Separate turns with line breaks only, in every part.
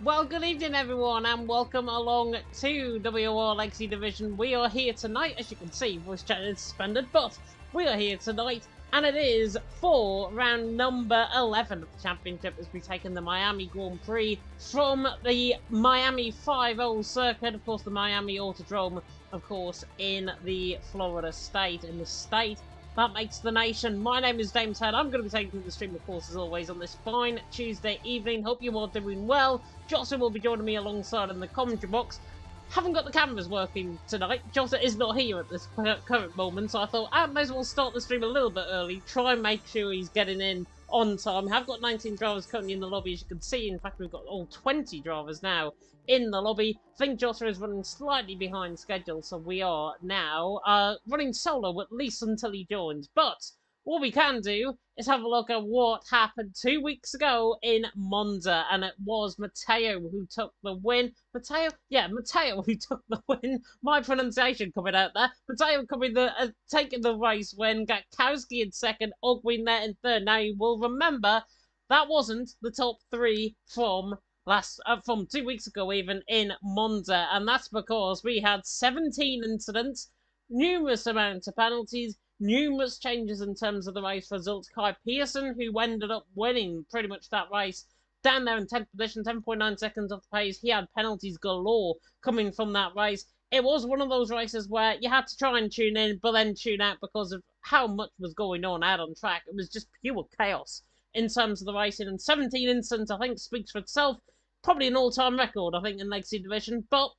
Well, good evening everyone and welcome along to WOR Legacy Division. We are here tonight, as you can see, voice chat is suspended, but we are here tonight and it is for round number 11 of the championship as we take in the Miami Grand Prix from the Miami 5-0 circuit, of course the Miami Autodrome, of course, in the Florida state, in the state that makes the nation. My name is Dame Ted. I'm going to be taking the stream, of course, as always, on this fine Tuesday evening. Hope you all doing well. Jota will be joining me alongside in the commentary box. Haven't got the cameras working tonight. Jota is not here at this current moment, so I thought I might as well start the stream a little bit early. Try and make sure he's getting in on time. I've got 19 drivers currently in the lobby, as you can see. In fact, we've got all 20 drivers now in the lobby. I think Jota is running slightly behind schedule, so we are now running solo, at least until he joins. But what we can do is have a look at what happened 2 weeks ago in Monza, and it was Matteo who took the win. Matteo who took the win. My pronunciation coming out there. Matteo taking the race when Gatkowski in second, Ogwin there in third. Now you will remember that wasn't the top three from 2 weeks ago, even in Monza, and that's because we had 17 incidents, numerous amounts of penalties, numerous changes in terms of the race results. Kai Pearson, who ended up winning pretty much that race, down there in 10th position, 10.9 seconds off the pace. He had penalties galore coming from that race. It was one of those races where you had to try and tune in, but then tune out because of how much was going on out on track. It was just pure chaos in terms of the racing, and 17 incidents, I think, speaks for itself. Probably an all-time record, I think, in Legacy Division, but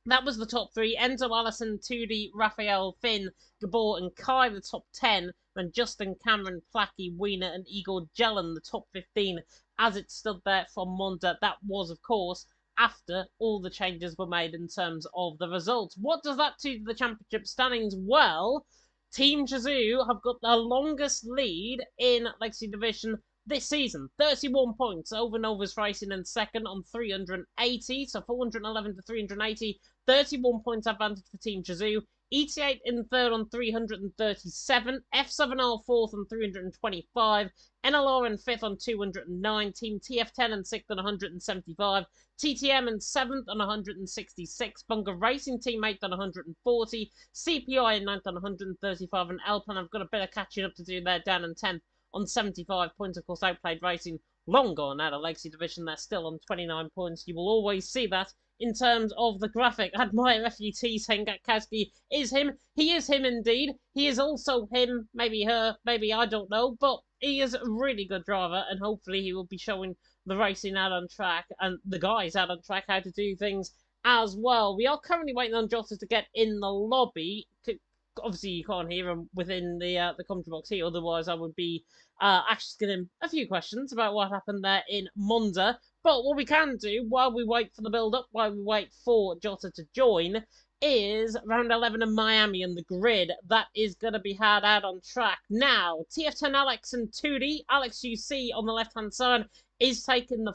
that was the top three. Enzo, Allison, Tudi, Raphael, Finn, Gabor, and Kai, the top 10. Then Justin, Cameron, Placky, Wiener, and Igor Jelen, the top 15, as it stood there from Monza. That was, of course, after all the changes were made in terms of the results. What does that do to the championship standings? Well, Team Shazoo have got the longest lead in Legacy Division this season. 31 points over Novus Racing in second on 380, so 411 to 380. 31 points advantage for Team Shazoo. ET8 in third on 337. F7R fourth on 325. NLR in fifth on 209. Team TF10 in sixth on 175. TTM in seventh on 166. Bunker Racing Team 8th on 140. CPI in ninth on 135. And Alpine, I've got a bit of catching up to do there, down in 10th on 75 points. Of course, Outplayed Racing, long gone out of Legacy Division. They're still on 29 points. You will always see that in terms of the graphic. Admire FUT saying Gatkowski is him. He is him indeed. He is also him, maybe her, maybe I don't know, but he is a really good driver, and hopefully he will be showing the racing out on track and the guys out on track how to do things as well. We are currently waiting on Jota to get in the lobby. Obviously, you can't hear him within the commentary box here, otherwise I would be asking him a few questions about what happened there in Monza. But what we can do, while we wait for the build-up, while we wait for Jota to join, is round 11 in Miami and the grid that is going to be had out on track. Now, TF10 Alex and 2D, Alex you see on the left-hand side, is taking the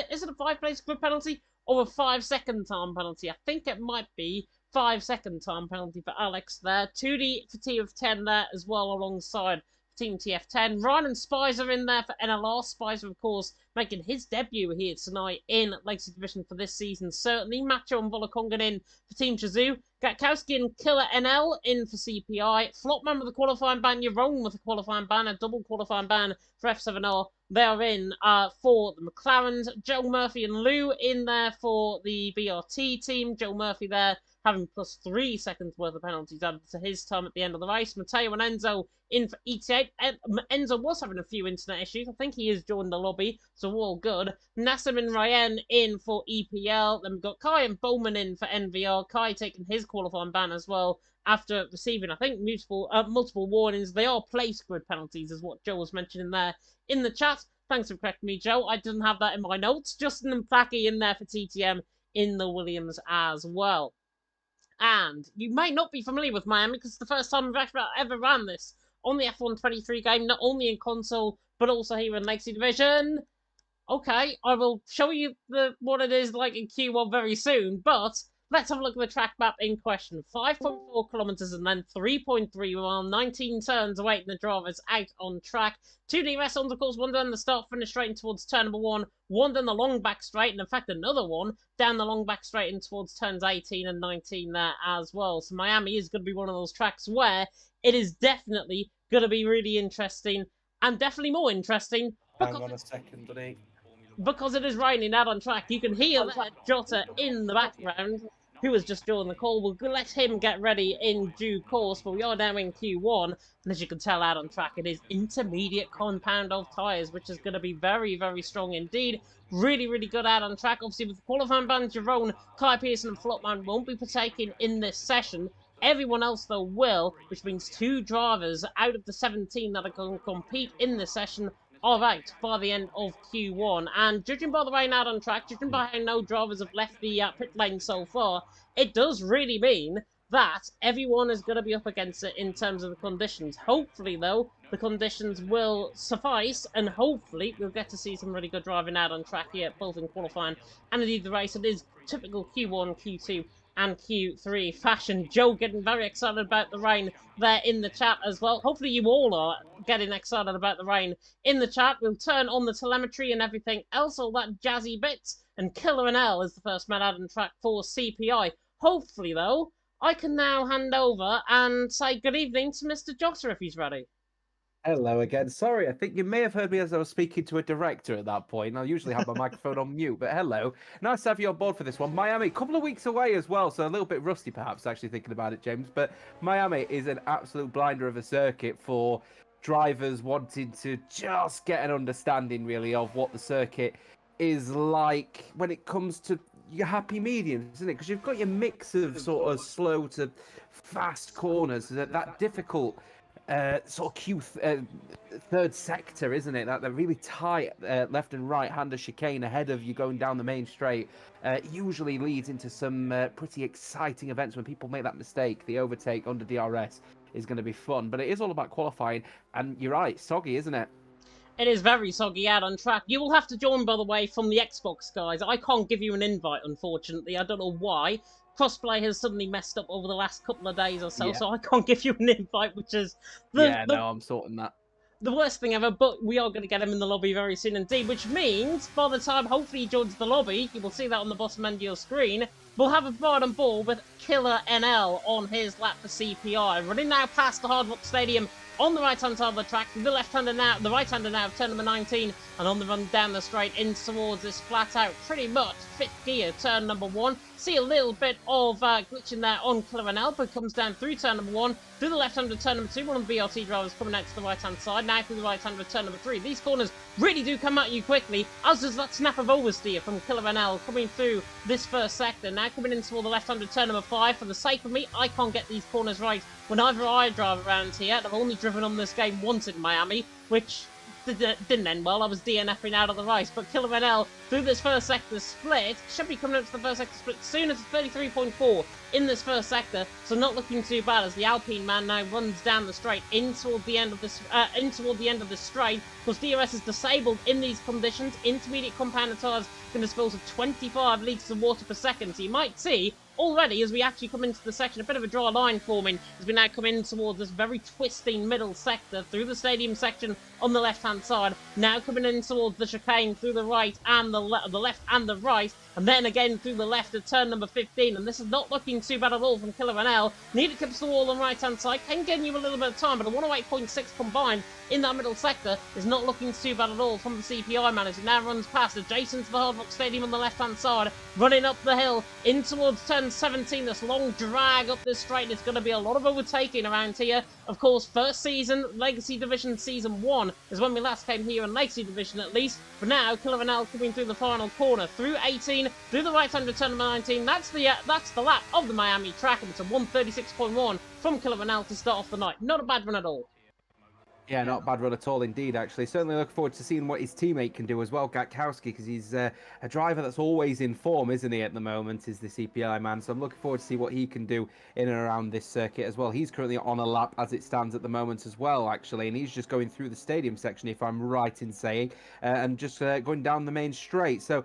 is it a 5-place grid penalty or a 5-second time penalty? I think it might be 5-second time penalty for Alex there. 2D for TF10 there as well alongside Team TF10. Ryan and Spicer in there for NLR. Spicer, of course, making his debut here tonight in Legacy Division for this season. Certainly. Macho and Volokongan in for Team Shazoo. Gatkowski and Killer NL in for CPI. Flopman with a qualifying ban. Yaron with a qualifying ban. A double qualifying ban for F7R. They are in for the McLarens. Joe Murphy and Lou in there for the BRT team. Joe Murphy there having plus 3 seconds worth of penalties added to his time at the end of the race. Mateo and Enzo in for ET8. Enzo was having a few internet issues. I think he has joined the lobby, so all good. Nassim and Ryan in for EPL. Then we've got Kai and Bowman in for NVR. Kai taking his qualifying ban as well after receiving, I think, multiple warnings. They are place grid penalties, is what Joe was mentioning there in the chat. Thanks for correcting me, Joe. I didn't have that in my notes. Justin and Placky in there for TTM in the Williams as well. And you may not be familiar with Miami because it's the first time we've actually ever ran this on the F1 23 game, not only in console, but also here in Legacy Division. Okay, I will show you what it is like in Q1 very soon, but let's have a look at the track map in question. 5.4 kilometres and then 3.3 while 19 turns awaiting the drivers out on track. 2 DRS on the course, one down the start finish straight in towards turn number 1, one down the long back straight, and in fact another one down the long back straight in towards turns 18 and 19 there as well. So Miami is going to be one of those tracks where it is definitely going to be really interesting, and definitely more interesting
Hang on a second, buddy.
Because it is raining out on track. You can hear that Jota in the background, who has just joined the call. We'll let him get ready in due course, but we are now in Q1, and as you can tell out on track, it is intermediate compound of tyres, which is going to be very, very strong indeed. Really, really good out on track. Obviously, with the qualifying ban, Jerome, Kai Pearson and Flopman won't be partaking in this session. Everyone else, though, will, which means 2 drivers out of the 17 that are going to compete in this session are out by the end of Q1. And judging by the rain out on track, judging by how no drivers have left the pit lane so far, it does really mean that everyone is going to be up against it in terms of the conditions. Hopefully, though, the conditions will suffice, and hopefully we'll get to see some really good driving out on track here, both in qualifying and indeed the race. It is typical Q1, Q2 and Q3 fashion. Joe getting very excited about the rain there in the chat as well. Hopefully you all are getting excited about the rain in the chat. We'll turn on the telemetry and everything else, all that jazzy bits. And Killer and L is the first man out on track for CPI. Hopefully, though, I can now hand over and say good evening to Mr. Jota if he's ready.
Hello again. Sorry, I think you may have heard me as I was speaking to a director at that point. I usually have my microphone on mute, but hello. Nice to have you on board for this one. Miami, a couple of weeks away as well, so a little bit rusty perhaps, actually thinking about it, James. But Miami is an absolute blinder of a circuit for drivers wanting to just get an understanding, really, of what the circuit is like when it comes to your happy mediums, isn't it? Because you've got your mix of sort of slow to fast corners, that difficult sort of third sector, isn't it? That really tight left and right hander chicane ahead of you going down the main straight usually leads into some pretty exciting events when people make that mistake. The overtake under DRS is going to be fun, but it is all about qualifying, and you're right, soggy, isn't it?
It is very soggy out on track. You will have to join, by the way, from the Xbox guys. I can't give you an invite, unfortunately. I don't know why. Crossplay has suddenly messed up over the last couple of days or so, so I can't give you an invite, which is
I'm sorting that.
The worst thing ever, but we are going to get him in the lobby very soon indeed, which means by the time hopefully he joins the lobby, you will see that on the bottom end of your screen, we'll have a ride on board with Killer NL on his lap for CPI. Running now past the Hard Rock Stadium on the right-hand side of the track, the left-hander now, the right-hander now of turn number 19, and on the run down the straight in towards this flat-out, pretty much fifth gear, turn number 1. See a little bit of glitching there on Killer NL, but comes down through turn number 1, through the left-hander turn number 2, one of the BRT drivers coming out to the right-hand side, now through the right-hander turn number 3. These corners really do come at you quickly, as does that snap of oversteer from Killer NL coming through this first sector. Now coming in toward the left-hander turn number 5. For the sake of me, I can't get these corners right whenever I drive around here. I've only driven on this game once in Miami, which didn't end well. I was DNFing out of the race, but Killer NL through this first sector split should be coming up to the first sector split soon as 33.4 in this first sector, so not looking too bad as the Alpine man now runs down the straight in toward the end of this straight. Because DRS is disabled in these conditions, intermediate compound tyres can dispose of 25 litres of water per second, so you might see already as we actually come into the section a bit of a dry line forming as we now come in towards this very twisting middle sector through the stadium section on the left hand side, now coming in towards the chicane through the right and the left and the right, and then again through the left at turn number 15, and this is not looking too bad at all from Killer NL. Neither clips the wall on the right hand side, can give you a little bit of time, but a 108.6 combined in that middle sector is not looking too bad at all from the CPI manager. Now runs past adjacent to the Hard Rock Stadium on the left hand side, running up the hill in towards turn 17. This long drag up this straight. It's going to be a lot of overtaking around here. Of course, first season, Legacy Division Season 1 is when we last came here in Legacy Division at least. But now, Killer NL coming through the final corner, through 18, through the right-hander turn number 19. That's the lap of the Miami track, and it's a 136.1 from Killer NL to start off the night. Not a bad one at all.
Yeah, not a bad run at all indeed, actually. Certainly look forward to seeing what his teammate can do as well, Gatkowski, because he's a driver that's always in form, isn't he, at the moment, is the CPI man. So I'm looking forward to see what he can do in and around this circuit as well. He's currently on a lap as it stands at the moment as well, actually, and he's just going through the stadium section, if I'm right in saying, and just going down the main straight. So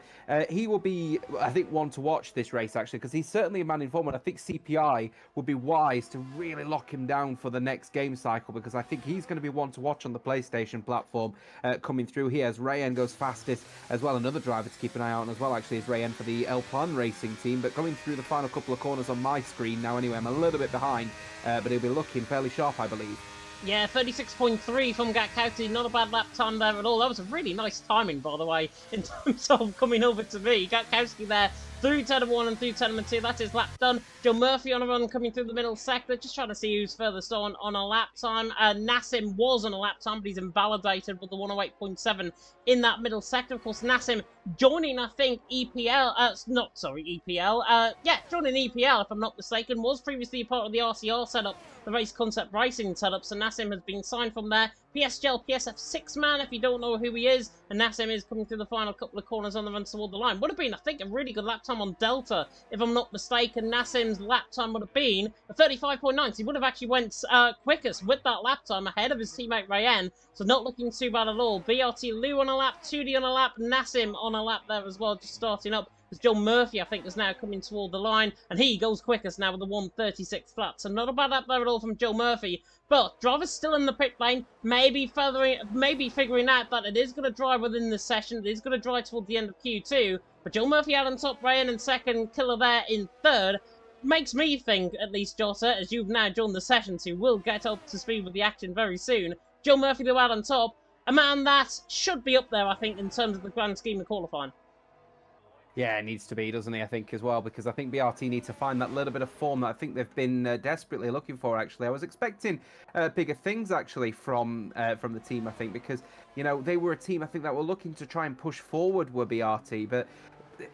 he will be, I think, one to watch this race, actually, because he's certainly a man in form, and I think CPI would be wise to really lock him down for the next game cycle, because I think he's going to be one to watch on the PlayStation platform coming through here as Rayen goes fastest as well. Another driver to keep an eye out on as well, actually, is Rayen for the El Plan Racing team, but coming through the final couple of corners on my screen now anyway. I'm a little bit behind, but he'll be looking fairly sharp, I believe.
Yeah, 36.3 from Gatkowski. Not a bad lap time there at all. That was a really nice timing, by the way, in terms of coming over to me. Gatkowski there through turn 1 and through turn 2. That's his lap done. Joe Murphy on a run coming through the middle sector. Just trying to see who's furthest on a lap time. Nassim was on a lap time, but he's invalidated with the 108.7 in that middle sector. Of course, Nassim joining, I think, EPL. EPL. Yeah, joining EPL, if I'm not mistaken. Was previously a part of the RCR setup, the Race Concept Racing setup. So Nassim has been signed from there. PSGL PSF6 man, if you don't know who he is, and Nassim is coming through the final couple of corners on the run toward the line. Would have been, I think, a really good lap time on Delta, if I'm not mistaken. Nassim's lap time would have been a 35.9, so he would have actually went quickest with that lap time ahead of his teammate Rayen, so not looking too bad at all. BRT Lou on a lap, 2D on a lap, Nassim on a lap there as well, just starting up. As Joe Murphy, I think, is now coming toward the line, and he goes quickest now with the 136 flat. So not a bad lap there at all from Joe Murphy. But drivers still in the pit lane, maybe figuring out that it is going to drive within this session. It is going to drive toward the end of Q2. But Joe Murphy out on top, Rayen in second, Killer there in third. Makes me think, at least, Jota, as you've now joined the session, so will get up to speed with the action very soon. Joe Murphy though out on top, a man that should be up there, I think, in terms of the grand scheme of qualifying.
Yeah, it needs to be, doesn't he, I think, as well, because I think BRT need to find that little bit of form that I think they've been desperately looking for, actually. I was expecting bigger things, actually, from the team, I think, because, you know, they were a team, I think, that were looking to try and push forward with BRT, but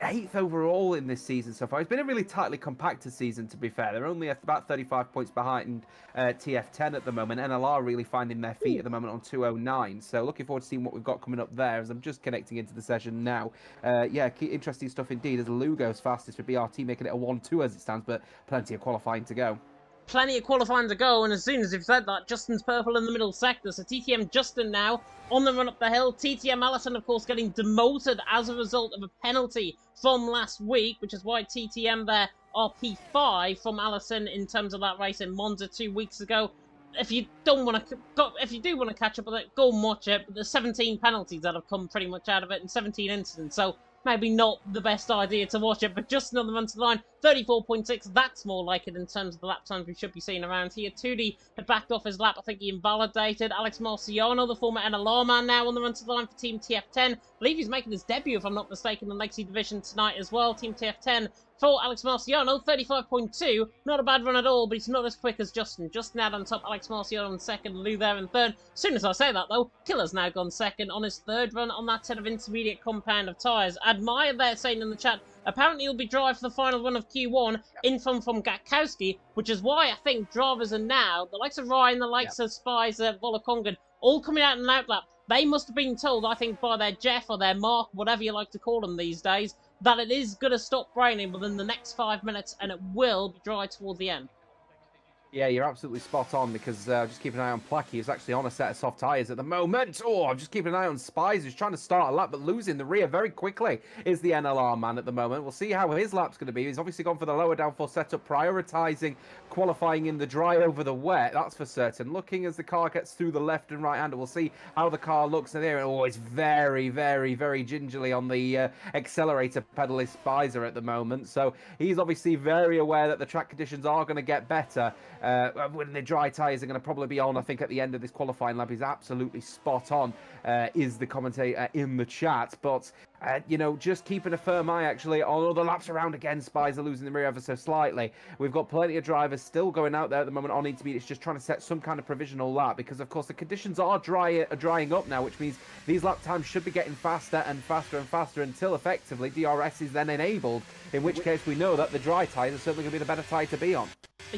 8th overall in this season so far. It's been a really tightly compacted season, to be fair. They're only about 35 points behind TF10 at the moment. NLR really finding their feet at the moment on 209. So looking forward to seeing what we've got coming up there as I'm just connecting into the session now. Yeah, interesting stuff indeed as Lugo's fastest for BRT, making it a 1-2 as it stands, but plenty of qualifying to go.
Plenty of qualifying to go, and as soon as you've said that, Justin's purple in the middle sector. So TTM Justin now on the run up the hill. TTM Allison, of course, getting demoted as a result of a penalty from last week, which is why TTM there are P5 from Allison in terms of that race in Monza 2 weeks ago. If you do want to catch up with it, go and watch it. But there's 17 penalties that have come pretty much out of it, and 17 incidents. So maybe not the best idea to watch it, but just another run to the line. 34.6, that's more like it in terms of the lap times we should be seeing around here. 2D had backed off his lap. I think he invalidated. Alex Marciano, the former NLR man, now on the run to the line for Team TF10. I believe he's making his debut, if I'm not mistaken, in the Legacy Division tonight as well. Team TF10 for Alex Marciano, 35.2. Not a bad run at all, but he's not as quick as Justin. Justin out on top, Alex Marciano in second, Lou there in third. As soon as I say that, though, Killer's now gone second on his third run on that set of intermediate compound of tyres. Admire there saying in the chat, apparently he'll be driving for the final run of Q1 in from Gatkowski, which is why I think drivers are now, the likes of Ryan, the likes of Spicer, Volakongan, all coming out in an outlap. They must have been told, I think, by their Jeff or their Mark, whatever you like to call them these days, that it is going to stop raining within the next 5 minutes and it will be dry toward the end.
Yeah, you're absolutely spot on because just keeping an eye on Placky, who's actually on a set of soft tyres at the moment. Oh, I'm just keeping an eye on Spies, who's trying to start a lap, but losing the rear very quickly is the NLR man at the moment. We'll see how his lap's going to be. He's obviously gone for the lower downforce setup, prioritising qualifying in the dry over the wet, that's for certain. Looking as the car gets through the left and right hander, we'll see how the car looks in there. Oh, it's very, very, very gingerly on the accelerator pedal is Spicer at the moment. So he's obviously very aware that the track conditions are going to get better. When the dry tyres are going to probably be on, I think, at the end of this qualifying lap. He's absolutely spot on, is the commentator in the chat. But, you know, just keeping a firm eye, actually, on all the laps around again. Spies are losing the rear ever so slightly. We've got plenty of drivers still going out there at the moment on intermediate. It's just trying to set some kind of provisional lap because, of course, the conditions are drying up now, which means these lap times should be getting faster and faster and faster until, effectively, DRS is then enabled, in which case we know that the dry tyres are certainly going to be the better tyre to be on.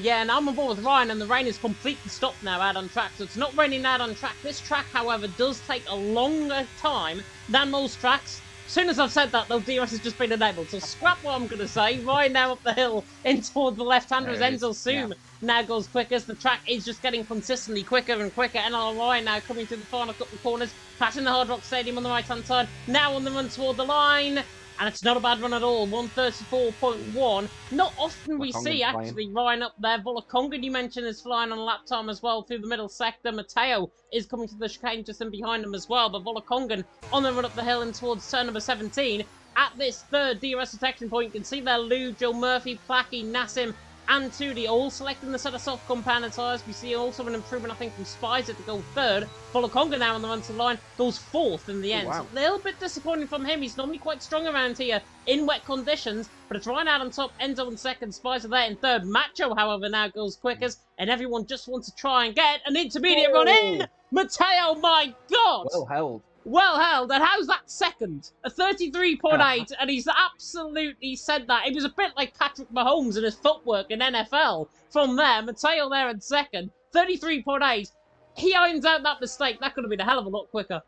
Yeah, and I'm on board with Ryan, and the rain is completely stopped now out on track, so it's not raining out on track. This track, however, does take a longer time than most tracks. As soon as I've said that, though, DRS has just been enabled, so scrap what I'm going to say. Ryan now up the hill in toward the left-hander as Enzo Zoom now goes quickest. The track is just getting consistently quicker and quicker, and Ryan now coming to the final couple of corners, passing the Hard Rock Stadium on the right-hand side, now on the run toward the line. And it's not a bad run at all, 134.1. Not often we see, actually, Ryan up there. Volakongan, you mentioned, is flying on lap time as well through the middle sector. Matteo is coming to the chicane just in behind him as well. But Volakongan on the run up the hill and towards turn number 17. At this third DRS detection point, you can see there Lou, Joe Murphy, Placky, Nassim, and Tudi all selecting the set of soft compounded tyres. We see also an improvement, I think, from Spicer to go third. Volakonga now on the run to the line goes fourth in the end.
Wow.
So a little bit disappointing from him. He's normally quite strong around here in wet conditions, but it's Ryan out on top, Enzo in second, Spicer there in third. Macho, however, now goes quickest, and everyone just wants to try and get an intermediate run in. Matteo, my God!
Well held.
Well held, and how's that second? A 33.8, and he's absolutely said that. It was a bit like Patrick Mahomes and his footwork in NFL. From there, Matteo there in second, 33.8. He irons out that mistake. That could have been a hell of a lot quicker.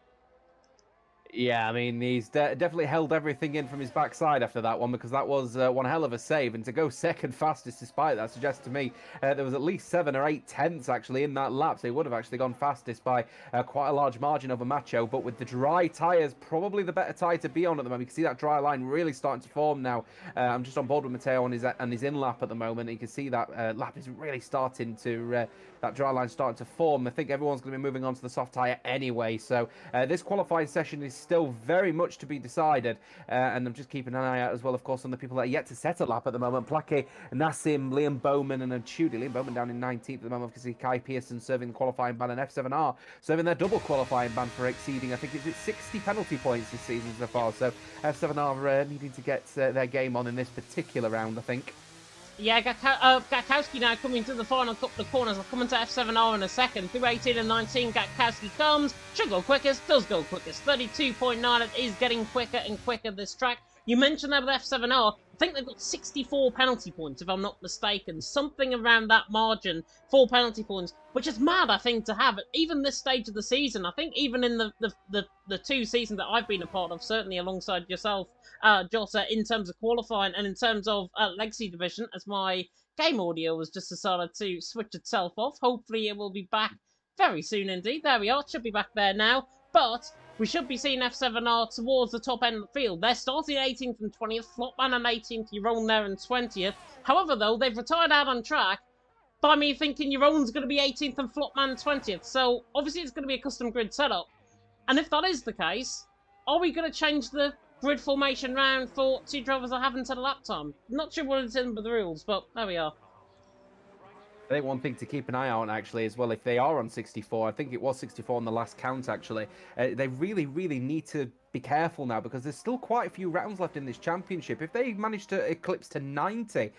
Yeah, I mean, he's definitely held everything in from his backside after that one, because that was one hell of a save. And to go second fastest despite that suggests to me there was at least 7 or 8 tenths actually in that lap. So he would have actually gone fastest by quite a large margin over Macho. But with the dry tyres, probably the better tyre to be on at the moment. You can see that dry line really starting to form now. I'm just on board with Matteo on his in lap at the moment. You can see that lap is really starting to, that dry line starting to form. I think everyone's going to be moving on to the soft tyre anyway. So this qualifying session is still very much to be decided, and I'm just keeping an eye out as well, of course, on the people that are yet to set a lap at the moment. Plaque, Nassim, Liam Bowman, and Tudi. Liam Bowman down in 19th at the moment. You can see Kai Pearson serving the qualifying ban, and F7R serving their double qualifying ban for exceeding, I think it's 60 penalty points this season so far. So F7R needing to get their game on in this particular round, I think.
Yeah, Gatkowski now coming to the final couple of corners. I'll come into F7R in a second. Through 18 and 19, Gatkowski comes. Should go quickest, does go quickest. 32.9, it is getting quicker and quicker this track. You mentioned that with F7R, I think they've got 64 penalty points, if I'm not mistaken. Something around that margin, 4 penalty points, which is mad, I think, to have at even this stage of the season. I think even in the 2 seasons that I've been a part of, certainly alongside yourself, Jota, in terms of qualifying and in terms of Legacy Division, as my game audio has just decided to switch itself off. Hopefully it will be back very soon indeed. There we are, it should be back there now. But we should be seeing F7R towards the top end of the field. They're starting 18th and 20th, Flopman and 18th, Yaron there in 20th. However, though, they've retired out on track by me thinking Yaron's going to be 18th and Flopman 20th. So, obviously, it's going to be a custom grid setup. And if that is the case, are we going to change the grid formation round for 2 drivers that haven't had a lap time? Not sure what it's in with the rules, but there we are.
I think one thing to keep an eye on, actually, as well, if they are on 64, I think it was 64 on the last count, actually, they really, really need to be careful now, because there's still quite a few rounds left in this championship. If they manage to eclipse to 90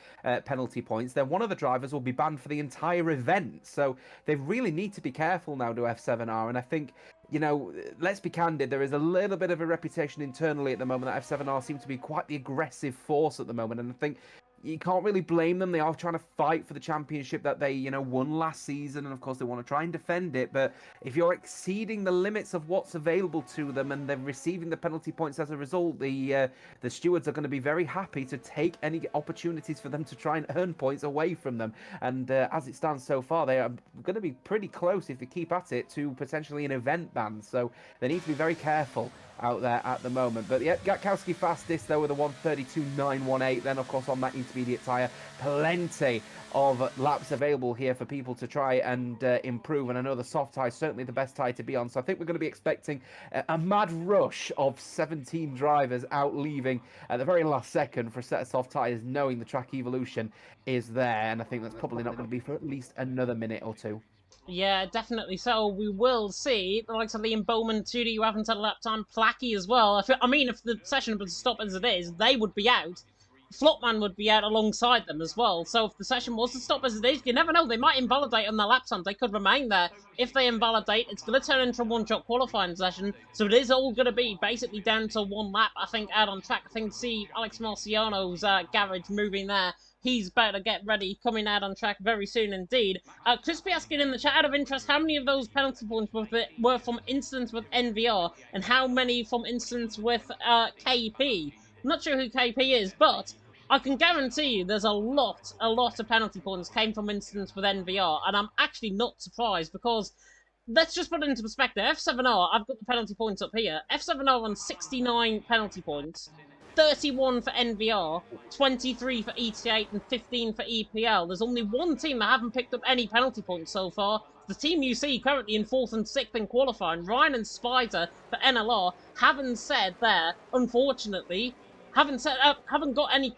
penalty points, then one of the drivers will be banned for the entire event. So they really need to be careful now to F7R, and I think, you know, let's be candid, there is a little bit of a reputation internally at the moment that F7R seem to be quite the aggressive force at the moment, and I think you can't really blame them. They are trying to fight for the championship that they, won last season, and of course they want to try and defend it. But if you're exceeding the limits of what's available to them and they're receiving the penalty points as a result, the stewards are going to be very happy to take any opportunities for them to try and earn points away from them. And as it stands so far, they are going to be pretty close, if they keep at it, to potentially an event ban. So they need to be very careful out there at the moment. But yeah, Gatkowski fastest though with a 1:32.918. Then of course on that intermediate tyre, plenty of laps available here for people to try and improve. And I know the soft tyre is certainly the best tyre to be on. So I think we're going to be expecting a mad rush of 17 drivers out leaving at the very last second for a set of soft tyres, knowing the track evolution is there. And I think that's probably not going to be for at least another minute or two.
Yeah, definitely so. We will see the likes of Liam Bowman, Tudi, who haven't had a lap time, Placky as well. I mean, if the session was to stop as it is, they would be out. Flopman would be out alongside them as well. So if the session was to stop as it is, you never know. They might invalidate on their lap times. They could remain there. If they invalidate, it's going to turn into a one-shot qualifying session. So it is all going to be basically down to one lap, I think, out on track. I think see Alex Marciano's garage moving there. He's about to get ready, coming out on track very soon indeed. Crispy asking in the chat, out of interest, how many of those penalty points were from incidents with NVR, and how many from incidents with KP? I'm not sure who KP is, but I can guarantee you there's a lot of penalty points came from incidents with NVR, and I'm actually not surprised because let's just put it into perspective. F7R, I've got the penalty points up here. F7R on 69 penalty points, 31 for NVR, 23 for ET8, and 15 for EPL. There's only one team that haven't picked up any penalty points so far. The team you see currently in 4th and 6th in qualifying, Ryan and Spider for NLR, haven't said there, unfortunately, haven't got any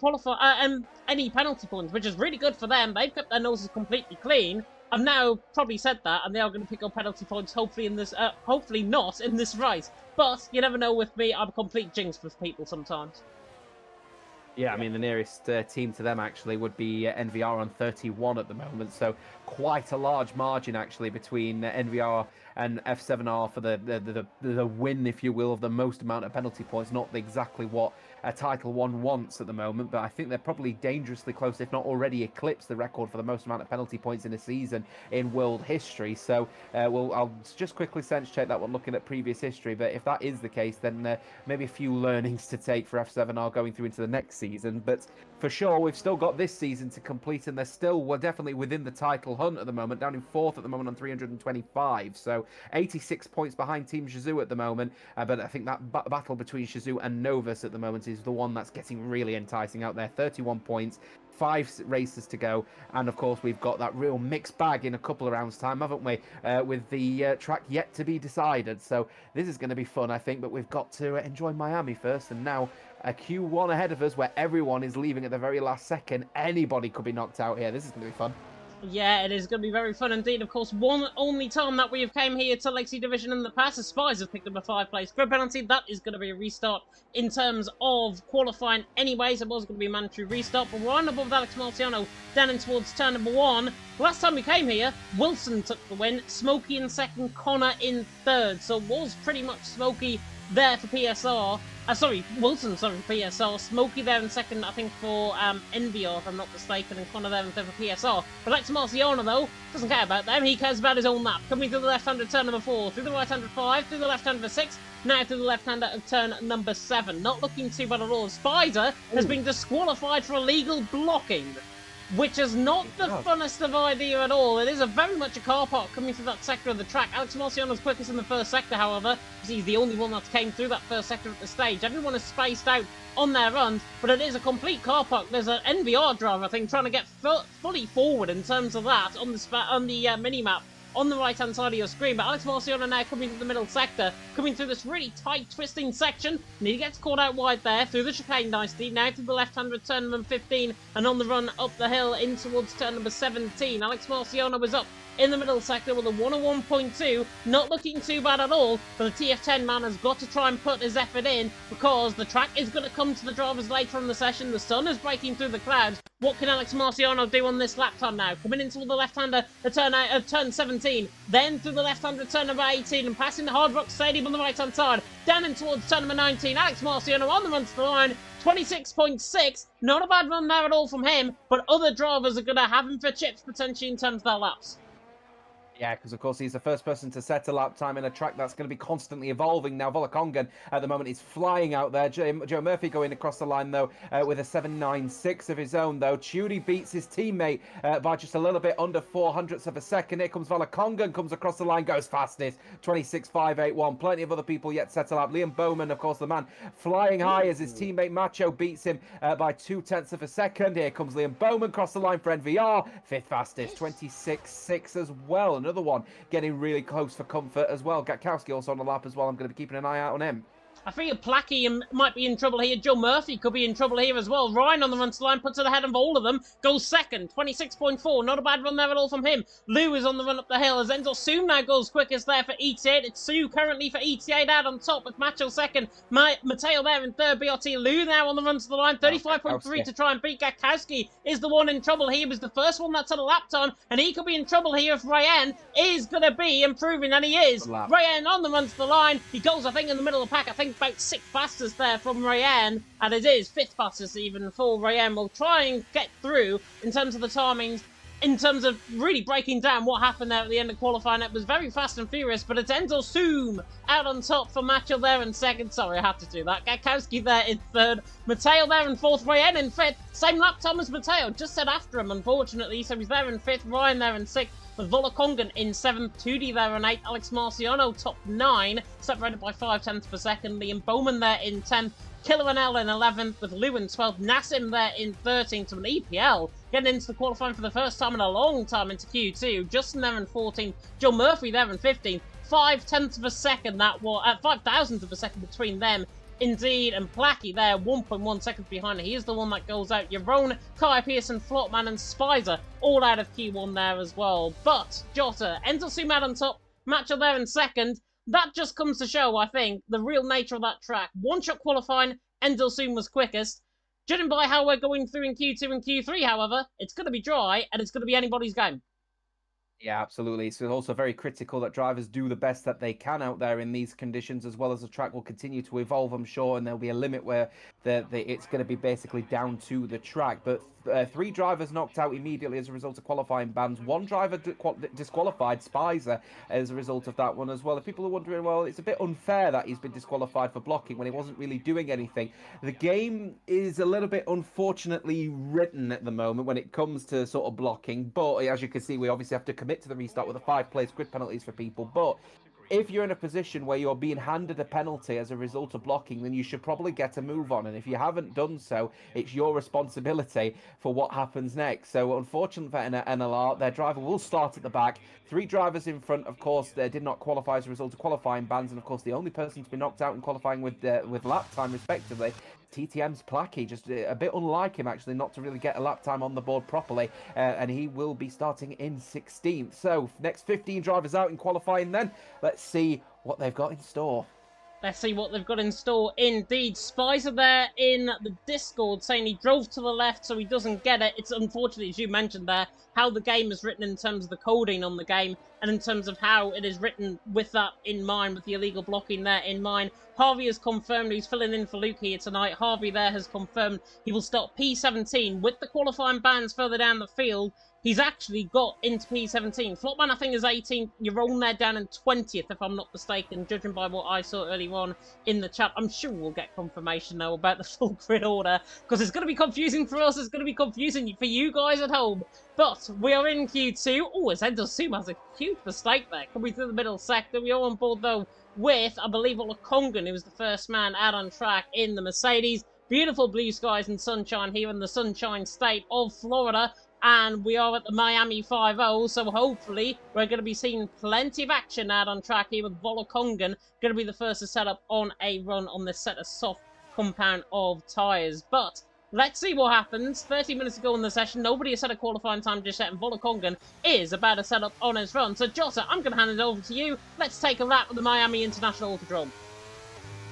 any penalty points, which is really good for them. They've kept their noses completely clean. I've now probably said that, and they are going to pick up penalty points. Hopefully in this, hopefully not in this race. But you never know with me. I'm a complete jinx with people sometimes.
Yeah, I mean, the nearest team to them actually would be NVR on 31 at the moment. So quite a large margin actually between NVR and F7R for the win, if you will, of the most amount of penalty points. Not exactly what a Title 1 wants at the moment, but I think they're probably dangerously close, if not already eclipsed the record for the most amount of penalty points in a season in world history. So I'll just quickly sense check that one looking at previous history, but if that is the case, then maybe a few learnings to take for F7R going through into the next season. But for sure, we've still got this season to complete, and we're definitely within the title hunt at the moment, down in 4th at the moment on 325. So 86 points behind Team Shazoo at the moment, but I think that battle between Shazoo and Novus at the moment is the one that's getting really enticing out there. 31 points, 5 races to go, and of course we've got that real mixed bag in a couple of rounds time, haven't we, with the track yet to be decided. So this is going to be fun, I think, but we've got to enjoy Miami first, and now a Q1 ahead of us where everyone is leaving at the very last second. Anybody could be knocked out here. This is going to be fun.
Yeah, it is going to be very fun indeed. Of course, one only time that we have came here to Legacy Division in the past, the Spies have picked up a 5-place grid penalty. That is going to be a restart in terms of qualifying anyways. It was going to be a mandatory restart, but we're on above Alex Marciano down in towards turn number 1. Last time we came here, Wilson took the win, Smokey in 2nd, Connor in 3rd. So it was pretty much Smokey there for PSR. Wilson, for PSR. Smokey there in 2nd, I think, for NVR, if I'm not mistaken, and Connor there in 3rd for PSR. But Alex Marciano, though, doesn't care about them. He cares about his own lap. Coming through the left-hand of turn number 4, through the right-hand of 5, through the left-hand of 6, now through the left-hander of turn number 7. Not looking too bad at all. Spider has been disqualified for illegal blocking, which is not the funnest of idea at all. It is very much a car park coming through that sector of the track. Alex Marciano's quickest in the first sector, however, because he's the only one that came through that first sector at the stage. Everyone is spaced out on their runs, but it is a complete car park. There's an NVR driver, I think, trying to get fully forward in terms of that on the mini-map on the right-hand side of your screen. But Alex Marciano now coming through the middle sector, coming through this really tight, twisting section, and he gets caught out wide there, through the chicane nicely, now through the left-hand with turn number 15, and on the run up the hill in towards turn number 17. Alex Marciano was up in the middle sector with a 101.2, not looking too bad at all, but the TF10 man has got to try and put his effort in, because the track is going to come to the drivers later in the session. The sun is breaking through the clouds. What can Alex Marciano do on this lap time now? Coming into the left-hander at turn 17, then through the left-hander turn number 18, and passing the Hard Rock Stadium on the right-hand side, down in towards turn number 19. Alex Marciano on the run to the line, 26.6, not a bad run there at all from him, but other drivers are going to have him for chips potentially in terms of their laps.
Yeah, because of course he's the first person to set a lap time in a track that's going to be constantly evolving. Now Volakongan at the moment is flying out there. Joe Murphy going across the line though with a 7.96 of his own though. Chudy beats his teammate by just a little bit under 400ths of a second. Here comes Volakongan, comes across the line, goes fastest, 26.581. Plenty of other people yet to set a lap. Liam Bowman, of course, the man flying high as his teammate Macho beats him by 0.2 of a second. Here comes Liam Bowman across the line for NVR, 5th fastest, 26.6 as well. Another one getting really close for comfort as well. Gatkowski also on the lap as well. I'm going to be keeping an eye out on him.
I feel Placky might be in trouble here. Joe Murphy could be in trouble here as well. Ryan on the run to the line, puts it ahead of all of them. Goes second, 26.4. Not a bad run there at all from him. Lou is on the run up the hill as Enzo Soom now goes quickest there for ET8. It's Sue currently for ET8 out on top with Macho second. Mateo there in third. BRT Lou now on the run to the line. 35.3 to try and beat Gakowski is the one in trouble. He was the first one that's at a lap time, and he could be in trouble here if Ryan is going to be improving, and he is. Ryan on the run to the line. He goes, I think, in the middle of the pack. I think about 6th fastest there from Ryan, and it is 5th fastest even for Ryan. We'll try and get through in terms of the timings, in terms of really breaking down what happened there at the end of qualifying. It was very fast and furious, but it's Enzo Soom out on top for Macho there in second. Sorry, I had to do that. Gakowski there in third. Mateo there in fourth. Ryan in fifth. Same lap time as Mateo, just said after him, unfortunately. So he's there in fifth. Ryan there in sixth. With Volokongan in 7th, 2D there in 8th, Alex Marciano top 9, separated by 0.5 per second, Liam Bowman there in 10th, Killer and L in 11th, with Lou in 12th, Nassim there in 13th, to an EPL, getting into the qualifying for the first time in a long time into Q2, Justin there in 14th, Joe Murphy there in 15th, 0.5 of a second, that was, 5,000th of a second between them. Indeed, and Placky there, 1.1 seconds behind. He is the one that goes out. Yaron, Kai Pearson, Flotman, and Spicer all out of Q1 there as well. But Jota, Enzo Soom out on top, Macho there in second. That just comes to show, I think, the real nature of that track. One-shot qualifying, Enzo Soom was quickest. Judging by how we're going through in Q2 and Q3, however, it's going to be dry, and it's going to be anybody's game.
Yeah, absolutely. It's also very critical that drivers do the best that they can out there in these conditions, as well as the track will continue to evolve, I'm sure, and there'll be a limit where it's going to be basically down to the track. But 3 drivers knocked out immediately as a result of qualifying bans. 1 driver disqualified, Spicer, as a result of that one as well. If people are wondering, well, it's a bit unfair that he's been disqualified for blocking when he wasn't really doing anything. The game is a little bit unfortunately written at the moment when it comes to sort of blocking. But as you can see, we obviously have to commit to the restart with the 5-place grid penalties for people. But if you're in a position where you're being handed a penalty as a result of blocking, then you should probably get a move on. And if you haven't done so, it's your responsibility for what happens next. So unfortunately for NLR, their driver will start at the back. 3 drivers in front, of course, they did not qualify as a result of qualifying bans. And of course, the only person to be knocked out in qualifying with lap time, respectively, TTM's Placky, just a bit unlike him, actually, not to really get a lap time on the board properly, and he will be starting in 16th. So, next 15 drivers out in qualifying then. Let's see what they've got in store.
Let's see what they've got in store. Indeed, Spicer there in the Discord saying he drove to the left so he doesn't get it. It's unfortunately, as you mentioned there, how the game is written in terms of the coding on the game and in terms of how it is written with that in mind, with the illegal blocking there in mind. Harvey has confirmed he's filling in for Luke here tonight. Harvey there has confirmed he will start P17 with the qualifying bans further down the field. He's actually got into P17. Flopman, I think, is 18th. You're rolling there down in 20th, if I'm not mistaken, judging by what I saw earlier on in the chat. I'm sure we'll get confirmation, though, about the full grid order, because it's going to be confusing for us. It's going to be confusing for you guys at home. But we are in Q2. Oh, it's Enzo Soom has a huge mistake there. Coming through the middle sector. We are on board, though, with, I believe, Volokongan, who was the first man out on track in the Mercedes. Beautiful blue skies and sunshine here in the Sunshine State of Florida. And we are at the Miami 5-0, so hopefully we're going to be seeing plenty of action out on track here with Volokongan. Going to be the first to set up on a run on this set of soft compound of tyres. But let's see what happens. 30 minutes ago in the session, nobody has set a qualifying time just yet, and Volokongan is about to set up on his run. So Jota, I'm going to hand it over to you. Let's take a lap at the Miami International Autodrome.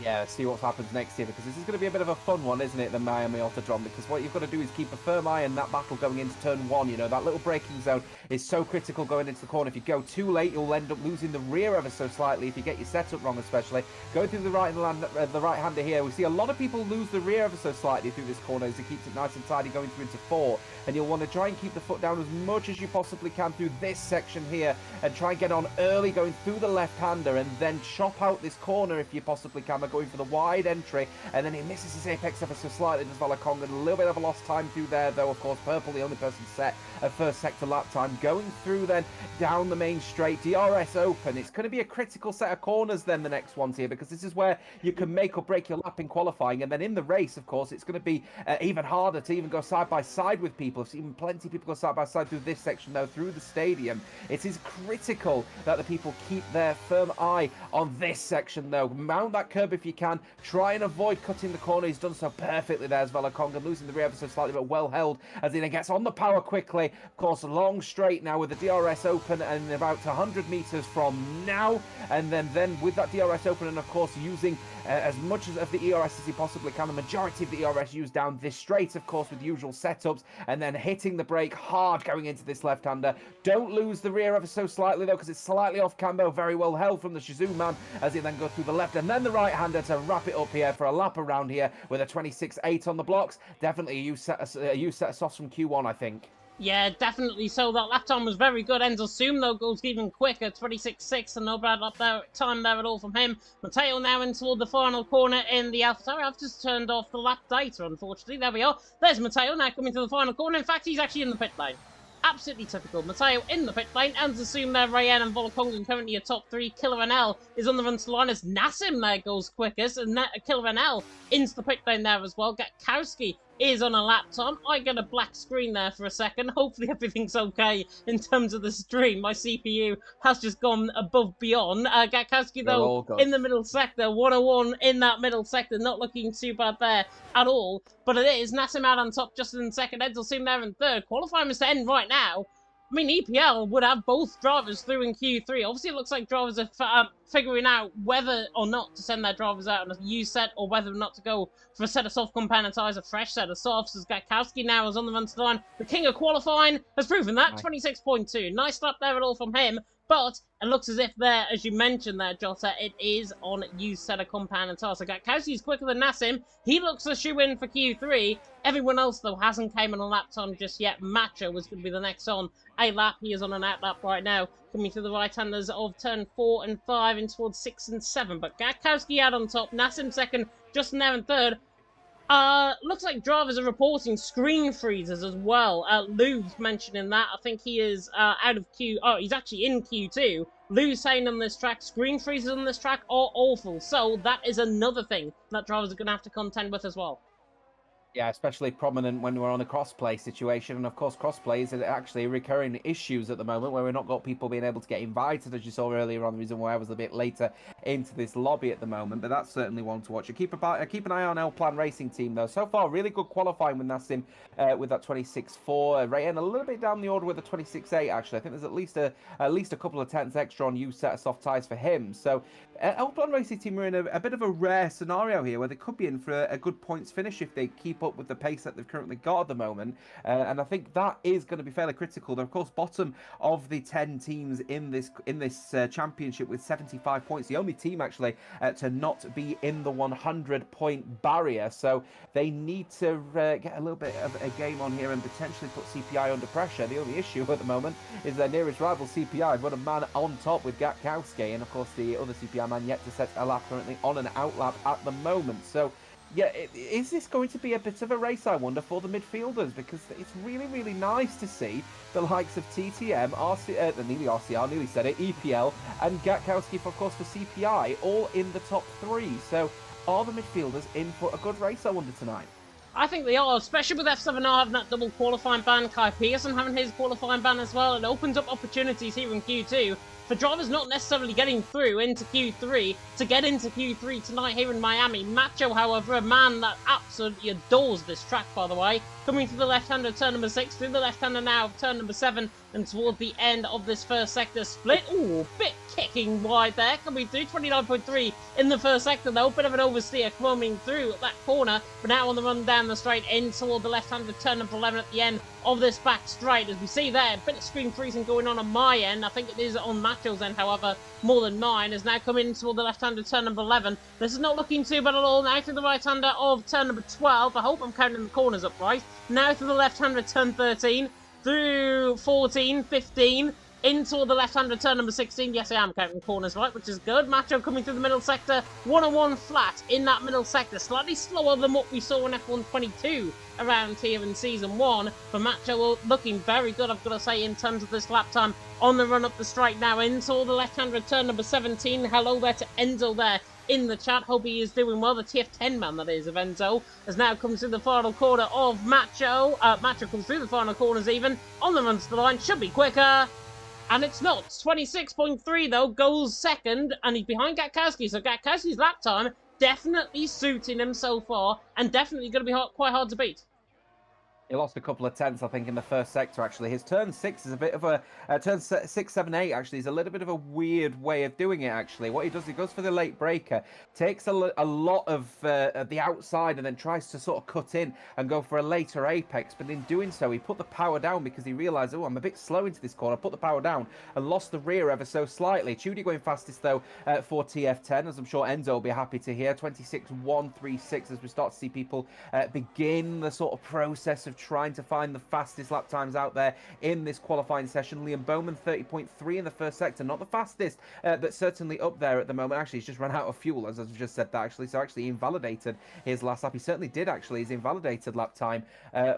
Yeah, see what happens next year, because this is going to be a bit of a fun one, isn't it, the Miami Autodrome? Because what you've got to do is keep a firm eye on that battle going into turn 1. You know, that little braking zone is so critical going into the corner. If you go too late, you'll end up losing the rear ever so slightly if you get your setup wrong, especially. Going through the right-hander here, we see a lot of people lose the rear ever so slightly through this corner as he keeps it nice and tidy going through into 4. And you'll want to try and keep the foot down as much as you possibly can through this section here and try and get on early going through the left-hander and then chop out this corner if you possibly can by going for the wide entry, and then he misses his apex ever so slightly, does Volokongan. A little bit of a lost time through there, though. Of course, Purple, the only person set at first sector lap time. Going through then down the main straight, DRS open. It's going to be a critical set of corners then, the next ones here, because this is where you can make or break your lap in qualifying, and then in the race, of course, it's going to be even harder to even go side by side with people. I've seen plenty of people go side by side through this section, though, through the stadium. It is critical that the people keep their firm eye on this section, though. Mount that curb if you can. Try and avoid cutting the corner. He's done so perfectly there as Velokonga, losing the rear ever so slightly, but well held as he then gets on the power quickly. Of course, long straight now with the DRS open and about 100 meters from now. And then with that DRS open and, of course, using as much of the ERS as he possibly can. The majority of the ERS used down this straight, of course, with the usual setups, and then hitting the brake hard going into this left-hander. Don't lose the rear ever so slightly, though, because it's slightly off camber. Very well held from the Shizou man as he then goes through the left and then the right-hander to wrap it up here for a lap around here with a 26.8 on the blocks. Definitely a use set of softs from Q1, I think.
Yeah, definitely so. That lap time was very good. Enzo Zoom, though, goes even quicker. 26.6 and no bad lap time there at all from him. Matteo now in toward the final corner in the Alpha Tower. I've just turned off the lap data, unfortunately. There we are. There's Matteo now coming to the final corner. In fact, he's actually in the pit lane. Absolutely typical. Matteo in the pit lane. Enzo Zoom there, Rayen and Volokonga currently a top three. Killer NL is on the run to the line as Nassim there goes quickest. And Killer NL into the pit lane there as well. Gatkowski is on a lap time. I get a black screen there for a second. Hopefully everything's okay in terms of the stream. My CPU has just gone above beyond. Gatkowski, though, in the middle sector. 101 in that middle sector. Not looking too bad there at all. But it is Nassim out on top just in second. Edsel Sim there in third. Qualifying is to end right now. I mean, EPL would have both drivers through in Q3. Obviously, it looks like drivers are figuring out whether or not to send their drivers out on a used set or whether or not to go for a set of soft compound tyres, a fresh set of softs, as Gatkowski now is on the run to the line. The king of qualifying has proven that, 26.2. Nice lap there at all from him. But it looks as if there, as you mentioned there, Jota, it is on used set of compound and tyres. So Gatkowski is quicker than Nassim. He looks a shoe-in for Q3. Everyone else, though, hasn't came on a lap time just yet. Macho was going to be the next on a lap. He is on an out lap right now, coming to the right-handers of turn 4 and 5 in towards 6 and 7. But Gatkowski out on top. Nassim second, Justin there in third. Looks like drivers are reporting screen freezes as well. Lou's mentioning that. I think he is out of Q... Oh, he's actually in Q2. Lou's saying on this track, screen freezes on this track are awful. So that is another thing that drivers are going to have to contend with as well.
Yeah, especially prominent when we're on a crossplay situation. And of course, crossplays are actually recurring issues at the moment where we've not got people being able to get invited, as you saw earlier on, the reason why I was a bit later into this lobby at the moment. But that's certainly one to watch. Keep an eye on El Plan Racing Team, though. So far, really good qualifying with Nassim with that 26.4. Rayen a little bit down the order with the 26.8, actually. I think there's at least a couple of tenths extra on used set of soft tyres for him. So El Plan Racing Team are in a bit of a rare scenario here where they could be in for a good points finish if they keep up with the pace that they've currently got at the moment, and I think that is going to be fairly critical. They're of course bottom of the 10 teams in this championship with 75 points, the only team actually to not be in the 100-point barrier, so they need to get a little bit of a game on here and potentially put CPI under pressure. The only issue at the moment is their nearest rival CPI, but a man on top with Gatkowski, and of course the other CPI man yet to set a lap, currently on an out lap at the moment. So yeah, is this going to be a bit of a race, I wonder, for the midfielders? Because it's really, really nice to see the likes of TTM, nearly said it, EPL, and Gatkowski, of course, for CPI, all in the top 3. So are the midfielders in for a good race, I wonder, tonight?
I think they are, especially with F7R having that double qualifying ban, Kai Pearson having his qualifying ban as well. It opens up opportunities here in Q2 for drivers not necessarily getting through into Q3 to get into Q3 tonight here in Miami. Macho, however, a man that absolutely adores this track, by the way, coming to the left-hander of turn number 6, through the left-hander now of turn number 7, and toward the end of this first sector split. Ooh, bit kicking wide there, coming through 29.3 in the first sector though. Bit of an oversteer coming through that corner, but now on the run down the straight in toward the left-hander of turn number 11 at the end of this back straight. As we see there, a bit of screen freezing going on my end. I think it is on Macho's end, however, more than mine. Is now coming toward the left-hander of turn number 11. This is not looking too bad at all. Now through the right-hander of turn number 12. I hope I'm counting the corners up right. Now through the left-hander of turn 13. Through 14, 15, into the left-hander turn number 16. Yes, I am counting corners right, which is good. Macho coming through the middle sector. 101 flat in that middle sector. Slightly slower than what we saw in F1 22 around here in Season 1. But Macho looking very good, I've got to say, in terms of this lap time on the run up the straight now. Into the left-hander turn number 17. Hello there to Enzo there in the chat. Hope he is doing well. The TF10 man, that is, of Enzo, has now come through the final corner of Macho. Macho comes through the final corners even. On the run to the line, should be quicker. And it's not. 26.3 though, goes second, and he's behind Gatkowski. So Gatkowski's lap time definitely suiting him so far, and definitely going to be quite hard to beat.
He lost a couple of tenths, I think, in the first sector, actually. His turn 6 is a bit of a... turn 6, 7, 8, actually, is a little bit of a weird way of doing it, actually. What he does, he goes for the late breaker, takes a lot of the outside, and then tries to sort of cut in and go for a later apex. But in doing so, he put the power down because he realised, oh, I'm a bit slow into this corner. Put the power down and lost the rear ever so slightly. Chudy going fastest, though, for TF10, as I'm sure Enzo will be happy to hear. 26.136 as we start to see people begin the sort of process of trying to find the fastest lap times out there in this qualifying session. Liam Bowman 30.3 in the first sector, not the fastest, but certainly up there at the moment. Actually, he's just run out of fuel, as I've just said that, actually. So actually he invalidated his last lap. He certainly did, actually. His invalidated lap time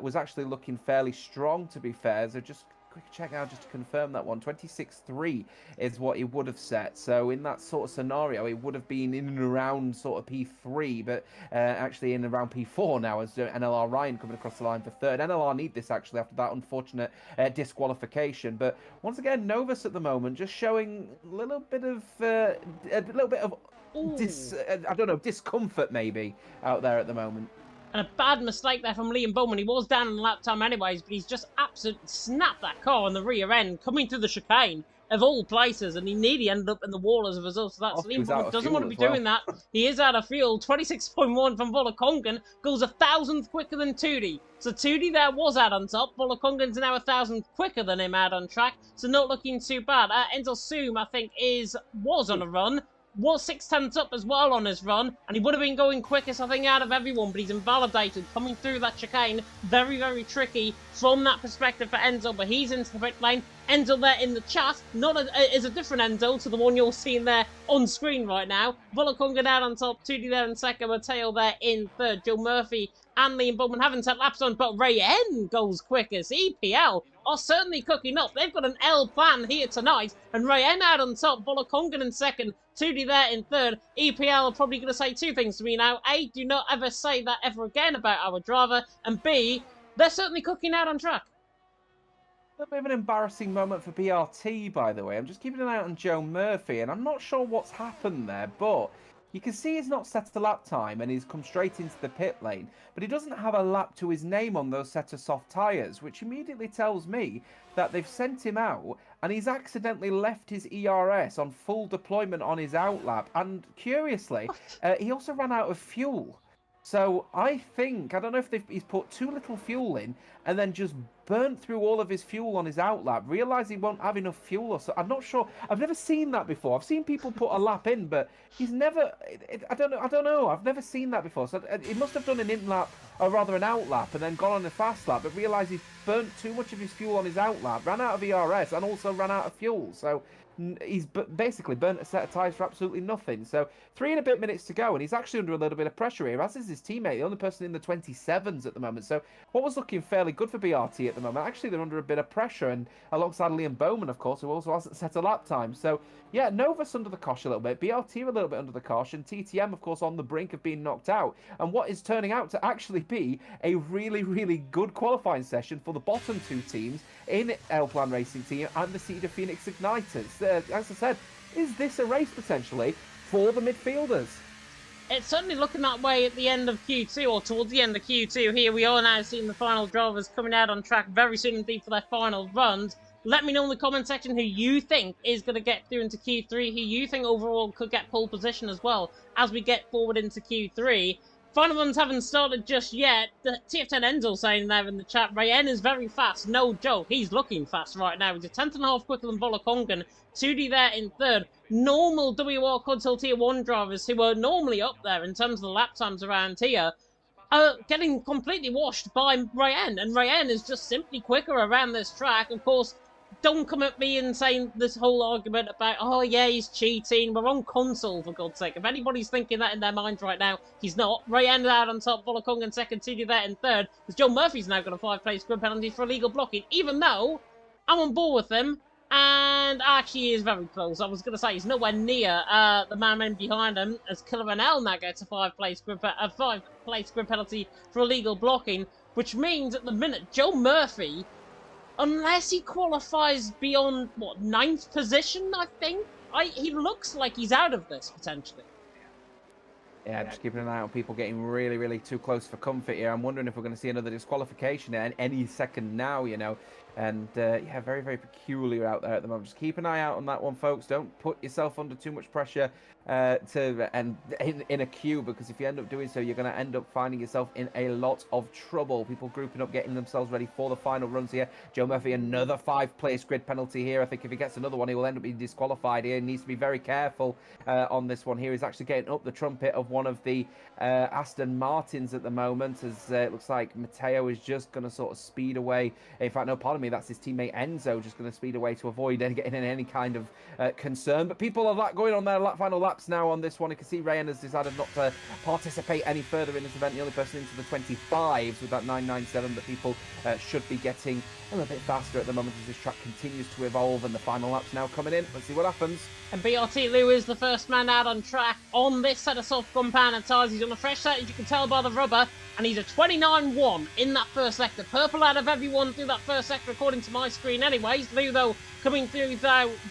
was actually looking fairly strong, to be fair. So just quick check out just to confirm that one. 26.3 is what he would have set. So in that sort of scenario, it would have been in and around sort of P3, but actually in around P4 now as NLR Ryan coming across the line for third. NLR need this actually after that unfortunate disqualification. But once again, Novus at the moment just showing a little bit of I don't know, discomfort maybe out there at the moment.
And a bad mistake there from Liam Bowman. He was down in the lap time anyways, but he's just absolutely snapped that car on the rear end, coming through the chicane of all places, and he nearly ended up in the wall as a result of that. So Liam Bowman doesn't want to be doing that. He is out of fuel. 26.1 from Volakongan goes 1,000th quicker than Tudi. So Tudi there was out on top. Volakongan's now 1,000th quicker than him out on track, so not looking too bad. Enzo Soom, I think, was on a run. Was 6 tenths up as well on his run, and he would have been going quickest, I think, out of everyone, but he's invalidated, coming through that chicane. Very, very tricky from that perspective for Enzo, but he's into the pit lane. Enzo there in the chat, is a different Enzo to the one you're seeing there on screen right now. Volakonga down on top, 2D there in second, Mateo there in third. Joe Murphy and Liam Bowman haven't set laps on, but Ray N goes quickest. EPL are certainly cooking up. They've got an L plan here tonight, and Ray N out on top, Volakonga in second, 2D there in third. EPL are probably going to say two things to me now. A, do not ever say that ever again about our driver, and B, they're certainly cooking out on track.
A little bit of an embarrassing moment for BRT, by the way. I'm just keeping an eye on Joe Murphy, and I'm not sure what's happened there, but you can see he's not set a lap time, and he's come straight into the pit lane, but he doesn't have a lap to his name on those set of soft tyres, which immediately tells me that they've sent him out, and he's accidentally left his ERS on full deployment on his outlap, and curiously, he also ran out of fuel. So I don't know if he's put too little fuel in and then just burnt through all of his fuel on his outlap, realised he won't have enough fuel or so. I'm not sure. I've never seen that before. I've seen people put a lap in, but he's never... I don't know. I've never seen that before. So he must have done an in-lap, or rather an outlap, and then gone on a fast lap, but realised he's burnt too much of his fuel on his outlap, ran out of ERS, and also ran out of fuel. So he's basically burnt a set of tyres for absolutely nothing. So 3 and a bit minutes to go, and he's actually under a little bit of pressure here, as is his teammate, the only person in the 27s at the moment. So what was looking fairly good for BRT at the moment, actually they're under a bit of pressure, and alongside Liam Bowman, of course, who also hasn't set a lap time. So yeah, Novus under the cosh a little bit, BRT a little bit under the cosh, and TTM, of course, on the brink of being knocked out. And what is turning out to actually be a really, really good qualifying session for the bottom two teams in L Plan Racing Team and the Cedar Phoenix Igniters. As I said, is this a race potentially for the midfielders?
It's certainly looking that way at the end of Q2, or towards the end of Q2. Here we are now seeing the final drivers coming out on track very soon indeed for their final runs. Let me know in the comment section who you think is going to get through into Q3, who you think overall could get pole position as well as we get forward into Q3. Final runs haven't started just yet. The TF10 Enzo saying there in the chat, Rayen is very fast. No joke, he's looking fast right now. He's a 10th and a half quicker than Volakongan. 2D there in third. Normal WOR console tier 1 drivers who are normally up there in terms of the lap times around here are getting completely washed by Rayen. And Rayen is just simply quicker around this track. Of course, don't come at me and saying this whole argument about, oh yeah, he's cheating. We're on console, for God's sake. If anybody's thinking that in their minds right now, he's not. Rayen out on top, Volakongan second, 2D there in third. Because Joe Murphy's now got a 5-place grid penalty for illegal blocking, even though I'm on board with him. And actually, he is very close. I was going to say he's nowhere near the man behind him, as Killer L now gets a 5-place grid penalty for illegal blocking, which means at the minute Joe Murphy, unless he qualifies beyond what 9th position, I think he looks like he's out of this potentially.
Yeah, just keeping an eye on people getting really, really too close for comfort here. I'm wondering if we're going to see another disqualification at any second now, you know. And yeah, very, very peculiar out there at the moment. Just keep an eye out on that one, folks. Don't put yourself under too much pressure in a queue, because if you end up doing so, you're going to end up finding yourself in a lot of trouble. People grouping up, getting themselves ready for the final runs here. Joe Murphy, another 5-place grid penalty here. I think if he gets another one, he will end up being disqualified here. He needs to be very careful on this one here. He's actually getting up the trumpet of one of the Aston Martins at the moment, as it looks like Matteo is just going to sort of speed away. In fact, no, pardon me, that's his teammate Enzo just going to speed away to avoid getting in any kind of concern. But people are going on their final laps now on this one. You can see Ryan has decided not to participate any further in this event. The only person into the 25s with that 997, but people should be getting a little bit faster at the moment as this track continues to evolve, and the final lap's now coming in. Let's see what happens.
And BRT Lou is the first man out on track on this set of soft compound tyres. He's on a fresh set, as you can tell by the rubber, and he's a 29-1 in that first sector. Purple out of everyone through that first sector, according to my screen anyways. Lou, though, coming through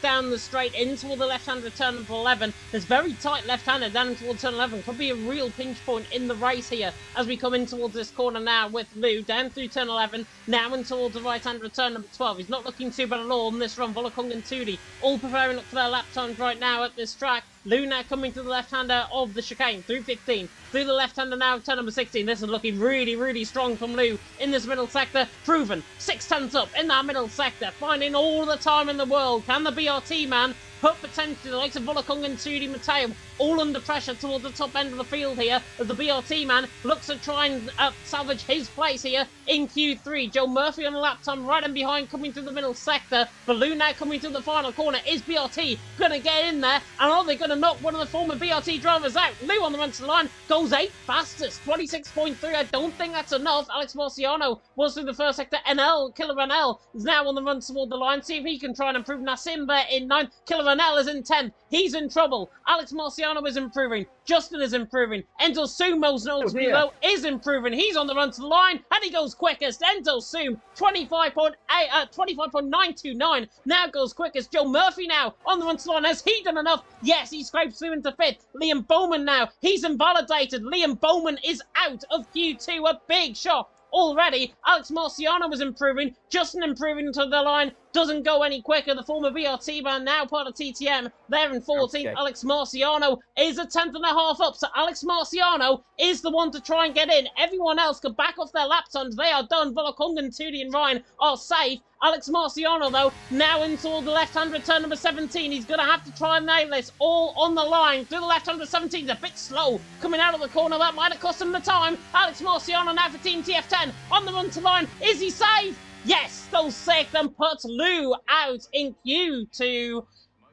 down the straight in toward the left-hand return of 11. There's very tight left-hander down towards turn 11. Could be a real pinch point in the race here as we come in towards this corner now with Lou down through turn 11, now in towards the right-hand return number 12. He's not looking too bad at all on this run. Volokong and Tudi all preparing up for their lap times right now at this track. Lou now coming to the left-hander of the chicane through 15. Through the left-hander now, turn number 16. This is looking really, really strong from Lou in this middle sector. Proven 6/10 up in that middle sector. Finding all the time in the world. Can the BRT man put potentially the likes of Volokong and Tudi Matteo all under pressure towards the top end of the field here as the BRT man looks to try and salvage his place here in Q3. Joe Murphy on the lap time right and behind coming through the middle sector. But Lou now coming through the final corner. Is BRT going to get in there? And are they going to knock one of the former BRT drivers out? Lou on the run to the line goes 8th fastest, 26.3. I don't think that's enough. Alex Marciano was through the first sector. Killer NL is now on the run toward the line. See if he can try and improve. Nassim there in 9th. Killer NL is in 10th. He's in trouble. Alex Marciano is improving. Justin is improving. Enzo Sumo's nose below is improving. He's on the run to the line and he goes quickest. Enzo Sum 25.929 now goes quickest. Joe Murphy now on the run to the line. Has he done enough? Yes, he scrapes through into 5th. Liam Bowman now. He's invalidated. Liam Bowman is out of Q2. A big shock already. Alex Marciano was improving. Justin improving to the line. Doesn't go any quicker. The former BRT man, now part of TTM, they're in 14th. Okay. Alex Marciano is a 10th and a half up. So Alex Marciano is the one to try and get in. Everyone else can back off their lap times. They are done. Volokong and Tudi and Ryan are safe. Alex Marciano, though, now into the left-hand return number 17. He's going to have to try and nail this all on the line. Through the left-hand number 17. He's a bit slow coming out of the corner. That might have cost him the time. Alex Marciano now for Team TF10 on the run to line. Is he safe? Yes, still safe, and puts Lou out in Q2.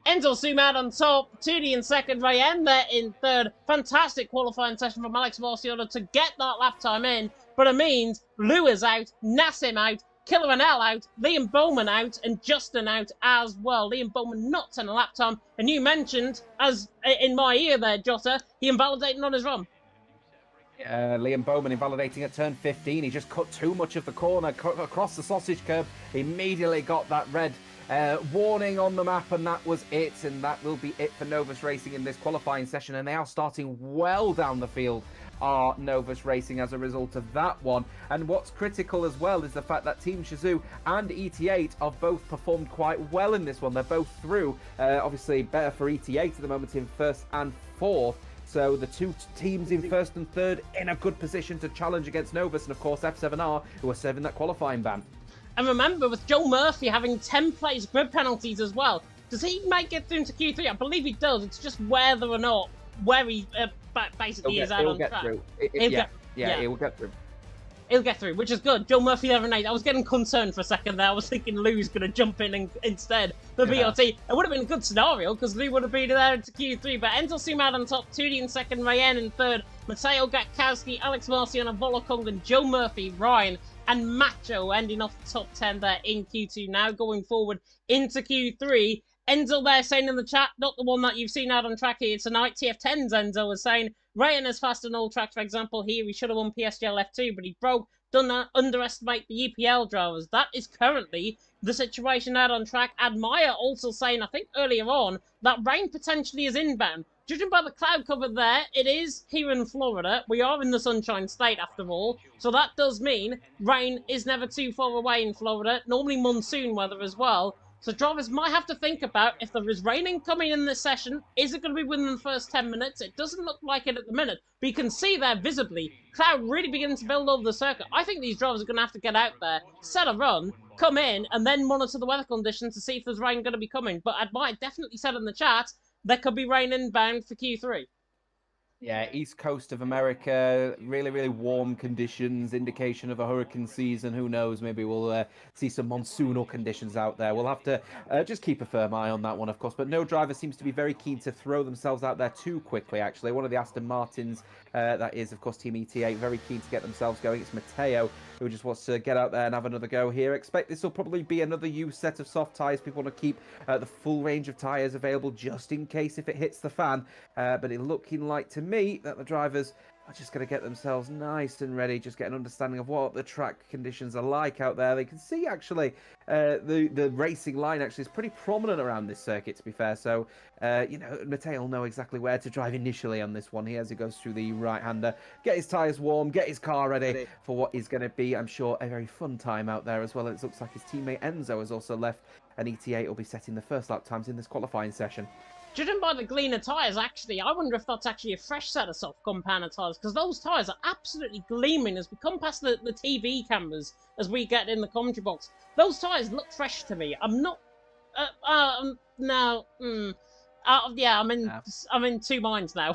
Enzo Sum out on top, Tudi in second, Rayen there in third. Fantastic qualifying session from Alex Marciano to get that lap time in, but it means Lou is out, Nassim out, Killer NL out, Liam Bowman out, and Justin out as well. Liam Bowman not on a lap time, and you mentioned, as in my ear there, Jota, he invalidated on his run.
Liam Bowman invalidating at turn 15. He just cut too much of the corner across the sausage curb. Immediately got that red warning on the map, and that was it. And that will be it for Novus Racing in this qualifying session. And they are starting well down the field, are Novus Racing, as a result of that one. And what's critical as well is the fact that Team Shazoo and ET8 have both performed quite well in this one. They're both through. Obviously better for ET8 at the moment in first and fourth. So the two teams in first and third in a good position to challenge against Novus, and of course F7R, who are serving that qualifying ban.
And remember, with Joe Murphy having 10 place grid penalties as well, does he make it through into Q3? I believe he does. It's just whether or not where he basically is out on track.
He'll get through.
He'll get through, which is good. Joe Murphy 11-8. I was getting concerned for a second there. I was thinking Lou's going to jump in instead. The BRT. It would have been a good scenario because Lou would have been there into Q3. But Enzo Sum out on top, Tudi in second, Rayen in third, Mateo Gatkowski, Alex Marciano, Volokong, and Joe Murphy, Ryan, and Macho ending off the top 10 there in Q2. Now going forward into Q3. Enzo there saying in the chat, not the one that you've seen out on track here tonight. TF10's Enzo was saying, Rayan is fast on all tracks, for example, here he should have won PSGL F2, but he broke, done that, underestimate the EPL drivers. That is currently the situation out on track. Admire also saying, I think earlier on, that rain potentially is inbound. judging by the cloud cover there, it is here in Florida. We are in the Sunshine State after all, so that does mean rain is never too far away in Florida, normally monsoon weather as well. So drivers might have to think about if there is raining coming in this session, is it going to be within the first 10 minutes? It doesn't look like it at the minute, but you can see there visibly, cloud really beginning to build over the circuit. I think these drivers are going to have to get out there, set a run, come in, and then monitor the weather conditions to see if there's rain going to be coming. But I might definitely said in the chat, there could be rain inbound for Q3.
Yeah, east coast of America, really, really warm conditions, indication of a hurricane season. Who knows? Maybe we'll see some monsoonal conditions out there. We'll have to just keep a firm eye on that one, of course. But no driver seems to be very keen to throw themselves out there too quickly, actually. One of the Aston Martins, that is, of course, Team ETA, very keen to get themselves going. It's Matteo, who just wants to get out there and have another go here. Expect this will probably be another used set of soft tyres. People want to keep the full range of tyres available just in case if it hits the fan. But it's looking like to me that the drivers are just going to get themselves nice and ready, just get an understanding of what the track conditions are like out there. They can see actually the racing line actually is pretty prominent around this circuit, to be fair. So you know, Matteo will know exactly where to drive initially on this one here as he goes through the right-hander, get his tyres warm, get his car ready for what is going to be, I'm sure, a very fun time out there as well. It looks like his teammate Enzo has also left, and ETA will be setting the first lap times in this qualifying session.
Judging by the Gleaner tyres, actually, I wonder if that's actually a fresh set of soft compounder tyres, because those tyres are absolutely gleaming as we come past the TV cameras as we get in the commentary box. Those tyres look fresh to me. I'm not... yeah, I'm in two minds now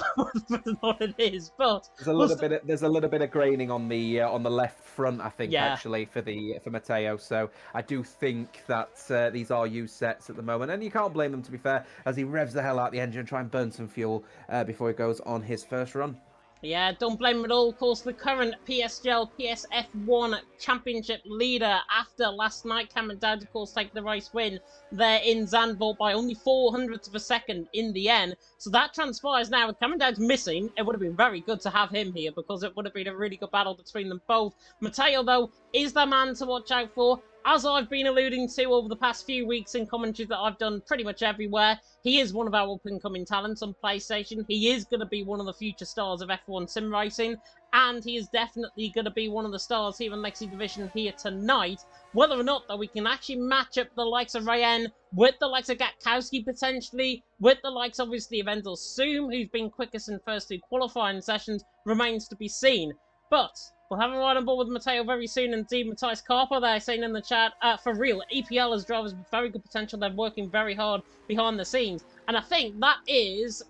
what it is, but
there's a little bit of graining on the left front, I think,
yeah,
actually for Matteo. So I do think that these are used sets at the moment, and you can't blame them, to be fair, as he revs the hell out the engine, try and burn some fuel before he goes on his first run.
Yeah, don't blame him at all. Of course, the current PSGL PSF1 Championship leader after last night, Cameron Dowd, of course, take the race win there in Zandvoort by only 0.04 of a second in the end. So that transpires now with Cameron Dowd missing. It would have been very good to have him here because it would have been a really good battle between them both. Matteo, though, is the man to watch out for. As I've been alluding to over the past few weeks in commentary that I've done pretty much everywhere, he is one of our up-and-coming talents on PlayStation. He is going to be one of the future stars of F1 sim racing, and he is definitely going to be one of the stars here in Lexi Division here tonight. Whether or not, though, we can actually match up the likes of Ryan with the likes of Gatkowski potentially, with the likes, obviously, of Endel Soom, who's been quickest in first two qualifying sessions, remains to be seen. But we'll have a ride on board with Matteo very soon. Indeed, Matthias Carper there saying in the chat, for real, EPL has drivers with very good potential. They're working very hard behind the scenes. And I think that is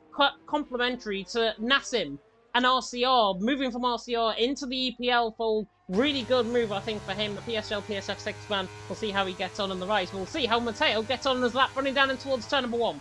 complementary to Nassim and RCR. Moving from RCR into the EPL fold, really good move, I think, for him. The PSL, PSF 6 man, we'll see how he gets on in the race. We'll see how Matteo gets on in his lap, running down and towards turn number 1.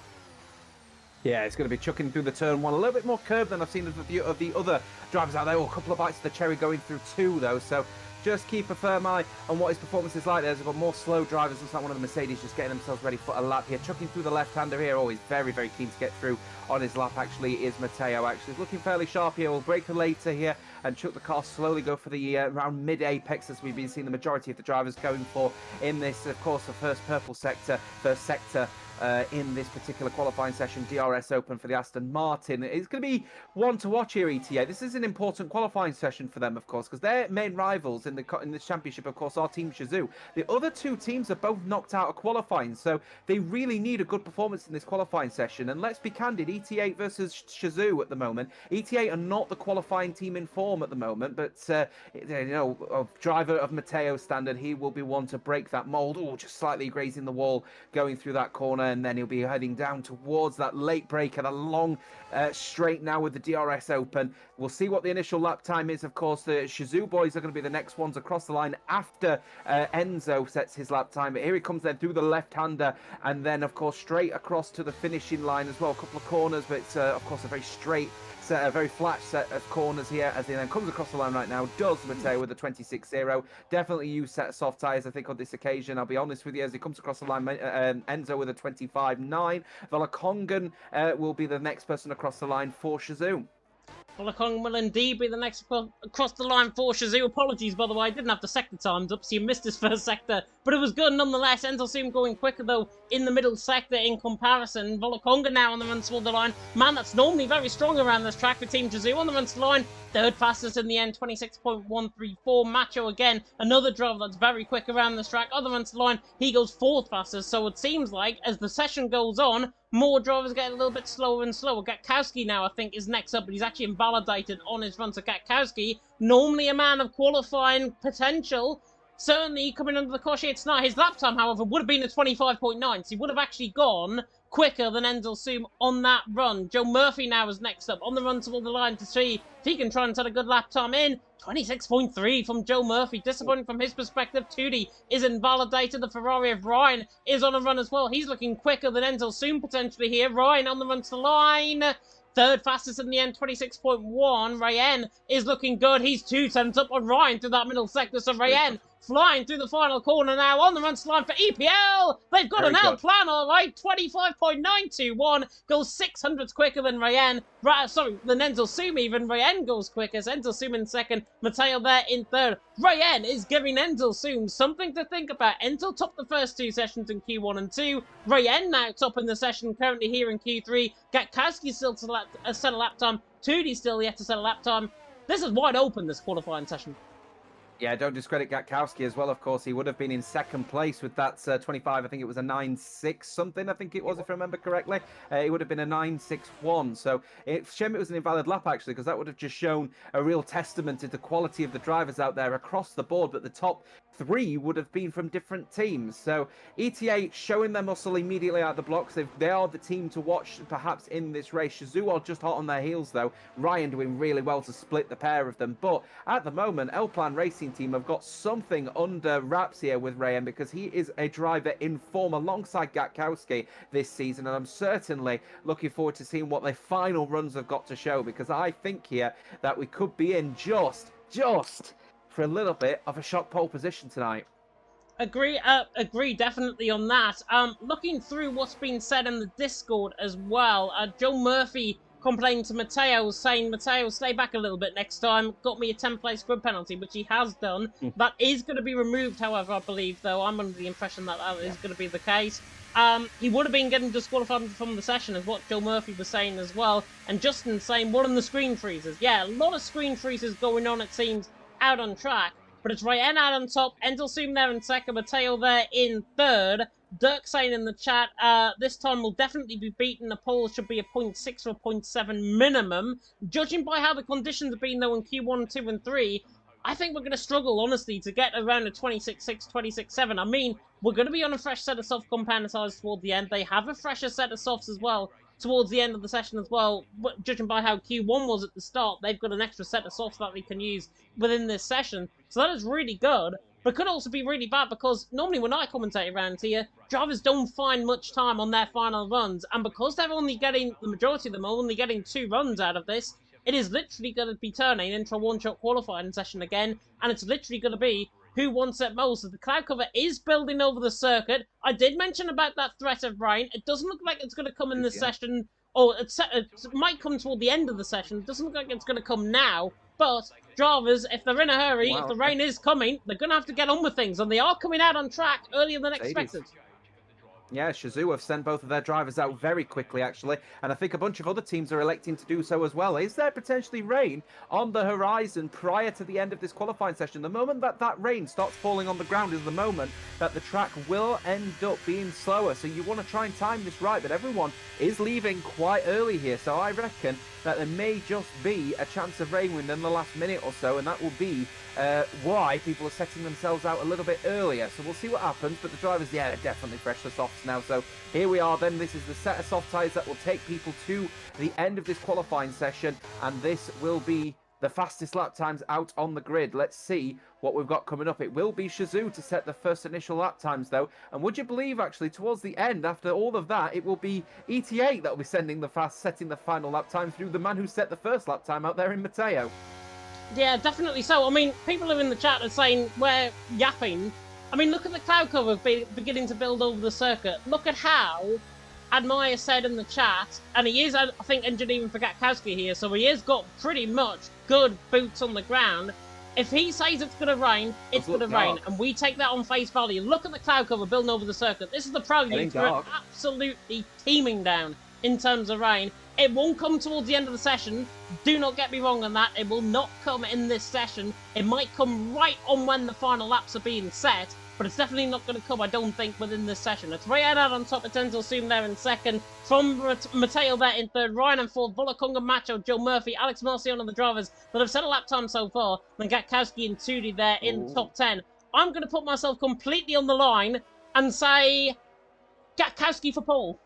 Yeah, it's going to be chucking through the turn 1. A little bit more curve than I've seen of the other drivers out there. Oh, a couple of bites of the cherry going through 2, though. So just keep a firm eye on what his performance is like. There's got more slow drivers. Looks like one of the Mercedes just getting themselves ready for a lap here. Chucking through the left-hander here. Oh, he's very, very keen to get through on his lap, actually, is Matteo. Actually, he's looking fairly sharp here. We'll break later here and chuck the car slowly, go for the around mid-apex, as we've been seeing the majority of the drivers going for in this, of course, the first sector in this particular qualifying session, DRS Open for the Aston Martin. It's going to be one to watch here, ETA. This is an important qualifying session for them, of course, because their main rivals in this championship, of course, are Team Shazoo. The other two teams are both knocked out of qualifying, so they really need a good performance in this qualifying session. And let's be candid, ETA versus Shazoo at the moment. ETA are not the qualifying team in form at the moment, but you know, a driver of Matteo's standard, he will be one to break that mold. Oh, just slightly grazing the wall going through that corner, and then he'll be heading down towards that late break at a long straight now with the DRS Open. We'll see what the initial lap time is. Of course, the Shazoo boys are going to be the next ones across the line after Enzo sets his lap time. But here he comes then through the left-hander, and then, of course, straight across to the finishing line as well. A couple of corners, but it's, of course, a very straight set, a very flat set of corners here as he then comes across the line right now. Does Matteo with a 26.0. Definitely use set of soft tyres, I think, on this occasion. I'll be honest with you, as he comes across the line, Enzo with a 25.9. Velakongan will be the next person across the line for Shazoo.
Volokong will indeed be the next across the line for Shazoo. Apologies, by the way, I didn't have the sector timed up, so you missed his first sector. But it was good nonetheless. Entelsoom going quicker, though, in the middle sector in comparison. Volokonga now on the run toward the line. Man, that's normally very strong around this track for Team Shazoo on the run to the line. Third fastest in the end, 26.134. Macho again, another driver that's very quick around this track. On the run to the line, he goes fourth fastest. So it seems like as the session goes on, more drivers get a little bit slower and slower. Gatkowski now, I think, is next up, but he's actually invalidated on his run. So Gatkowski, normally a man of qualifying potential, certainly coming under the caution. It's not his lap time, however, would have been a 25.9, so he would have actually gone quicker than Entelsoom on that run. Joe Murphy now is next up on the run toward the line to see if he can try and set a good lap time in. 26.3 from Joe Murphy. Disappointing from his perspective. Tootie is invalidated. The Ferrari of Ryan is on a run as well. He's looking quicker than Entelsoom potentially here. Ryan on the run to the line. Third fastest in the end, 26.1. Rayen is looking good. He's 2/10 up on Ryan through that middle sector. So Rayen flying through the final corner now on the run line for EPL. They've got an L plan, all right. 25.921 goes 600s quicker than Rayen. Than Entelsoom even. Rayen goes quicker. Entelsoom in second. Mateo there in third. Rayen is giving Entelsoom something to think about. Entel topped the first two sessions in Q1 and 2. Rayen now topping the session currently here in Q3. Gatkowski still to set a lap time. Tootie still yet to set a lap time. This is wide open, this qualifying session.
Yeah, don't discredit Gatkowski as well, of course. He would have been in second place with that 25. I think it was a 9.6 something, I think it was, if I remember correctly. It would have been a 9.61. So it's shame it was an invalid lap, actually, because that would have just shown a real testament to the quality of the drivers out there across the board. But the top 3 would have been from different teams. So ETA showing their muscle immediately out of the blocks. They are the team to watch, perhaps, in this race. Shazoo are just hot on their heels, though. Ryan doing really well to split the pair of them. But at the moment, L Plan Racing team have got something under wraps here with Rayen, because he is a driver in form alongside Gatkowski this season, and I'm certainly looking forward to seeing what their final runs have got to show, because I think here that we could be in just for a little bit of a shock pole position tonight.
Agree definitely on that. Looking through what's been said in the Discord as well, Joe Murphy complaining to Mateo, saying, Mateo, stay back a little bit next time. Got me a 10-place grid penalty, which he has done. That is going to be removed, however, I believe, though. I'm under the impression that is going to be the case. He would have been getting disqualified from the session, is what Joe Murphy was saying as well. And Justin saying, what on the screen freezes? Yeah, a lot of screen freezes going on, it seems, out on track. But it's Rayen out on top, Entelsoom there in second, Mateo there in third. Dirk saying in the chat, this time will definitely be beaten. The pole should be a 0.6 or a 0.7 minimum. Judging by how the conditions have been, though, in Q1, 2, and 3, I think we're going to struggle, honestly, to get around a 26.6, 26.7. I mean, we're going to be on a fresh set of soft compound tires toward the end. They have a fresher set of softs as well towards the end of the session as well. But judging by how Q1 was at the start, they've got an extra set of softs that they can use within this session. So that is really good. But could also be really bad, because normally when I commentate around here, drivers don't find much time on their final runs. And because they're only getting, the majority of them are only getting 2 runs out of this, it is literally going to be turning into a one-shot qualifying session again. And it's literally going to be who wants it most. The cloud cover is building over the circuit. I did mention about that threat of rain. It doesn't look like it's going to come in this session, or it might come toward the end of the session. It doesn't look like it's going to come now. But drivers, if they're in a hurry, if the rain is coming, they're going to have to get on with things. And they are coming out on track earlier than expected.
Yeah, Shazoo have sent both of their drivers out very quickly, actually, and I think a bunch of other teams are electing to do so as well. Is there potentially rain on the horizon prior to the end of this qualifying session? The moment that rain starts falling on the ground is the moment that the track will end up being slower, so you want to try and time this right, but everyone is leaving quite early here, so I reckon that there may just be a chance of rain within the last minute or so, and that will be why people are setting themselves out a little bit earlier. So we'll see what happens, but the drivers, yeah, they're definitely fresh for softs now. So here we are then. This is the set of soft tyres that will take people to the end of this qualifying session, and this will be the fastest lap times out on the grid. Let's see what we've got coming up. It will be Shazoo to set the first initial lap times, though. And would you believe, actually, towards the end, after all of that, it will be ETA that will be setting the final lap time through the man who set the first lap time out there in Mateo.
Yeah, definitely so. I mean, people are in the chat are saying we're yapping. I mean, look at the cloud cover beginning to build over the circuit. Look at how Admire said in the chat, and he is, I think, injured even for Gatkowski here, so he has got pretty much good boots on the ground. If he says it's going to rain, it's going to rain, and we take that on face value. Look at the cloud cover building over the circuit. This is the prelude to it absolutely teeming down in terms of rain. It won't come towards the end of the session. Do not get me wrong on that. It will not come in this session. It might come right on when the final laps are being set, but it's definitely not going to come, I don't think, within this session. It's Rayan out on top, it's Enzo Zoom there in second. From Matteo there in third, Ryan in fourth, Volakonga, Macho, Joe Murphy, Alex Marciano, the drivers that have set a lap time so far. Then Gatkowski and Tudi there in top 10. I'm going to put myself completely on the line and say Gatkowski for pole.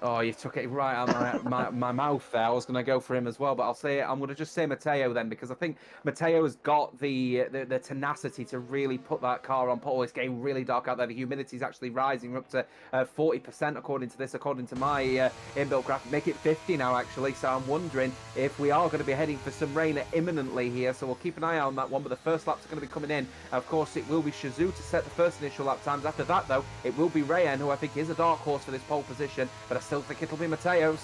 Oh, you took it right out of my mouth there. I was going to go for him as well, but I'm going to just say Matteo then, because I think Matteo has got the tenacity to really put that car on pole. It's getting really dark out there. The humidity is actually rising up to 40% according to my inbuilt graphic. Make it 50 now, actually. So I'm wondering if we are going to be heading for some rain imminently here. So we'll keep an eye on that one. But the first laps are going to be coming in. Of course, it will be Shazoo to set the first initial lap times. After that, though, it will be Rayan, who I think is a dark horse for this pole position. But I still think it'll be Mateo's.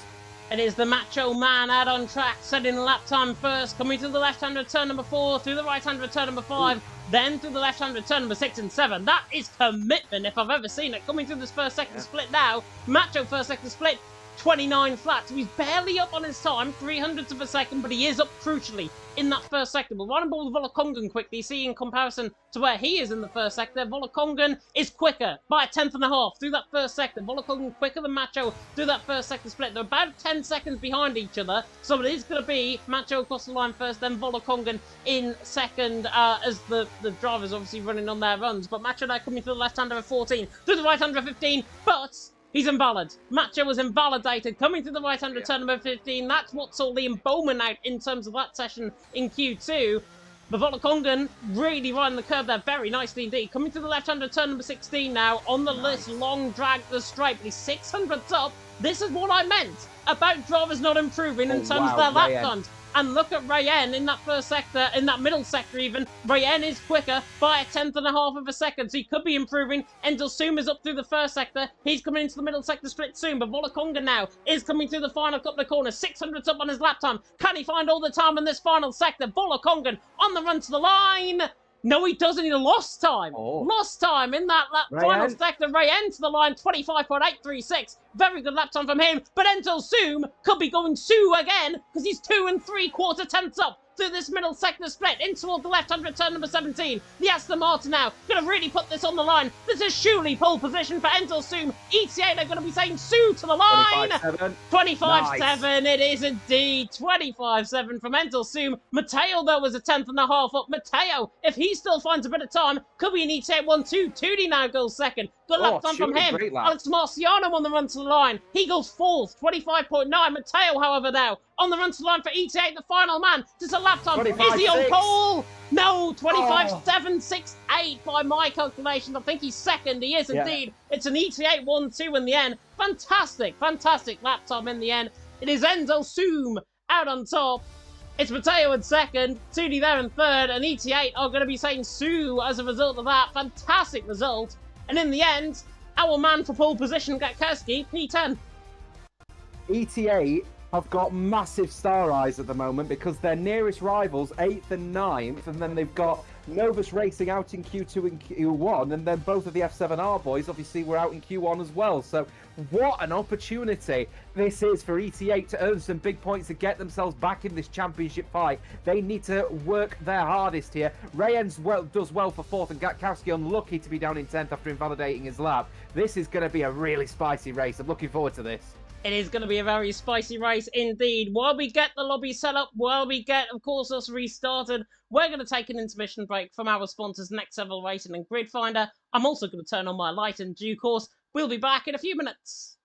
It is the Macho Man out on track, setting the lap time first, coming to the left-hand turn number 4, through the right-hand turn number 5, then through the left-hand turn number 6 and 7. That is commitment if I've ever seen it. Coming through this first-second split now, Macho first-second split, 29 flat. So he's barely up on his time, 300ths of a second, but he is up crucially in that first sector. We'll run and ball with Volakongan quickly, see in comparison to where he is in the first sector. Volakongan is quicker by a 10.5 through that first sector. Volakongan quicker than Macho through that first sector split. They're about 10 seconds behind each other, so it is going to be Macho across the line first, then Volakongan in second as the drivers obviously running on their runs. But Macho now coming through the left-hander of 14, through the right-hander of 15, but he's invalid. Macho was invalidated. Coming to the right-hander turn number 15. That's what saw Liam Bowman out in terms of that session in Q2. But Volakongan really riding the curve there very nicely indeed. Coming to the left-hander turn number 16 now. On the list, long drag the stripe. He's 600ths up. This is what I meant about drivers not improving in terms of their lap times. And look at Rayen in that first sector, in that middle sector even. Rayen is quicker by a 10.5 of a second, so he could be improving. Endel Soom is up through the first sector. He's coming into the middle sector split soon, but Volakonga now is coming through the final couple of corners. 600ths up on his lap time. Can he find all the time in this final sector? Volakonga on the run to the line. No, he doesn't. He lost time. Lost time in that final sector. Rayen to the line, 25.836. Very good lap time from him. But Enzo Zoom could be going Sue again because he's 2 3/4 tenths up through this middle sector split in toward the left-hand turn number 17. The Aston Martin now going to really put this on the line. This is surely pole position for Enzo Zoom. ETA, they're going to be saying Sue to the line. 25.7. Nice. It is indeed 25.7 from Enzo Zoom. Matteo, though, was a 10.5 up. Matteo, if he still finds a bit of time, could be an ETA 1-2. Tudi now goes second. Good lap time from him. Alex Marciano on the run to the line. He goes fourth, 25.9. Matteo, however, now on the run to the line for ETA, the final man. Just a lap time. Is he on pole? No, 25.768 by my calculations. I think he's second. He is indeed. It's an ETA 1-2 in the end. Fantastic, fantastic lap time in the end. It is Enzo Zoom out on top. It's Matteo in second, Tudi there in third, and ETA are going to be saying Sue as a result of that. Fantastic result. And in the end, our man for pole position, Gatkowski, P10.
ETA have got massive star eyes at the moment because their nearest rivals, 8th and 9th, and then they've got Novus Racing out in Q2 and Q1, and then both of the F7R boys obviously were out in Q1 as well. So what an opportunity this is for ETA to earn some big points to get themselves back in this championship fight. They need to work their hardest here. Rayen's does well for 4th, and Gatkowski unlucky to be down in 10th after invalidating his lap. This is going to be a really spicy race. I'm looking forward to this.
It is going to be a very spicy race indeed. While we get the lobby set up, while we get, of course, us restarted, we're going to take an intermission break from our sponsors, Next Level Racing and Grid Finder. I'm also going to turn on my light in due course. We'll be back in a few minutes.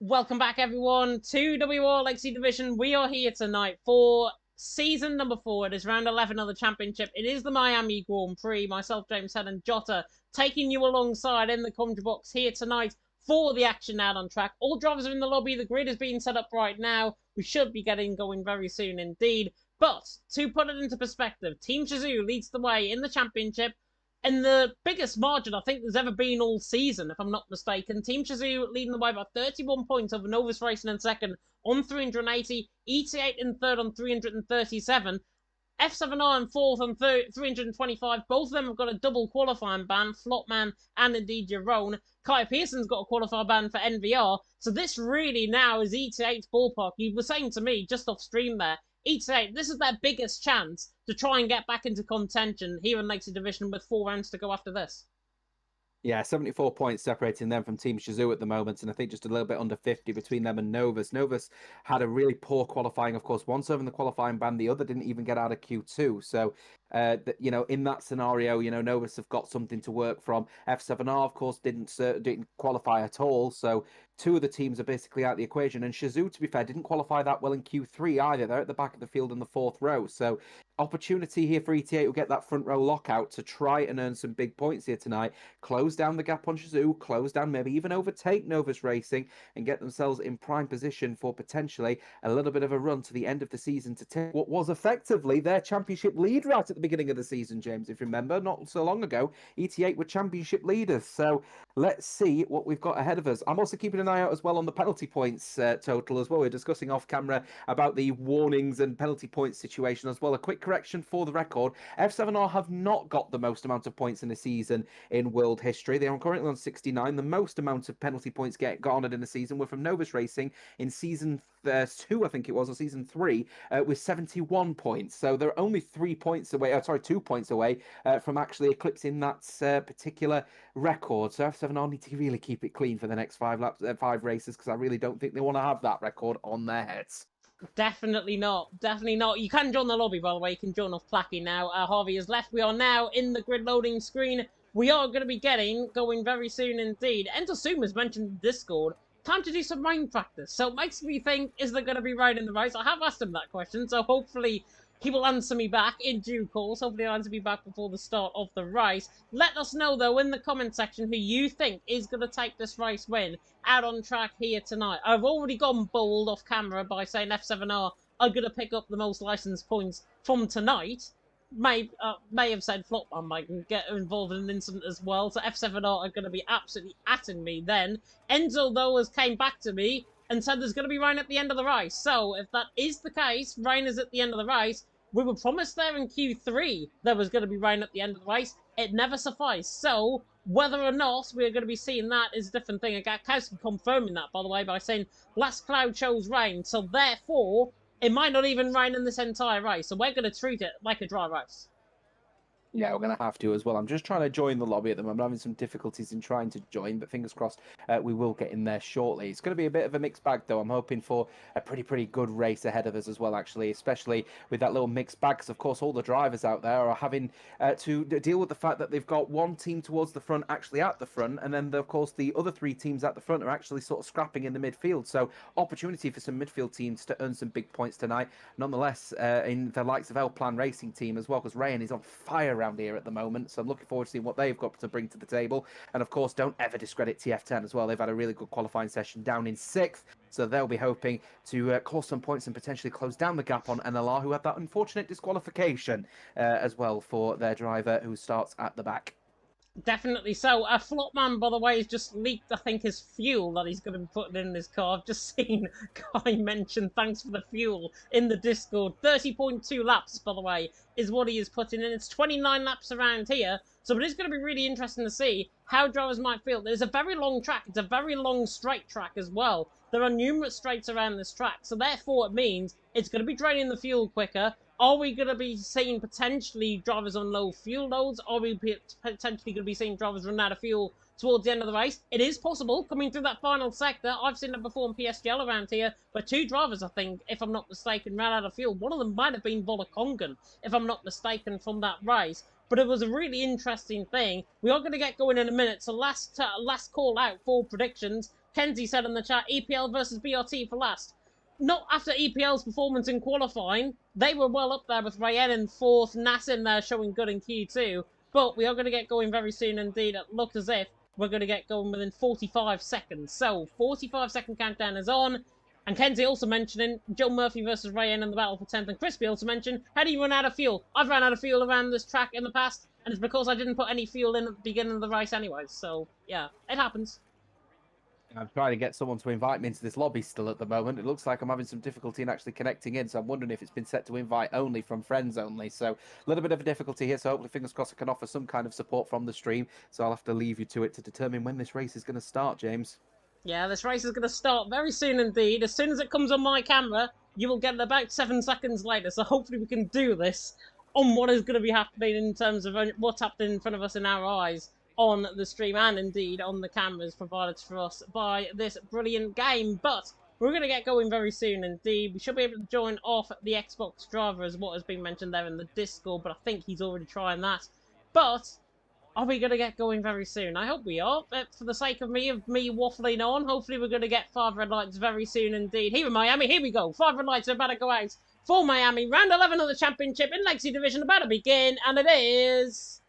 Welcome back, everyone, to WOR Legacy Division. We are here tonight for season number 4. It is round 11 of the championship. It is the Miami Grand Prix. Myself, James Head, and Jota taking you alongside in the commentary box here tonight for the action out on track. All drivers are in the lobby. The grid is being set up right now. We should be getting going very soon indeed. But to put it into perspective, Team Shizou leads the way in the championship. And the biggest margin I think there's ever been all season, if I'm not mistaken. Team Shizou leading the way by 31 points over Novus Racing in second on 380, ET8 in third on 337, F7R in fourth on 325. Both of them have got a double qualifying ban, Flopman and indeed Jerome. Kai Pearson's got a qualifying ban for NVR. So this really now is ET8's ballpark. You were saying to me just off stream there, ET8, this is their biggest chance to try and get back into contention here in Legacy Division with 4 rounds to go after this.
Yeah, 74 points separating them from Team Shizou at the moment, and I think just a little bit under 50 between them and Novus. Novus had a really poor qualifying, of course, one serving the qualifying ban, the other didn't even get out of Q2. So, in that scenario, Novus have got something to work from. F7R, of course, didn't qualify at all, so 2 of the teams are basically out of the equation. And Shizou, to be fair, didn't qualify that well in Q3 either. They're at the back of the field in the 4th row, so opportunity here for ET8 will get that front row lockout to try and earn some big points here tonight. Close down the gap on Shizou, close down, maybe even overtake Novus Racing and get themselves in prime position for potentially a little bit of a run to the end of the season to take what was effectively their championship lead right at the beginning of the season, James, if you remember. Not so long ago, ET8 were championship leaders. So let's see what we've got ahead of us. I'm also keeping an eye out as well on the penalty points total as well. We're discussing off camera about the warnings and penalty points situation as well. A quick correction for the record, F7R have not got the most amount of points in a season in world history. They are currently on 69. The most amount of penalty points garnered in a season were from Novus Racing in season 2, I think it was, or season 3, with 71 points. So they're only 2 points away from actually eclipsing that particular record. So F7R need to really keep it clean for the next 5 races, because I really don't think they want to have that record on their heads.
Definitely not. Definitely not. You can join the lobby, by the way. You can join off Placky now. Harvey has left. We are now in the grid loading screen. We are going to be going very soon indeed. Enter Suma's mentioned in Discord. Time to do some rain practice. So it makes me think, is there going to be rain in the race? I have asked him that question, so hopefully he will answer me back in due course. Hopefully he'll answer me back before the start of the race. Let us know, though, in the comment section who you think is going to take this race win out on track here tonight. I've already gone bold off camera by saying F7R are going to pick up the most license points from tonight. May have said Flopman might get involved in an incident as well, so F7R are going to be absolutely atting me then. Enzo, though, has came back to me and said there's going to be rain at the end of the race. So if that is the case, rain is at the end of the race. We were promised there in Q3 there was going to be rain at the end of the race. It never sufficed. So whether or not we're going to be seeing that is a different thing. I got Kowski confirming that, by the way, by saying last cloud shows rain. So therefore, it might not even rain in this entire race. So we're going to treat it like a dry race.
Yeah, we're going to have to as well. I'm just trying to join the lobby at the moment. I'm having some difficulties in trying to join, but fingers crossed we will get in there shortly. It's going to be a bit of a mixed bag, though. I'm hoping for a pretty good race ahead of us as well, actually, especially with that little mixed bag, because, of course, all the drivers out there are having to deal with the fact that they've got one team towards the front, actually at the front, and then, of course, the other 3 teams at the front are actually sort of scrapping in the midfield. So opportunity for some midfield teams to earn some big points tonight. Nonetheless, in the likes of El Plan Racing team as well, because Ryan is on fire around here at the moment, so I'm looking forward to seeing what they've got to bring to the table. And of course, don't ever discredit TF10 as well. They've had a really good qualifying session down in 6th, so they'll be hoping to cause some points and potentially close down the gap on NLR, who had that unfortunate disqualification as well for their driver who starts at the back.
Definitely so. Flopman, by the way, has just leaked, I think, his fuel that he's going to be putting in his car. I've just seen Guy mention thanks for the fuel in the Discord. 30.2 laps, by the way, is what he is putting in. It's 29 laps around here, so it is going to be really interesting to see how drivers might feel. There's a very long track. It's a very long straight track as well. There are numerous straights around this track, so therefore it means it's going to be draining the fuel quicker. Are we going to be seeing potentially drivers on low fuel loads? Are we potentially going to be seeing drivers run out of fuel towards the end of the race? It is possible, coming through that final sector. I've seen it before in PSGL around here, but 2 drivers, I think, if I'm not mistaken, ran out of fuel. One of them might have been Volakongan, if I'm not mistaken, from that race. But it was a really interesting thing. We are going to get going in a minute, so last call out for predictions. Kenzie said in the chat, EPL versus BRT for last. Not after EPL's performance in qualifying. They were well up there with Rayen in 4th, Nassim there showing good in Q2. But we are going to get going very soon indeed. It looks as if we're going to get going within 45 seconds. So, 45-second countdown is on. And Kenzie also mentioning Joe Murphy versus Rayen in the battle for 10th. And Crispy also mentioned, how do you run out of fuel? I've run out of fuel around this track in the past. And it's because I didn't put any fuel in at the beginning of the race anyways. So, yeah, it happens.
I'm trying to get someone to invite me into this lobby still at the moment. It looks like I'm having some difficulty in actually connecting in, so I'm wondering if it's been set to invite only from friends only. So a little bit of a difficulty here, so hopefully, fingers crossed, I can offer some kind of support from the stream. So I'll have to leave you to it to determine when this race is going to start, James.
Yeah, this race is going to start very soon indeed. As soon as it comes on my camera, you will get it about 7 seconds later. So hopefully we can do this on what is going to be happening in terms of what's happening in front of us in our eyes on the stream and indeed on the cameras provided for us by this brilliant game. But we're going to get going very soon indeed. We should be able to join off the Xbox driver as what has been mentioned there in the Discord, but I think he's already trying that. But are we going to get going very soon? I hope we are. But for the sake of me waffling on, hopefully we're going to get 5 red lights very soon indeed. Here in Miami, here we go. 5 red lights are about to go out for Miami. Round 11 of the championship in Legacy Division about to begin, and it is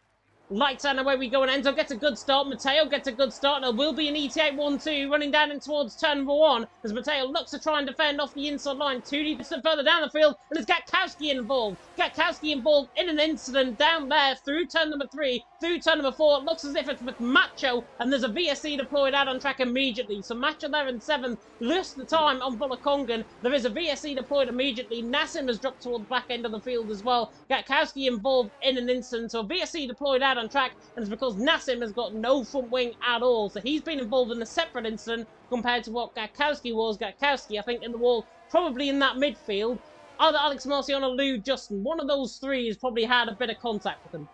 lights and away we go, and Enzo gets a good start. Mateo gets a good start. There will be an ET8 1-2 running down in towards turn number 1 as Mateo looks to try and defend off the inside line. 2D further down the field, and it's Gatkowski involved. Gatkowski involved in an incident down there through turn number 3, through turn number 4. It looks as if it's with Macho, and there's a VSC deployed out on track immediately. So Macho there in 7th, lost the time on Bulakongan. There is a VSC deployed immediately. Nassim has dropped toward the back end of the field as well. Gatkowski involved in an incident, so VSC deployed out on track, and it's because Nassim has got no front wing at all. So he's been involved in a separate incident compared to what Gatkowski was. Gatkowski, I think, in the wall, probably in that midfield. Either Alex Marciano, Lou, Justin, one of those three has probably had a bit of contact with him.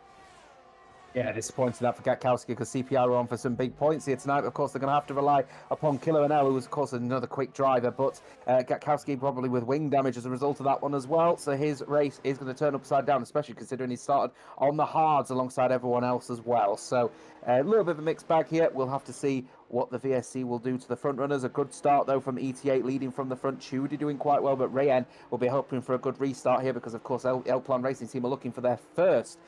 Yeah, disappointing that for Gatkowski because CPR are on for some big points here tonight. Of course, they're going to have to rely upon Killer and who is, of course, another quick driver. But Gatkowski probably with wing damage as a result of that one as well. So his race is going to turn upside down, especially considering he started on the hards alongside everyone else as well. So a little bit of a mixed bag here. We'll have to see what the VSC will do to the front runners. A good start, though, from ET8 leading from the front. Chudi doing quite well, but Rayen will be hoping for a good restart here because, of course, El Plan Racing Team are looking for their first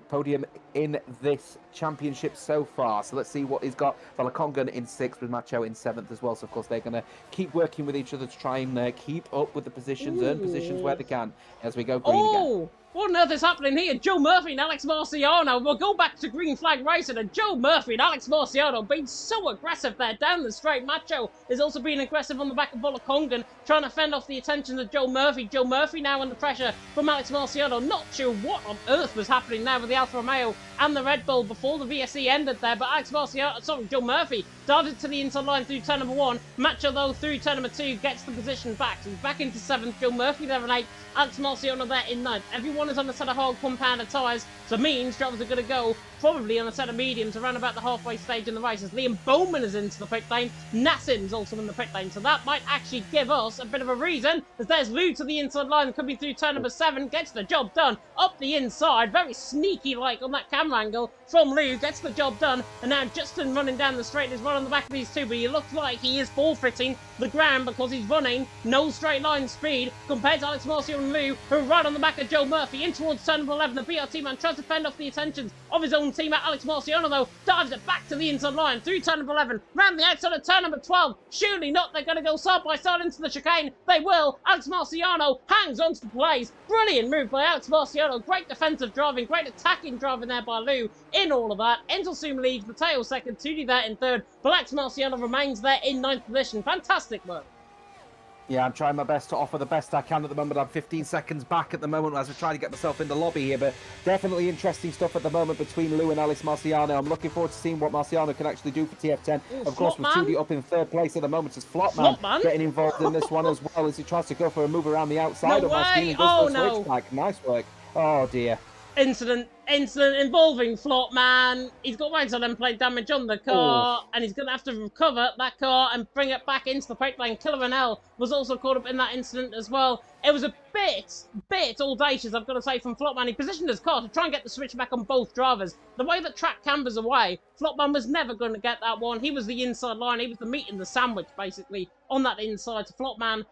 podium in this championship so far. So let's see what he's got. Valakongan in 6th with Macho in 7th as well. So of course they're going to keep working with each other to try and keep up with the positions, earn positions where they can as we go green again.
What on earth is happening here? Joe Murphy and Alex Marciano. We'll go back to green flag racing, and Joe Murphy and Alex Marciano being so aggressive there down the straight. Macho is also being aggressive on the back of Bulakongan, trying to fend off the attention of Joe Murphy. Joe Murphy now under pressure from Alex Marciano. Not sure what on earth was happening there with the Alfa Romeo and the Red Bull before the VSC ended there, but Joe Murphy darted to the inside line through turn number 1. Macho, though, through turn number 2, gets the position back. So he's back into 7th. Joe Murphy there in 8th. Alex Marciano there in 9th. Everyone is on a set of hard compound of tyres, so means drivers are going to go probably on a set of mediums around about the halfway stage in the race as Liam Bowman is into the pit lane. Nassim's also in the pit lane, so that might actually give us a bit of a reason as there's Lou to the inside line, coming through turn number 7, gets the job done up the inside, very sneaky like on that camera angle from Lou, gets the job done, and now Justin running down the straight is right on the back of these two, but he looks like he is forfeiting the ground because he's running no straight line speed compared to Alex Marciano and Lou, who are right on the back of Joe Murphy in towards turn number 11. The BRT man tries to fend off the attentions of his own teammate Alex Marciano, though, dives it back to the inside line through turn number 11, round the outside of turn number 12. Surely not, they're going to go side by side into the chicane. They will. Alex Marciano hangs onto the plays. Brilliant move by Alex Marciano. Great defensive driving, great attacking driving there by Lou in all of that. Enzel soon leads, Mateo 2nd, 2D there in 3rd, but Alex Marciano remains there in 9th position. Fantastic work.
Yeah, I'm trying my best to offer the best I can at the moment. I'm 15 seconds back at the moment as we're trying to get myself in the lobby here, but definitely interesting stuff at the moment between Lou and Alex Marciano. I'm looking forward to seeing what Marciano can actually do for TF10. Of course, with Chudi up in 3rd place at the moment, as Flopman getting involved in this one as well as he tries to go for a move around the outside of Marciano.
Oh, no.
Switchback. Nice work. Oh, dear.
Incident incident involving Flopman. He's got ways on him plate damage on the car, and he's going to have to recover that car and bring it back into the pipe lane. Killer L was also caught up in that incident as well. It was a bit audacious, I've got to say, from Flopman. He positioned his car to try and get the switch back on both drivers. The way that track cambers away, Flopman was never going to get that one. He was the inside line. He was the meat in the sandwich, basically, on that inside. So Flopman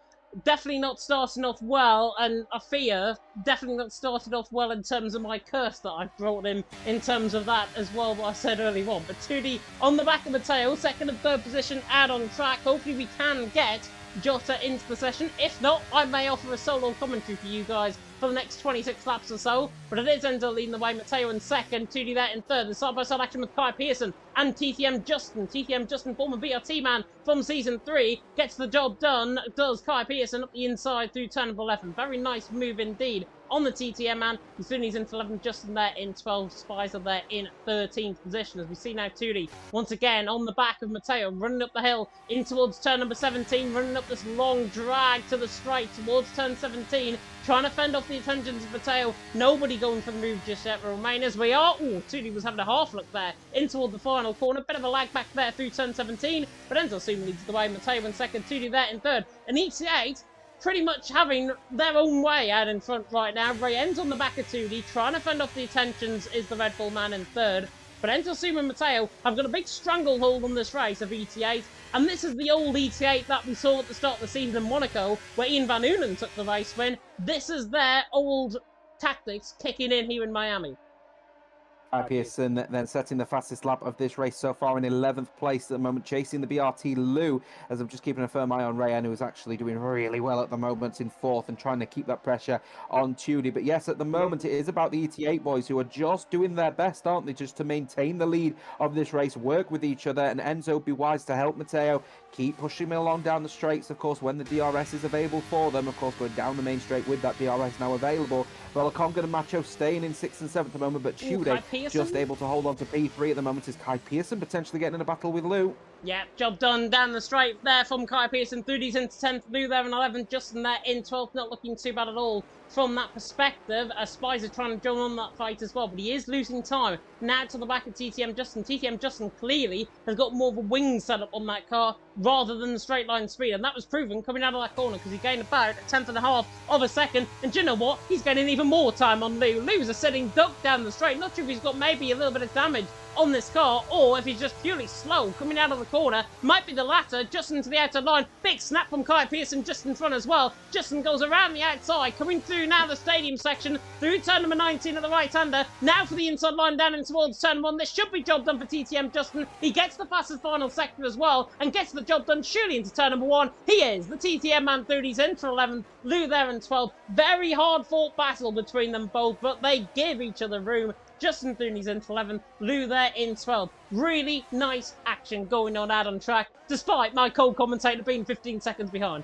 definitely not starting off well, and I fear definitely not started off well in terms of my curse that I brought him in terms of that as well, what I said earlier on. But 2D on the back of Matteo, second and third position out on track. Hopefully we can get Jota into the session. If not, I may offer a solo commentary for you guys for the next 26 laps or so. But it is Enzo leading the way, Matteo in second, 2D there in third. The side-by-side action with Kai Pearson and TTM Justin. TTM Justin, former BRT man from Season 3, gets the job done. Does Kai Pearson up the inside through turn number 11. Very nice move indeed on the TTM man. As soon as he's into 11, Justin there in 12, Spicer there in 13th position. As we see now 2D once again on the back of Matteo, running up the hill in towards turn number 17, running up this long drag to the straight towards turn 17, trying to fend off the attentions of Matteo. Nobody going for the move just yet. Remain as we are. Oh, 2D was having a half look there in toward the final corner. Bit of a lag back there through turn 17, but Enzo soon leads the way. Matteo in second, 2D there in third, and ET8 pretty much having their own way out in front right now. Ray ends on the back of 2D, trying to fend off the attentions is the Red Bull man in third. But Enzo Suma and Matteo have got a big stranglehold on this race of ET8. And this is the old ET8 that we saw at the start of the season in Monaco, where Ian Van Unen took the race win. This is their old tactics kicking in here in Miami.
Pearson then setting the fastest lap of this race so far in 11th place at the moment, chasing the BRT Lou, as I'm just keeping a firm eye on Rayan, who is actually doing really well at the moment in 4th and trying to keep that pressure on Tudy. But yes, at the moment it is about the ET8 boys who are just doing their best, aren't they, just to maintain the lead of this race, work with each other, and Enzo be wise to help Matteo keep pushing him along down the straights, of course, when the DRS is available for them. Of course, going down the main straight with that DRS now available. Well, Conga and Macho staying in 6th and 7th at the moment, but Tudy just able to hold on to P3 at the moment. Is Kai Pearson potentially getting in a battle with Lou?
Yeah, job done down the straight there from Kai Pearson. 3D's into 10th, Lou there in 11th, Justin there in 12th. Not looking too bad at all from that perspective. Spicer trying to join on that fight as well, but he is losing time. Now to the back of TTM Justin. TTM Justin clearly has got more of a wing setup on that car rather than the straight line speed, and that was proven coming out of that corner because he gained about a 10th of a second. And do you know what? He's gaining even more time on Lou. Lou's a sitting duck down the straight. Not sure if he's got maybe a little bit of damage on this car, or if he's just purely slow coming out of the corner. Might be the latter. Justin to the outside line. Big snap from Kai Pearson just in front as well. Justin goes around the outside, coming through now the stadium section, through turn number 19 at the right-hander. Now for the inside line down in towards turn 1. This should be job done for TTM Justin. He gets the fastest final sector as well, and gets the job done surely into turn number 1. He is the TTM man. 30's in for 11th. Lou there in 12th. Very hard-fought battle between them both, but they give each other room. Justin Thuney's in 11th, Lou there in 12th. Really nice action going on out on track, despite my co-commentator being 15 seconds behind.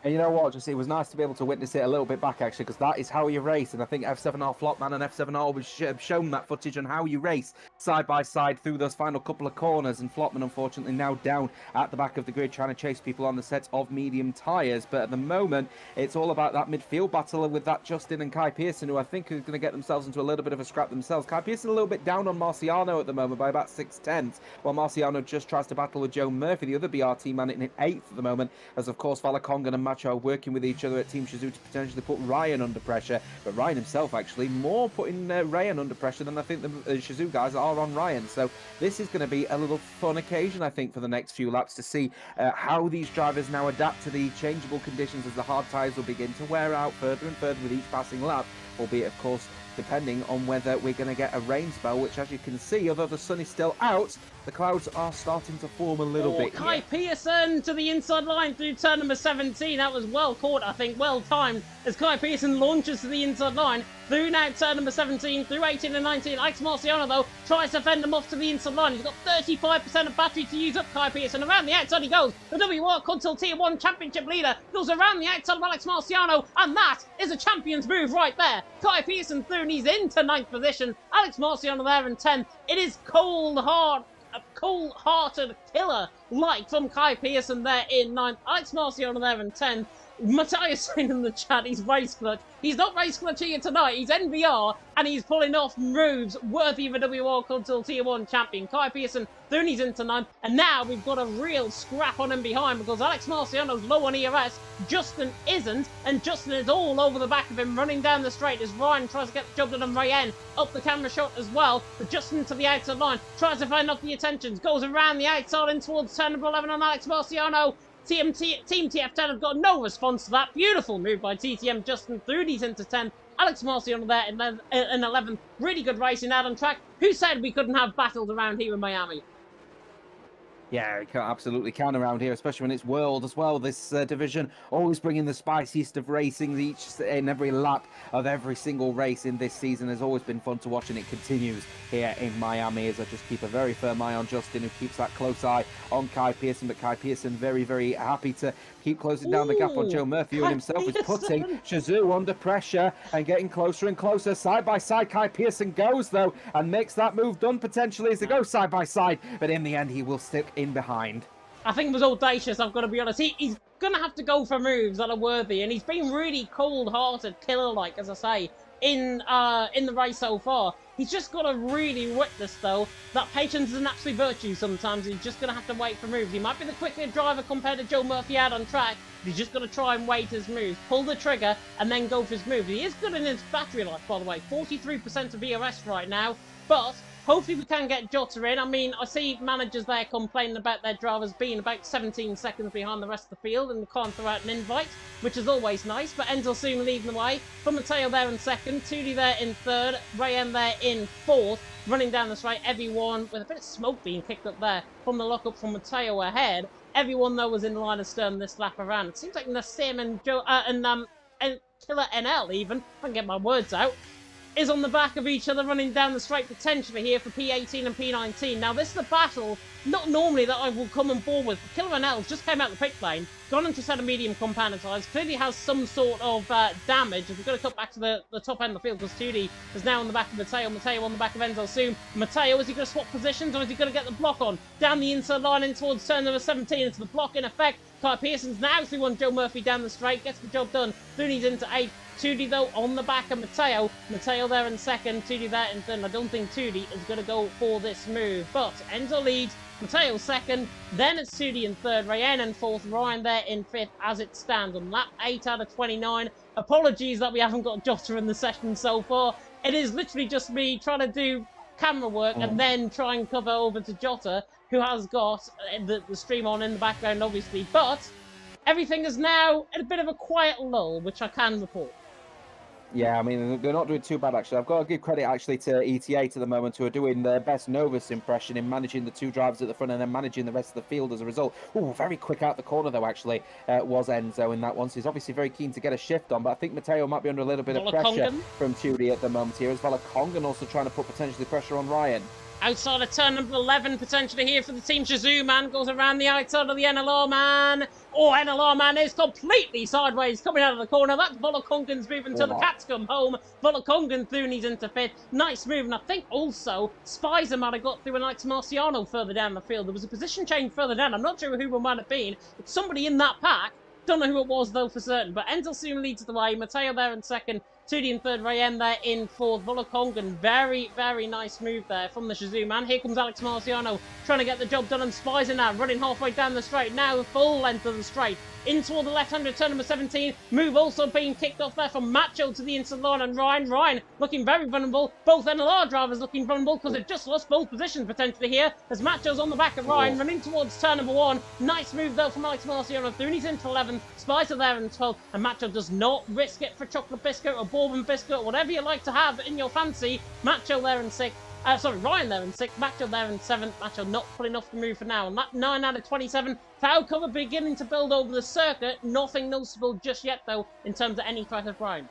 And you know what, just it was nice to be able to witness it a little bit back, actually, because that is how you race. And I think F7R Flopman and F7R always shown that footage on how you race side by side through those final couple of corners. And Flopman, unfortunately, now down at the back of the grid, trying to chase people on the set of medium tyres. But at the moment, it's all about that midfield battle with that Justin and Kai Pearson, who I think are going to get themselves into a little bit of a scrap themselves. Kai Pearson a little bit down on Marciano at the moment by about 6/10, while Marciano just tries to battle with Joe Murphy, the other BRT man, in 8th at the moment, as of course Valakongan and Macho are working with each other at Team Shazoo to potentially put Ryan under pressure. But Ryan himself actually more putting Ryan under pressure than I think the Shazoo guys are on Ryan. So this is going to be a little fun occasion, I think, for the next few laps to see how these drivers now adapt to the changeable conditions as the hard tyres will begin to wear out further and further with each passing lap, albeit of course depending on whether we're going to get a rain spell, which as you can see, although the sun is still out, the clouds are starting to form a little bit.
Kai Pearson to the inside line through turn number 17. That was well caught, I think, well timed, as Kai Pearson launches to the inside line. Through now turn number 17, through 18 and 19. Alex Marciano, though, tries to fend him off to the inside line. He's got 35% of battery to use up, Kai Pearson. Around the outside he goes. The WOR Continental Tier 1 Championship leader goes around the outside of Alex Marciano, and that is a champion's move right there. Kai Pearson through, and he's into 9th position. Alex Marciano there in 10th. It is a cold-hearted killer like from Kai Pearson there in 9th. Alex Marciano there in 10th. Matthias saying in the chat he's race clutch. He's not race clutch here tonight. He's NVR and he's pulling off moves worthy of a WOR Console Tier 1 champion. Kai Pearson, Thuney's into 9. And now we've got a real scrap on him behind because Alex Marciano's low on ERS. Justin isn't. And Justin is all over the back of him running down the straight as Ryan tries to get the job done on Ryan. Up the camera shot as well. But Justin to the outside line. Tries to find off the attentions. Goes around the outside in towards turn number 11 on Alex Marciano. Team TF10 have got no response to that. Beautiful move by TTM. Justin Thuney's into 10. Alex Marciano there in 11th. Really good racing out on track. Who said we couldn't have battles around here in Miami?
Yeah, you absolutely can around here, especially when it's World as well. This division always bringing the spiciest of racing each and every lap of every single race in this season has always been fun to watch, and it continues here in Miami as I just keep a very firm eye on Justin, who keeps that close eye on Kai Pearson. But Kai Pearson very, very happy to keep closing down the gap on Joe Murphy, who himself is putting Shazoo under pressure and getting closer and closer. Side by side, Kai Pearson goes though and makes that move done potentially as they go side by side, but in the end he will stick in behind.
I think it was audacious, I've got to be honest. He's going to have to go for moves that are worthy, and he's been really cold-hearted, killer-like, as I say, in the race so far. He's just got to really witness, though, that patience is an absolute virtue sometimes. He's just going to have to wait for moves. He might be the quicker driver compared to Joe Murphy out on track, but he's just got to try and wait his moves, pull the trigger, and then go for his moves. He is good in his battery life, by the way. 43% of ERS right now, but hopefully we can get Jota in. I mean, I see managers there complaining about their drivers being about 17 seconds behind the rest of the field and they can't throw out an invite, which is always nice. But Enzo soon leading the way. From Matteo there in second, Tudi there in third, Rayen there in fourth. Running down the straight, everyone with a bit of smoke being kicked up there from the lockup from Matteo ahead. Everyone though was in the line of stern this lap around. It seems like Nassim and Joe and Killer NL even, if I can get my words out, is on the back of each other running down the straight potentially here for P18 and P19. Now this is a battle not normally that I will come on board with. Killer NL just came out the pit lane, gone into set of medium compound size, clearly has some sort of damage. We've got to cut back to the top end of the field because 2D is now on the back of Matteo. Matteo on the back of Enzo soon. Matteo, is he going to swap positions or is he going to get the block on? Down the inside line in towards turn number 17 into the block in effect. Kai Pearson's now actually won Joe Murphy down the straight, gets the job done. Thuney's into 8th. 2D though on the back of Matteo. Matteo there in second, 2D there in third. I don't think 2D is going to go for this move, but Enzo leads, Matteo second, then it's 2D in third, Rayen in fourth, Ryan there in fifth as it stands on lap 8 out of 29. Apologies that we haven't got Jota in the session so far. It is literally just me trying to do camera work and then try and cover over to Jota, who has got the stream on in the background obviously, but everything is now at a bit of a quiet lull, which I can report.
Yeah, I mean, they're not doing too bad, actually. I've got to give credit, actually, to ETA at the moment, who are doing their best Novus impression in managing the two drivers at the front and then managing the rest of the field as a result. Oh, very quick out the corner, though, actually, was Enzo in that one. So he's obviously very keen to get a shift on, but I think Matteo might be under a little bit of pressure from Tudi at the moment here, as well as Kongan also trying to put potentially pressure on Ryan.
Outside of turn number 11, potentially here for the Team Shazoo man. Goes around the outside of the NLR man. Oh, NLR man is completely sideways coming out of the corner. That's Volokongan's moving till the cats come home. Volokongan Thuney's into fifth. Nice move. And I think also Spicer might have got through an Alex Marciano further down the field. There was a position change further down. I'm not sure who it might have been. It's somebody in that pack. Don't know who it was though for certain. But Enzo soon leads the way. Matteo there in second. 2D in third, Rayen there in fourth. Volokongan, very, very nice move there from the Shazoo man. Here comes Alex Marciano trying to get the job done, and Spicer now running halfway down the straight. Now full length of the straight. In toward the left-hander, turn number 17. Move also being kicked off there from Macho to the inside line, and Ryan looking very vulnerable. Both NLR drivers looking vulnerable because they've just lost both positions potentially here as Macho's on the back of Ryan, running towards turn number 1. Nice move though from Alex Marciano. Thuney's into 11th, Spicer there in 12th, and Macho does not risk it for chocolate biscuit or bourbon biscuit, whatever you like to have in your fancy. Macho there in 6th. Ryan there in 6th, Macho there in 7th. Macho not pulling off the move for now. On lap 9 out of 27, cloud cover beginning to build over the circuit. Nothing noticeable just yet, though, in terms of any threat of Ryan.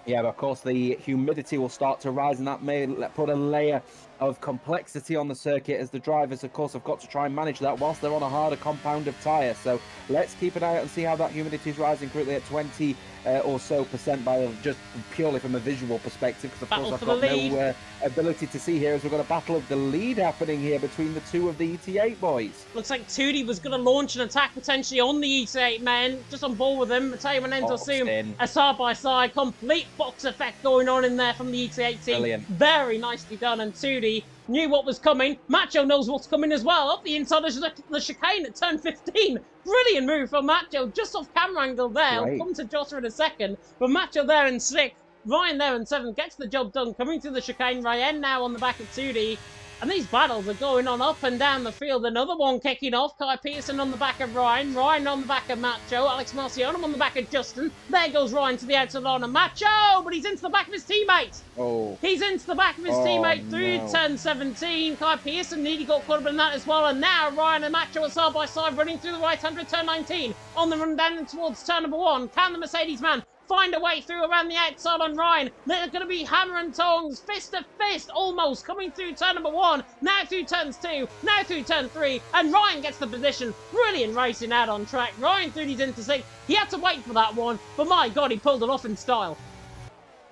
Yeah, but of course the humidity will start to rise, and that may put a layer of complexity on the circuit, as the drivers, of course, have got to try and manage that whilst they're on a harder compound of tyre. So let's keep an eye out and see how that humidity is rising currently at 20 or so percent by just purely from a visual perspective, because of
Battle
course
for
I've
the
got
lead.
no ability to see here, as we've got a battle of the lead happening here between the two of the ET8 boys.
Looks like Tootie was going to launch an attack potentially on the ET8 men. Just on board with him. Mateo and Enzo Zoom. A side-by-side, complete box effect going on in there from the ET8 team.
Brilliant.
Very nicely done. And Tootie knew what was coming. Macho knows what's coming as well. Up the inside of the chicane at turn 15. Brilliant move from Macho. Just off camera angle there. I'll come to Jota in a second. But Macho there in 6th. Ryan there in 7th. Gets the job done. Coming through the chicane. Ryan now on the back of Tootie. And these battles are going on up and down the field. Another one kicking off. Kai Pearson on the back of Ryan. Ryan on the back of Macho. Alex Marciano on the back of Justin. There goes Ryan to the outside line of Macho. But he's into the back of his teammate.
Oh.
He's into the back of his teammate through turn 17. Kai Pearson nearly got caught up in that as well. And now Ryan and Macho are side by side running through the right hand of turn 19. On the run down towards turn number 1. Can the Mercedes man find a way through around the outside on Ryan? They're going to be hammer and tongs, fist to fist, almost coming through turn number 1, now through turns 2, now through turn 3, and Ryan gets the position. Brilliant racing out on track. Ryan through these into 6. He had to wait for that one, but my God, he pulled it off in style.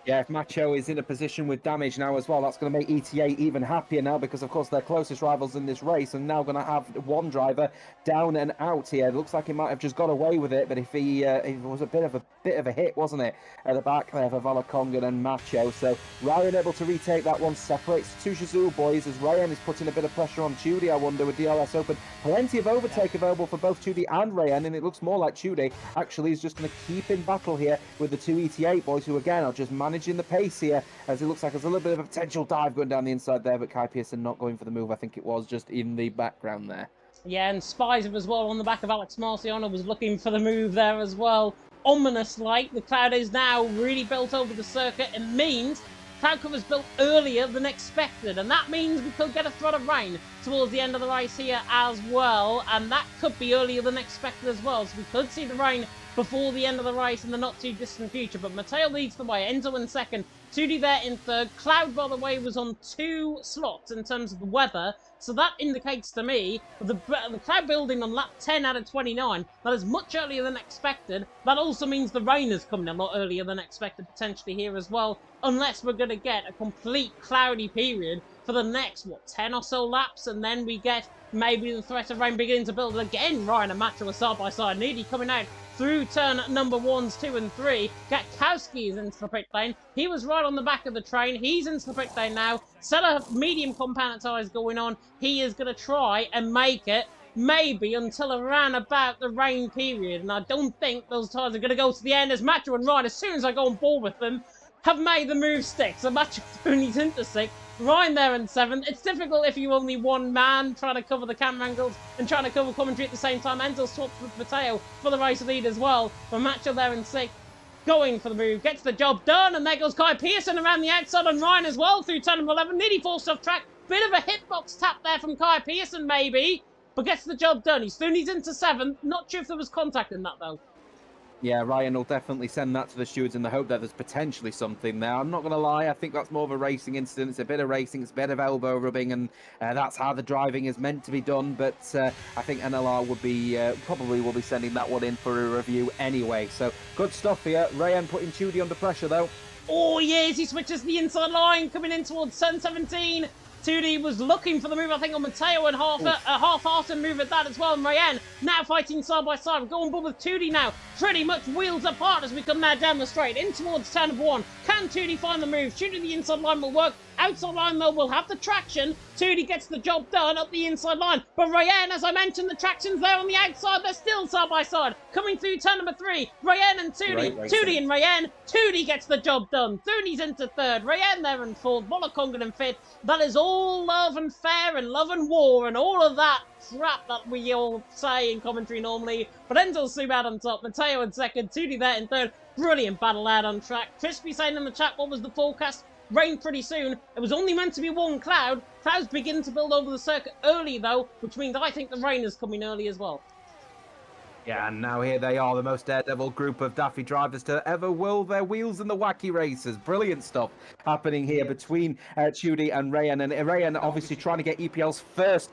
Yeah, if Macho is in a position with damage now as well, that's going to make ETA even happier now, because of course they're closest rivals in this race, and now going to have one driver down and out here. It looks like he might have just got away with it, but if he it was a bit of a hit, wasn't it, at the back there for Valakongan and Macho. So Ryan able to retake that one, separates two Shizou boys, as Ryan is putting a bit of pressure on Tudy, I wonder, with DRS open. Plenty of overtake available for both Tudy and Ryan, and it looks more like Tudy actually is just going to keep in battle here with the two ET8 boys, who again are just managing the pace here, as it looks like there's a little bit of a potential dive going down the inside there, but Kai Pearson not going for the move. I think it was just in the background there.
Yeah, and Spicer as well on the back of Alex Marciano was looking for the move there as well. Ominous like, the cloud is now really built over the circuit. It means cloud cover's built earlier than expected, and that means we could get a threat of rain towards the end of the race here as well, and that could be earlier than expected as well, so we could see the rain before the end of the race in the not too distant future. But Mateo leads the way, Enzo in 2nd, Tudy there in 3rd. Cloud, by the way, was on 2 slots in terms of the weather, so that indicates to me the cloud building on lap 10 out of 29. That is much earlier than expected. That also means the rain is coming a lot earlier than expected potentially here as well, unless we're going to get a complete cloudy period for the next, 10 or so laps, and then we get maybe the threat of rain beginning to build again. Ryan and Macho are side by side. Needy coming out through turn number 1s, 2 and 3. Gatkowski is into the pit lane. He was right on the back of the train. He's into the pit lane now. Set of medium compound tyres going on. He is going to try and make it maybe until around about the rain period. And I don't think those tyres are going to go to the end, as Macho and Ryan, as soon as I go on board with them, have made the move stick. So Macho Tony's into 6th. Ryan there in 7th. It's difficult if you're only one man trying to cover the camera angles and trying to cover commentary at the same time. Enzo swaps with Mateo for the race lead as well. But Macho there in 6th, going for the move, gets the job done, and there goes Kai Pearson around the outside on Ryan as well through turn number 11. Nearly forced off track. Bit of a hitbox tap there from Kai Pearson maybe, but gets the job done. He's into 7th. Not sure if there was contact in that though.
Yeah, Ryan will definitely send that to the stewards in the hope that there's potentially something there. I'm not going to lie, I think that's more of a racing incident. It's a bit of racing, it's a bit of elbow rubbing, and that's how the driving is meant to be done. But I think NLR would be probably will be sending that one in for a review anyway. So good stuff here. Ryan putting Tudy under pressure though.
Oh yes, he switches the inside line, coming in towards turn 17. Tudy was looking for the move, I think, on Mateo, and half-hearted move at that as well. And Ryan now fighting side by side. We're going board with Tudy now. Pretty much wheels apart as we come now down the straight. In towards turn number 1. Can Tudy find the move? Shooting the inside line will work. Outside line, though, will have the traction. Tudy gets the job done up the inside line. But Ryan, as I mentioned, the traction's there on the outside. They're still side by side. Coming through turn number 3. Ryan and Tudy. Tudy and Ryan. Tudy gets the job done. Thuny's into 3rd. Ryan there in 4th. Volakongan in 5th. That is all love and fair and love and war and all of that crap that we all say in commentary normally. But Enzo Zoom out on top. Mateo in 2nd. Tudy there in 3rd. Brilliant battle out on track. Crispy saying in the chat, what was the forecast? Rain pretty soon. It was only meant to be one cloud. Clouds begin to build over the circuit early though, which means I think the rain is coming early as well.
Yeah, and now here they are, the most daredevil group of daffy drivers to ever whirl their wheels in the wacky races. Brilliant stuff happening here between Tudy and Rayan. And Rayan obviously trying to get EPL's first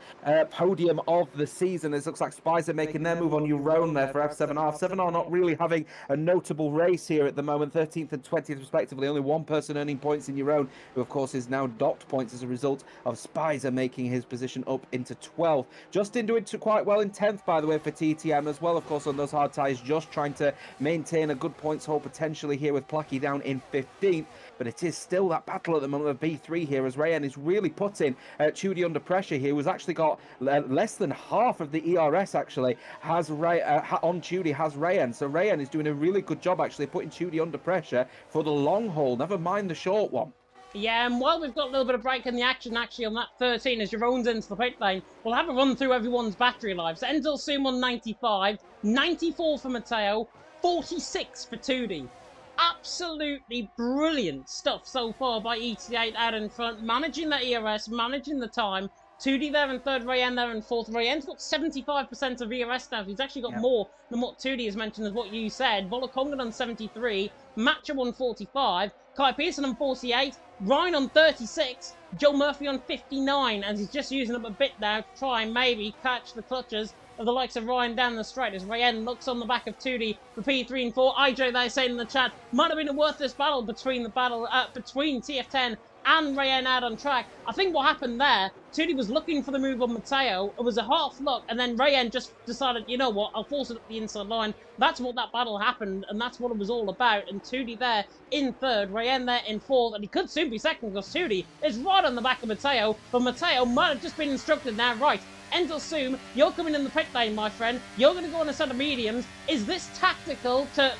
podium of the season. It looks like Spies are making their move on Euron there for F7R. 7R not really having a notable race here at the moment, 13th and 20th respectively. Only one person earning points in Euron, who of course is now docked points as a result of Spies making his position up into 12th. Justin doing quite well in 10th, by the way, for TTM as well. Of course, on those hard tyres, just trying to maintain a good points haul potentially here with Placky down in 15th. But it is still that battle at the moment of B3 here, as Rayan is really putting Tudy under pressure here, who's actually got less than half of the ERS actually has on Tudy has Rayan. So Rayan is doing a really good job actually putting Tudy under pressure for the long haul, never mind the short one.
Yeah, and while we've got a little bit of break in the action actually on that 13 as Jerome's into the pit lane, we'll have a run through everyone's battery life. So Enzel Zoom on 95, 94 for Matteo, 46 for Tudy. Absolutely brilliant stuff so far by ET8 out in front, managing the ERS, managing the time. 2D there in third, Rayan there in fourth. Rayan's got 75% of ERS now. He's actually got more than what 2D has mentioned, as what you said. Volakongan on 73, Matcha on 45, Kai Pearson on 48, Ryan on 36, Joe Murphy on 59, and he's just using up a bit now to try and maybe catch the clutches of the likes of Ryan down the straight as Rayan looks on the back of 2D for P3 and 4. IJ there saying in the chat, might have been a worthless battle between TF10 and Rayan out on track. I think what happened there, 2D was looking for the move on Matteo. It was a half look, and then Rayan just decided, you know what, I'll force it up the inside line. That's what that battle happened, and that's what it was all about. And 2D there in third, Rayan there in fourth, and he could soon be second because 2D is right on the back of Matteo, but Matteo might have just been instructed now, right, Enzel Zoom, you're coming in the pit lane, my friend. You're going to go on a set of mediums. Is this tactical to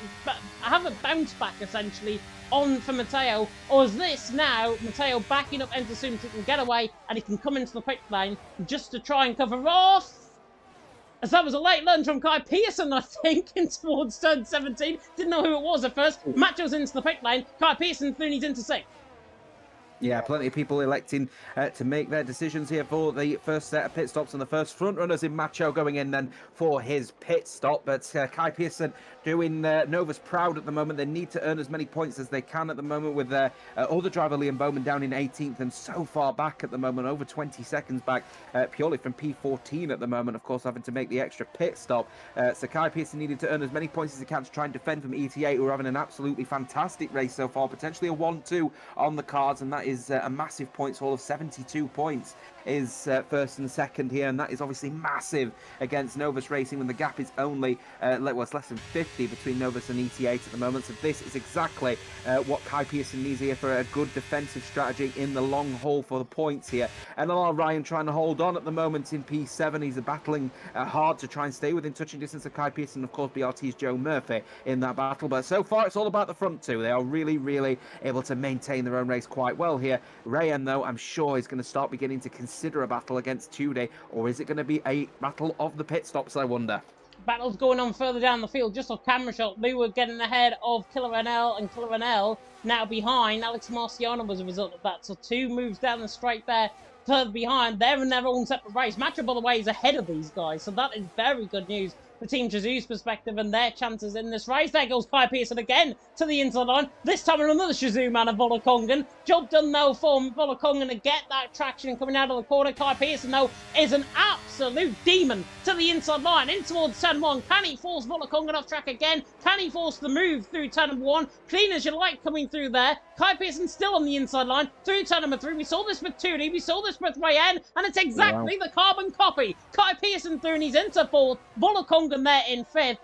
have a bounce back, essentially, on for Matteo? Or is this now Matteo backing up Enzel Zoom so he can get away and he can come into the pit lane just to try and cover off? As that was a late lunge from Kai Pearson, I think, in towards turn 17. Didn't know who it was at first. Macho's into the pit lane. Kai Pearson, Thuney's into 6th.
Yeah, plenty of people electing to make their decisions here for the first set of pit stops, and the first front runners in Macho going in then for his pit stop. But Kai Pearson doing Novus proud at the moment. They need to earn as many points as they can at the moment, with their other driver Liam Bowman down in 18th and so far back at the moment, over 20 seconds back, purely from P14 at the moment, of course, having to make the extra pit stop. So Kai Pearson needed to earn as many points as he can to try and defend from ETA, who are having an absolutely fantastic race so far, potentially a 1-2 on the cards, and that is a massive points haul of 72 points is first and second here, and that is obviously massive against Novus Racing when the gap is only it's less than 50 between Novus and ET8 at the moment. So this is exactly what Kai Pearson needs here for a good defensive strategy in the long haul for the points here. NLR Ryan trying to hold on at the moment in P7. He's battling hard to try and stay within touching distance of Kai Pearson. Of course, BRT's Joe Murphy in that battle, but so far it's all about the front two. They are really able to maintain their own race quite well here. Rayan, though, I'm sure is going to start beginning to consider a battle against Tudy, or is it going to be a battle of the pit stops, I wonder?
Battle's going on further down the field, just off camera shot. We were getting ahead of Killer NL, and Killer NL now behind Alex Marciano as a result of that. So 2 moves down the straight there, further behind. They're in their own separate race. Matcha, by the way, is ahead of these guys, so that is very good news for Team Jesus' perspective and their chances in this race. There goes Kai Pearson again to the inside line. This time another Shazoo man of Volakongan. Job done though for Volakongan to get that traction coming out of the corner. Kai Pearson though is an absolute demon to the inside line in towards turn 1. Can he force Volakongan off track again? Can he force the move through turn number 1? Clean as you like coming through there. Kai Pearson still on the inside line through turn number 3. We saw this with 2D. We saw this with Rayan, and it's exactly the carbon copy. Kai Pearson through and he's into 4th. Volakongan there in 5th.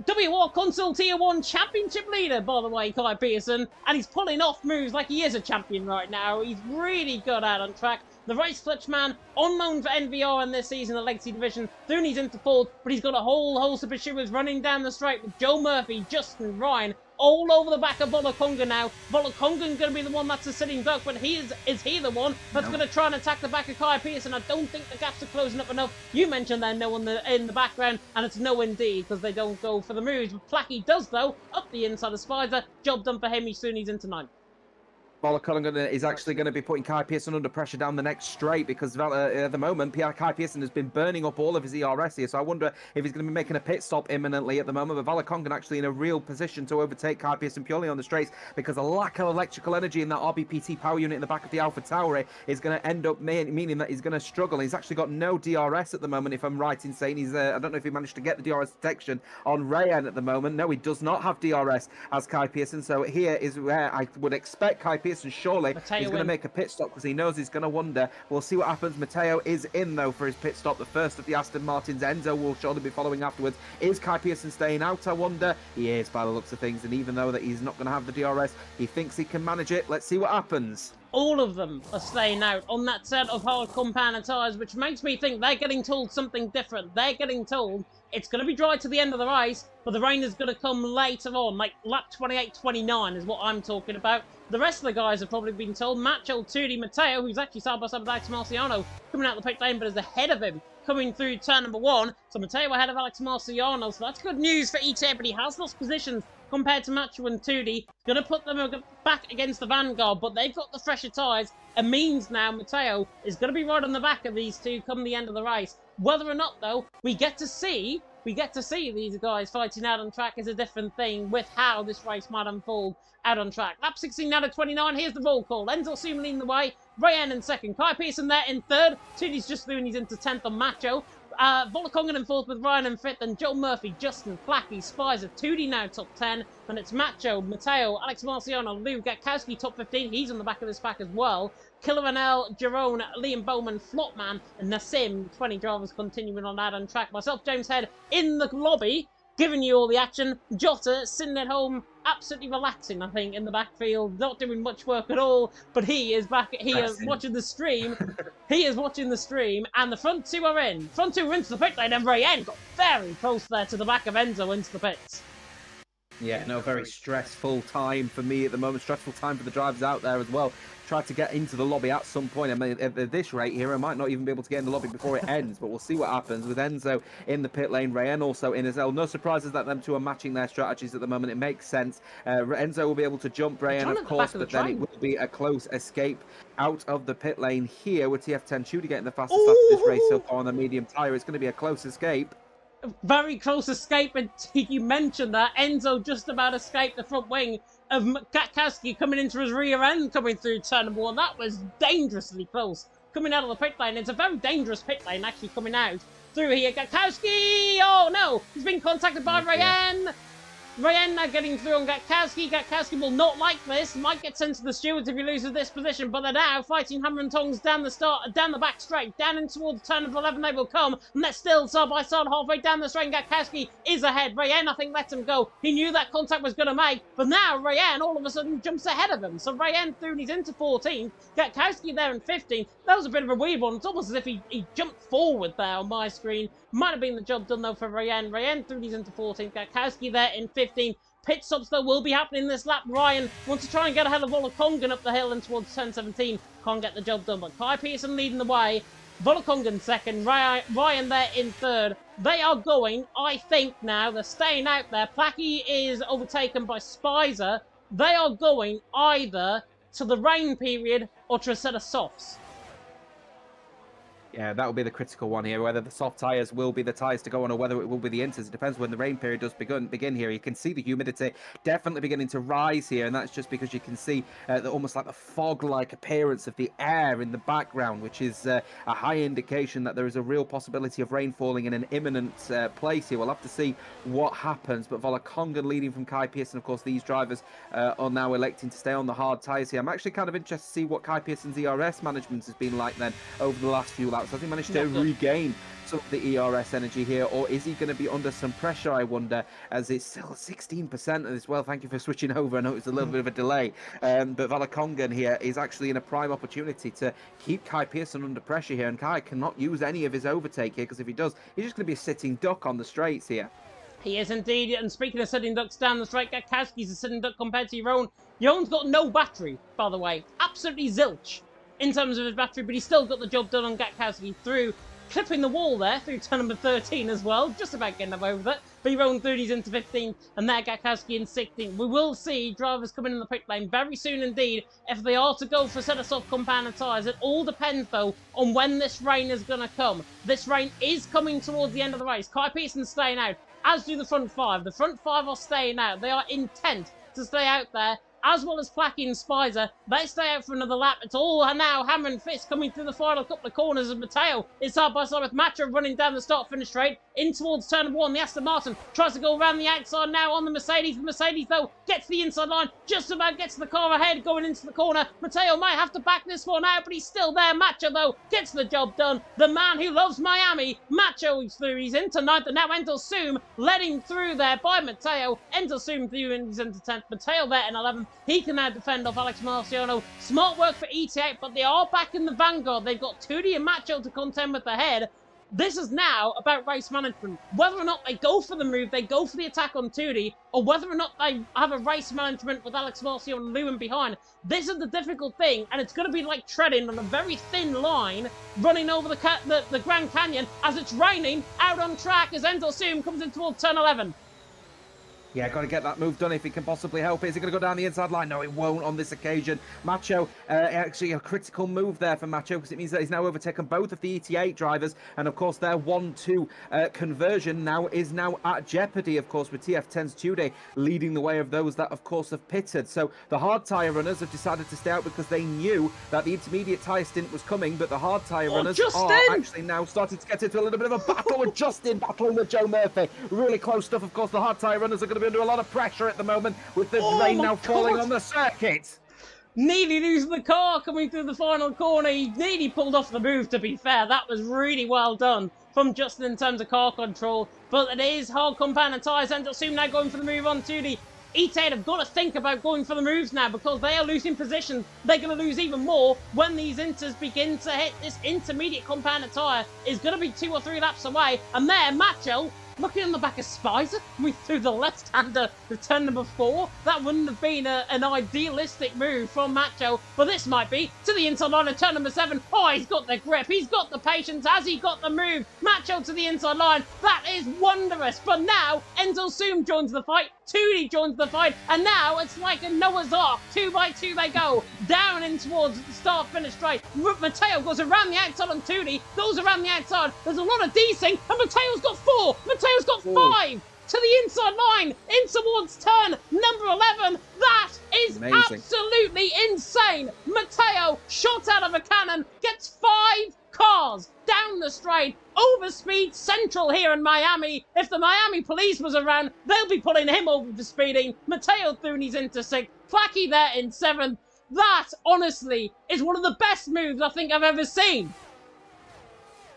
WOR Console Tier 1 Championship leader, by the way, Kai Pearson. And he's pulling off moves like he is a champion right now. He's really good out on track. The race clutch man, on loan for NVR in this season, the Legacy Division. Thuney's into 4th, but he's got a whole host of pursuers running down the straight with Joe Murphy, Justin, Ryan, all over the back of Volakongan now. Volakongan going to be the one that's a sitting duck, but is he the one that's going to try and attack the back of Kai Pearson? I don't think the gaps are closing up enough. You mentioned there no one in the background, and it's no indeed, because they don't go for the moves. But Placky does, though, up the inside of Spicer. Job done for him. He's soon he's into 9th.
Volokongren is actually going to be putting Kai Pearson under pressure down the next straight because at the moment, Kai Pearson has been burning up all of his ERS here. So I wonder if he's going to be making a pit stop imminently at the moment. But Volokongren actually in a real position to overtake Kai Pearson purely on the straights because a lack of electrical energy in that RBPT power unit in the back of the Alpha Tower is going to end up meaning that he's going to struggle. He's actually got no DRS at the moment, if I'm right in saying. He's I don't know if he managed to get the DRS detection on Rayan at the moment. No, he does not have DRS as Kai Pearson. So here is where I would expect Kai Pearson surely he's going to make a pit stop because he knows he's going to wonder. We'll see what happens. Matteo is in though for his pit stop, the first of the Aston Martins. Enzo will surely be following afterwards. Is Kai Pearson staying out, I wonder? He is by the looks of things, and even though that he's not going to have the DRS, he thinks he can manage it. Let's see what happens.
All of them are staying out on that set of hard compound tyres, which makes me think they're getting told something different. They're getting told it's going to be dry to the end of the race, but the rain is going to come later on, like lap 28, 29 is what I'm talking about. The rest of the guys have probably been told. Macho, Tudi, Matteo, who's actually side by side with Alex Marciano, coming out the pit lane, but is ahead of him, coming through turn number 1. So Matteo ahead of Alex Marciano, so that's good news for ETA, but he has lost positions compared to Macho and Tudi. Going to put them back against the vanguard, but they've got the fresher tyres. It means now Matteo is going to be right on the back of these two come the end of the race. Whether or not, though, we get to see these guys fighting out on track is a different thing with how this race might unfold out on track. Lap 16 out of 29, here's the roll call. Enzo Suman leading the way, Rayan in second, Kai Pearson there in third, Tudi's just doing, he's into 10th on Macho. Volokongren in fourth with Ryan in fifth, and Joe Murphy, Justin, Flacky, Spicer, Tudi now top 10, and it's Macho, Matteo, Alex Marciano, Lou, Gatkowski top 15, he's on the back of this pack as well. Killer Vanel, Jerome, Liam Bowman, Flopman, and Nassim, 20 drivers continuing on out on track. Myself, James Head, in the lobby, giving you all the action. Jota sitting at home, absolutely relaxing, I think, in the backfield, not doing much work at all, but he is back here watching the stream. He is watching the stream, and the front two are in. Front two are into the pit lane, and Rayan got very close there to the back of Enzo into the pits.
Yeah, no, very stressful time for me at the moment. Stressful time for the drivers out there as well. Try to get into the lobby at some point. I mean, at this rate here, I might not even be able to get in the lobby before it ends, but we'll see what happens with Enzo in the pit lane, Rayan also in as well. No surprises that them two are matching their strategies at the moment. It makes sense. Enzo will be able to jump Rayan, of course, but then it will be a close escape out of the pit lane here with TF10 Tudi getting the fastest after this race so far on the medium tyre. It's going to be a close escape.
Very close escape, and you mentioned that Enzo just about escaped the front wing of Gatkowski coming into his rear end coming through turn number 1. That was dangerously close coming out of the pit lane. It's a very dangerous pit lane actually coming out through here. Gatkowski! Oh no! He's been contacted by Rayan! Rayan now getting through on Gatkowski. Gatkowski will not like this. Might get sent to the stewards if he loses this position, but they're now fighting hammer and tongs down the back straight, down in towards turn of 11 they will come, and they're still side by side halfway down the straight. Gatkowski is ahead. Rayan, I think, lets him go. He knew that contact was going to make, but now Rayan all of a sudden jumps ahead of him. So Rayan through and he's into 14. Gatkowski there in 15. That was a bit of a weird one. It's almost as if he jumped forward there on my screen. Might have been the job done though for Rayan. Rayan through and he's into 14. Gatkowski there in 15. Pit stops though will be happening this lap. Ryan wants to try and get ahead of Volokongren up the hill and towards turn 17. Can't get the job done, but Kai Pearson leading the way. Volokongren second. Ryan there in third. They are going, I think now, they're staying out there. Placky is overtaken by Spicer. They are going either to the rain period or to a set of softs.
Yeah, that will be the critical one here, whether the soft tyres will be the tyres to go on or whether it will be the inters. It depends when the rain period does begin here. You can see the humidity definitely beginning to rise here, and that's just because you can see almost like the fog-like appearance of the air in the background, which is a high indication that there is a real possibility of rain falling in an imminent place here. We'll have to see what happens, but Volokongren leading from Kai Pearson. Of course, these drivers are now electing to stay on the hard tyres here. I'm actually kind of interested to see what Kai Pearson's ERS management has been like then over the last few laps. Has he managed to regain some of the ERS energy here, or is he going to be under some pressure, I wonder, as it's still 16% as well. Thank you for switching over. I know it's a little bit of a delay, but Volokongren here is actually in a prime opportunity to keep Kai Pearson under pressure here, and Kai cannot use any of his overtake here, because if he does, he's just going to be a sitting duck on the straights here.
He is indeed, and speaking of sitting ducks down the straight, Gatkowski's a sitting duck compared to Jeroen. Jeroen's got no battery, by the way. Absolutely zilch in terms of his battery, but he's still got the job done on Gatkowski through clipping the wall there through turn number 13 as well, just about getting up over that. B-Roan 30s into 15, and there Gatkowski in 16. We will see drivers coming in the pit lane very soon indeed if they are to go for a set of soft compound tyres. It all depends, though, on when this rain is going to come. This rain is coming towards the end of the race. Kai Pearson's staying out, as do the front five. The front five are staying out. They are intent to stay out there, as well as Placky and Spicer. They stay out for another lap. It's all now hammer and fist coming through the final couple of corners of Matteo. Is side by side with Macho running down the start-finish straight in towards turn one. The Aston Martin tries to go around the outside now on the Mercedes. The Mercedes, though, gets the inside line, just about gets the car ahead going into the corner. Matteo might have to back this one out, but he's still there. Macho, though, gets the job done. The man who loves Miami. Macho is through. He's into ninth, and now Endel Soom led him through there by Matteo. Endel Soom through and he's into 10th. Matteo there in 11th. He can now defend off Alex Marciano. Smart work for ET8, but they are back in the vanguard. They've got Tootie and Macho to contend with the head. This is now about race management. Whether or not they go for the move, they go for the attack on Tootie, or whether or not they have a race management with Alex Marciano and Lewin behind. This is the difficult thing, and it's going to be like treading on a very thin line, running over the Grand Canyon as it's raining out on track as Endel Soom comes in towards turn 11.
Yeah, got to get that move done if he can possibly help. Is he going to go down the inside line? No, it won't on this occasion. Macho, actually a critical move there for Macho because it means that he's now overtaken both of the ET8 drivers. And, of course, their 1-2 conversion is now at jeopardy, of course, with TF10's Tude leading the way of those that, of course, have pitted. So the hard tyre runners have decided to stay out because they knew that the intermediate tyre stint was coming, but the hard tyre runners are actually now starting to get into a little bit of a battle with Justin, battling with Joe Murphy. Really close stuff, of course. The hard tyre runners are going to be under a lot of pressure at the moment with the rain now falling on the circuit.
Nearly losing the car coming through the final corner. He nearly pulled off the move, to be fair. That was really well done from Justin in terms of car control. But it is hard compound and tyres. Endel Soom now going for the move on Tootie. ET8 have got to think about going for the moves now because they are losing position. They're going to lose even more when these inters begin to hit. This intermediate compound tyre is going to be 2 or 3 laps away. And there, Macho looking on the back of Spicer, coming through the left-hander to turn number 4. That wouldn't have been an idealistic move from Macho, but this might be to the inside line of turn number 7. Oh, he's got the grip, he's got the patience, has he got the move? Macho to the inside line, that is wondrous. But now, Endel Soom joins the fight, Tootie joins the fight, and now it's like a Noah's Ark. 2 by 2 they go, down in towards the start-finish straight. Matteo goes around the outside on Tootie, goes around the outside, there's a lot of desync, and Matteo's got 4! Mateo's got 5 to the inside line, in towards turn number 11. That is amazing. Absolutely insane. Matteo, shot out of a cannon, gets 5 cars down the straight, over speed central here in Miami. If the Miami police was around, they'll be pulling him over for speeding. Matteo Thuni's into 6th, Placky there in 7th. That, honestly, is one of the best moves I think I've ever seen.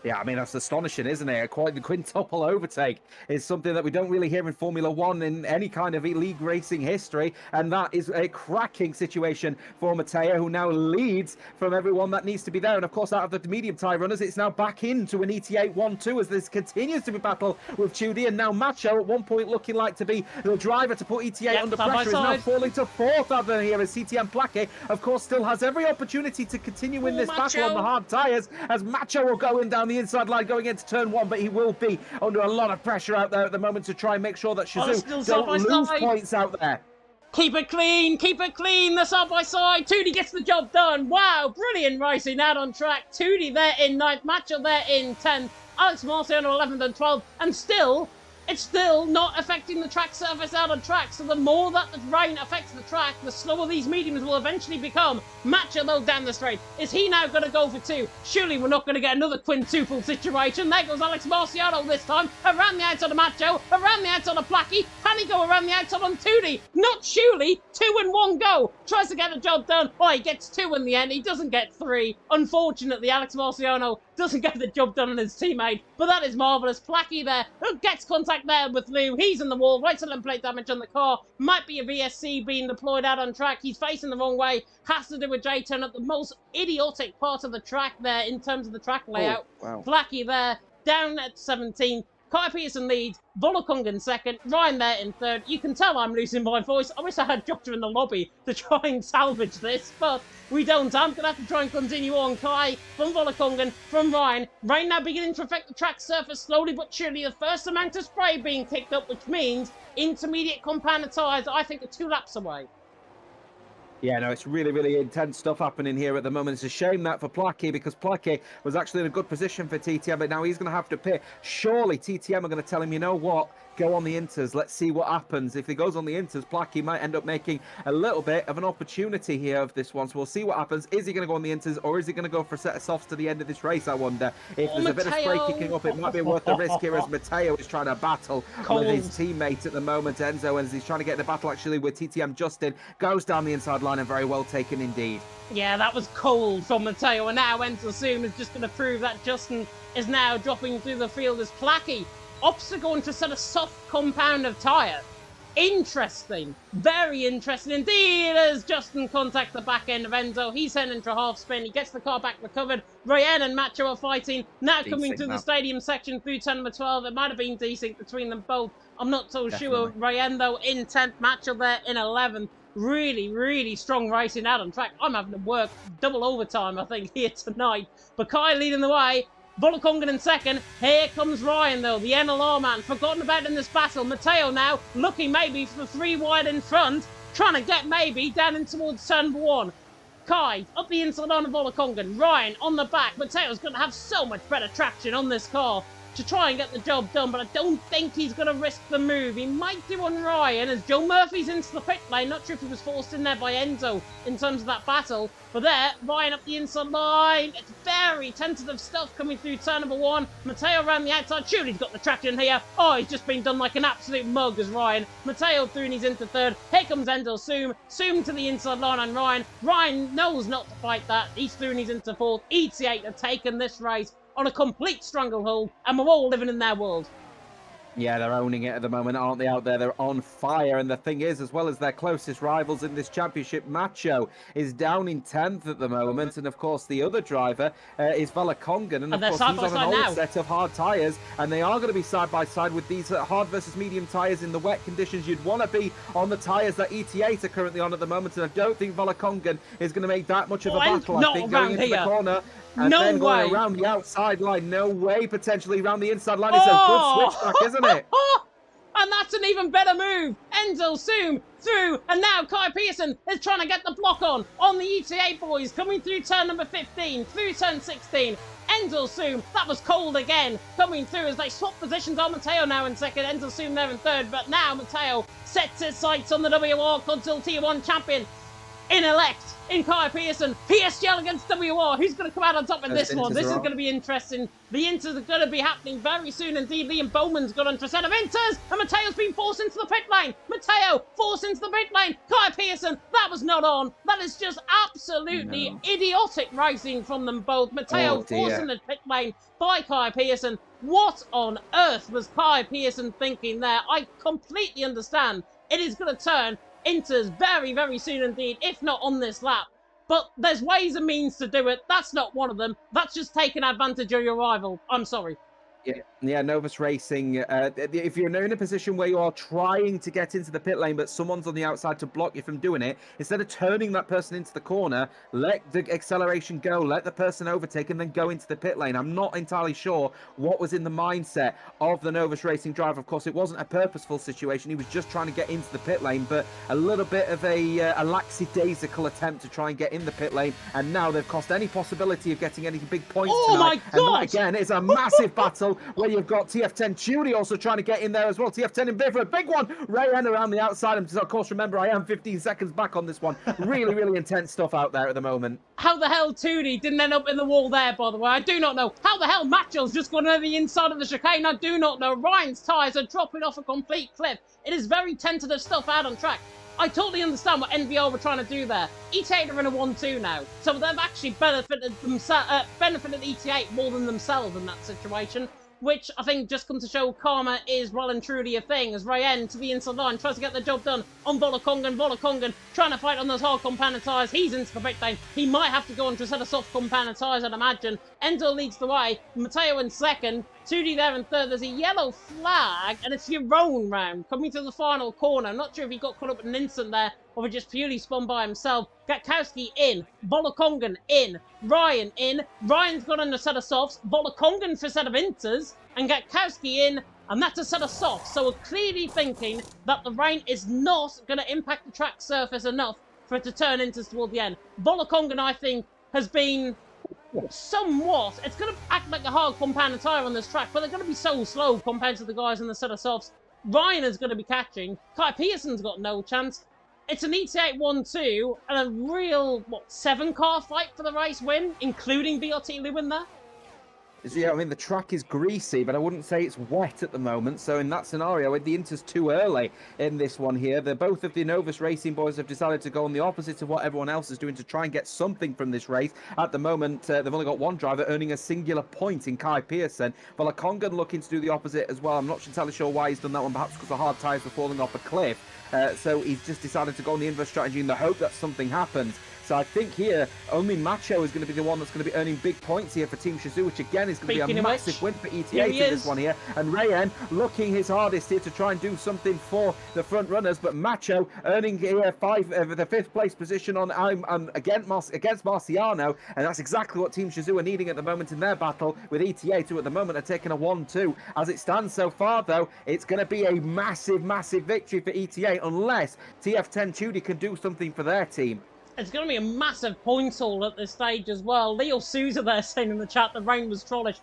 Yeah, I mean, that's astonishing, isn't it? Quite the quintuple overtake is something that we don't really hear in Formula One in any kind of league racing history. And that is a cracking situation for Matteo, who now leads from everyone that needs to be there. And of course, out of the medium tyre runners, it's now back into an ET8 1-2 as this continues to be battle with Tootie. And now Macho at one point looking like to be the driver to put ET8 under pressure is now falling to 4th over here as CTM Plaque, of course, still has every opportunity to continue in this battle on the hard tyres as Macho will go in down the inside line going into turn 1, but he will be under a lot of pressure out there at the moment to try and make sure that Shazoo don't lose points out there.
Keep it clean, the side-by-side. Tootie gets the job done. Wow, brilliant racing out on track. Tootie there in 9th, Macho there in 10th, Alex Marciano 11th and 12th, and still, it's still not affecting the track surface out on track. So the more that the rain affects the track, the slower these mediums will eventually become. Macho though down the straight. Is he now going to go for 2? Surely we're not going to get another quintuple situation. There goes Alex Marciano this time. Around the outside of Macho. Around the outside of Placky. Can he go around the outside on Tootie? Not surely. 2 in 1 go. Tries to get the job done. Oh, he gets 2 in the end. He doesn't get 3. Unfortunately, Alex Marciano doesn't get the job done on his teammate. But that is marvellous. Placky there gets contact there with Lou. He's in the wall. Right side plate damage on the car. Might be a VSC being deployed out on track. He's facing the wrong way. Has to do a J-turn at the most idiotic part of the track there in terms of the track layout.
Oh, wow.
Placky there down at 17th. Kai Peterson leads, Volokongan second, Ryan there in third. You can tell I'm losing my voice. I wish I had Jota in the lobby to try and salvage this, but we don't. I'm going to have to try and continue on. Kai from Volokongan, from Ryan. Rain now beginning to affect the track surface slowly but surely. The first amount of spray being picked up, which means intermediate compound tyres, I think, are 2 laps away.
Yeah, no, it's really, really intense stuff happening here at the moment. It's a shame that for Placky, because Placky was actually in a good position for TTM, but now he's going to have to pit. Surely TTM are going to tell him, you know what, go on the inters. Let's see what happens. If he goes on the inters, Placky might end up making a little bit of an opportunity here of this one. So we'll see what happens. Is he going to go on the inters, or is he going to go for a set of softs to the end of this race, I wonder? If there's a bit of spray kicking up, it might be worth the risk here as Matteo is trying to battle with his teammate at the moment, Enzo, and he's trying to get the battle actually with TTM. Justin goes down the inside line and very well taken indeed.
Yeah, that was cold from Matteo, and now Enzo Zoom is just going to prove that Justin is now dropping through the field as Placky opts to go into set a soft compound of tyre. Interesting. Very interesting indeed as Justin contacts the back end of Enzo. He's heading into a half spin. He gets the car back recovered. Ryan and Macho are fighting. Now coming through the stadium section through turn number 12. It might have been decent between them both. I'm not so sure. Ryan, though, in 10th. Macho there in 11th. Really, really strong racing out on track. I'm having to work double overtime, I think, here tonight. But Kai leading the way. Volokongan in second. Here comes Ryan, though, the NLR man. Forgotten about in this battle. Matteo now looking maybe for 3 wide in front. Trying to get maybe down in towards turn number 1. Kai up the inside on of Volokongan. Ryan on the back. Matteo's going to have so much better traction on this car to try and get the job done, but I don't think he's going to risk the move. He might do on Ryan as Joe Murphy's into the pit lane. Not sure if he was forced in there by Enzo in terms of that battle. But there, Ryan up the inside line. It's very tentative stuff coming through turn number 1. Matteo around the outside. Surely he's got the traction here. Oh, he's just been done like an absolute mug as Ryan. Matteo through and he's into third. Here comes Enzo Zoom. Zoom to the inside line on Ryan. Ryan knows not to fight that. He's through and he's into fourth. ET8 have taken this race on a complete stranglehold, and we're all living in their world.
Yeah, they're owning it at the moment, aren't they, out there? They're on fire. And the thing is, as well as their closest rivals in this championship, Macho is down in 10th at the moment. And, of course, the other driver is Volokongan. And, of course, he's on an old set of hard tyres. And they are going to be side-by-side with these hard versus medium tyres in the wet conditions. You'd want to be on the tyres that ET8 are currently on at the moment. And I don't think Volokongan is going to make that much of a battle. I think going into the corner and then going around the outside line. No way, potentially around the inside line. It's a good switchback, isn't it?
And that's an even better move. Enzo Zoom through, and now Kai Pearson is trying to get the block on the ET8 boys, coming through turn number 15, through turn 16. Enzo Zoom, that was cold again, coming through as they swap positions on Matteo now in second, Enzo Zoom there in third, but now Matteo sets his sights on the WOR Console Tier 1 champion in elect. In Kai Pearson, PSGL against WOR. Who's going to come out on top in this one? This is going to be interesting. The inters are going to be happening very soon indeed. Liam Bowman's got onto a set of inters, and Matteo's been forced into the pit lane. Matteo forced into the pit lane. Kai Pearson, that was not on. That is just absolutely idiotic racing from them both. Matteo forced into the pit lane by Kai Pearson. What on earth was Kai Pearson thinking there? I completely understand. It is going to turn inters very, very soon indeed, if not on this lap. But there's ways and means to do it. That's not one of them. That's just taking advantage of your rival. I'm sorry. Yeah, Novus Racing, if you're in a position where you are trying to get into the pit lane, but someone's on the outside to block you from doing it, instead of turning that person into the corner, let the acceleration go, let the person overtake, and then go into the pit lane. I'm not entirely sure what was in the mindset of the Novus Racing driver. Of course, it wasn't a purposeful situation. He was just trying to get into the pit lane, but a little bit of a lackadaisical attempt to try and get in the pit lane, and now they've cost any possibility of getting any big points tonight. My God!
And that, again, is a massive battle where you've got TF10 Tuli also trying to get in there as well. TF10 in bid for a big one. Rayan around the outside. And of course, remember, I am 15 seconds back on this one. Really, really intense stuff out there at the moment. How the hell Tuli didn't end up in the wall there, by the way? I do not know. How the hell Macho's just gone over the inside of the chicane? I do not know. Ryan's tyres are dropping off a complete cliff. It is very tentative stuff out on track. I totally understand what NVL were trying to do there. ET8 are in a 1-2 now, so they've actually benefited ET8 more than themselves in that situation, which I think just comes to show karma is well and truly a thing, as Ryan to the inside line tries to get the job done on Volokongan. Volokongan trying to fight on those hard compounded tyres. He's into the pit lane. He might have to go onto a set of soft compounded tyres, I'd imagine. Enzo leads the way. Matteo in second.
2D there in third. There's a yellow flag, and it's your own round coming to the final corner. I'm not sure if he got caught up in an instant there, or if he just purely spun by himself. Gatkowski in, Bolokongan in, Ryan in. Ryan's got on a set of softs, Bolokongan for a set of inters, and Gatkowski in, and that's a set of softs. So we're clearly thinking that the rain is not going to impact the track surface enough for it to turn inters toward the end. Bolokongan, I think, has been somewhat, it's going to act like a hard compound tyre on this track, but they're going to be so slow compared to the guys in the set of softs. Ryan is going to be catching. Kai Pearson's got no chance. It's an ET8 1-2 and a real, 7-car fight for the race win, including BRT Lewin there.
Yeah, I mean, the track is greasy, but I wouldn't say it's wet at the moment. So in that scenario, the Inter's too early in this one here. Both of the Novus Racing boys have decided to go on the opposite of what everyone else is doing to try and get something from this race. At the moment, they've only got one driver earning a singular point in Kai Pearson. Bolokongan looking to do the opposite as well. I'm not entirely sure why he's done that one, perhaps because the hard tyres were falling off a cliff. So he's just decided to go on the inverse strategy in the hope that something happens. So I think here, only Macho is going to be the one that's going to be earning big points here for Team Shazoo, which again is going to be a massive win for ETA in this one here. And Rayen looking his hardest here to try and do something for the front runners, but Macho earning here the 5th place position on against Marciano, and that's exactly what Team Shazoo are needing at the moment in their battle with ETA, who at the moment are taking a 1-2. As it stands so far, though, it's going to be a massive, massive victory for ETA unless TF10 Tudor can do something for their team.
It's going to be a massive point haul at this stage as well. Leo Souza there saying in the chat the rain was trollish.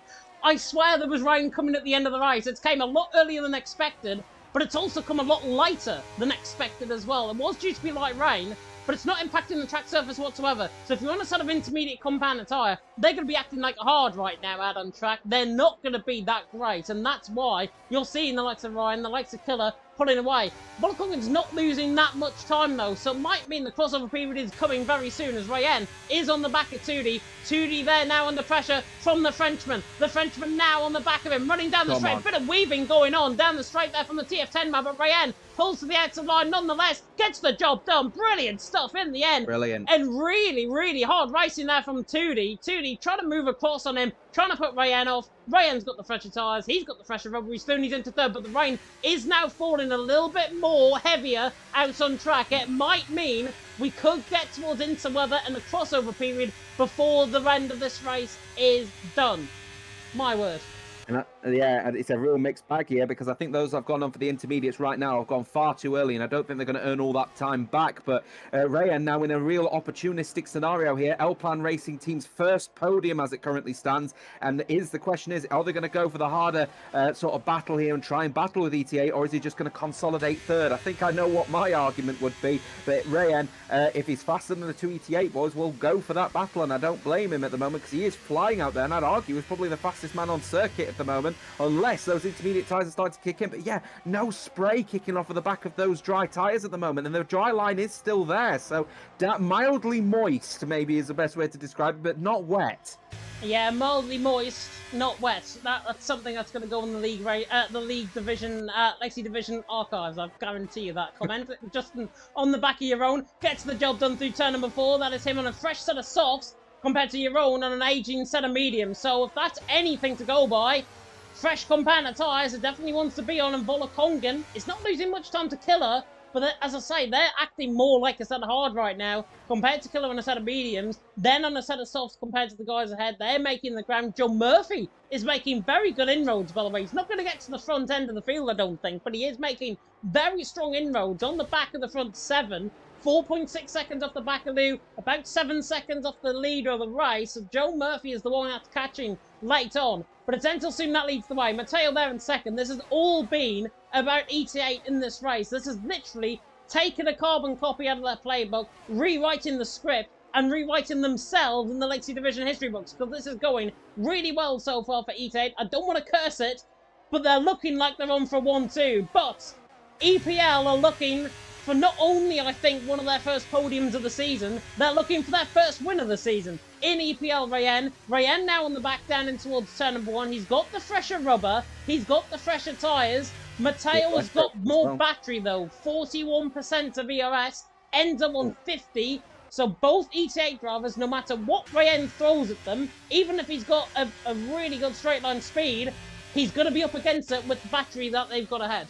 I swear there was rain coming at the end of the race. It came a lot earlier than expected, but it's also come a lot lighter than expected as well. It was due to be light rain, but it's not impacting the track surface whatsoever. So if you're on a sort of intermediate compound tyre, they're going to be acting like hard right now out on track. They're not going to be that great, and that's why you're seeing the likes of Ryan, the likes of Killer, pulling away. Bolokongan's not losing that much time though, so it might mean the crossover period is coming very soon as Rayen is on the back of 2D. 2D there now under pressure from the Frenchman. The Frenchman now on the back of him, running down the straight. A bit of weaving going on down the straight there from the TF10 man, but Rayen pulls to the outside line nonetheless, gets the job done. Brilliant stuff in the end.
Brilliant.
And really, really hard racing there from 2D. 2D trying to move across on him, trying to put Rayen off. Rayen's got the fresher tyres, he's got the fresher rubber, he's thrown into third, but the rain is now falling a little bit more heavier out on track. It might mean we could get towards Inter weather and the crossover period before the end of this race is done. My word.
And yeah, it's a real mixed bag here because I think those I've gone on for the intermediates right now have gone far too early, and I don't think they're going to earn all that time back. But Rayen now in a real opportunistic scenario here. L-Plan Racing Team's first podium as it currently stands, and the question is, are they going to go for the harder sort of battle here and try and battle with ETA, or is he just going to consolidate third? I think I know what my argument would be, but Rayen, if he's faster than the two ETA boys, will go for that battle, and I don't blame him at the moment because he is flying out there, and I'd argue he's probably the fastest man on circuit at the moment, unless those intermediate tyres are starting to kick in. But yeah, no spray kicking off of the back of those dry tyres at the moment, and the dry line is still there, so mildly moist maybe is the best way to describe it, but not wet.
Yeah, mildly moist, not wet. That's something that's going to go on the league division, Lexi Division archives. I guarantee you that comment. Justin on the back of your own gets the job done through turn number 4. That is him on a fresh set of softs compared to your own on an aging set of mediums. So if that's anything to go by, fresh compound tyres it definitely wants to be on, and Bolokongan is not losing much time to Killer, but as I say, they're acting more like a set of hard right now compared to Killer on a set of mediums, then on a set of softs compared to the guys ahead. They're making the ground. Joe Murphy is making very good inroads, by the way. He's not going to get to the front end of the field, I don't think, but he is making very strong inroads on the back of the front 7. 4.6 seconds off the back of Lou, about 7 seconds off the leader of the race. So Joe Murphy is the one that's catching late on. But it's until soon that leads the way. Mateo there in second. This has all been about ETA in this race. This has literally taken a carbon copy out of their playbook, rewriting the script, and rewriting themselves in the Lexi Division history books. Because this is going really well so far for ETA. I don't want to curse it, but they're looking like they're on for 1-2. But EPL are looking for not only, I think, one of their first podiums of the season, they're looking for their first win of the season. In EPL, Rayen. Rayen now on the back down in towards turn number 1. He's got the fresher rubber. He's got the fresher tyres. Mateo has got more battery, though. 41% of ERS. Ends up on 50. So both ETA drivers, no matter what Rayen throws at them, even if he's got a really good straight line speed, he's going to be up against it with the battery that they've got ahead.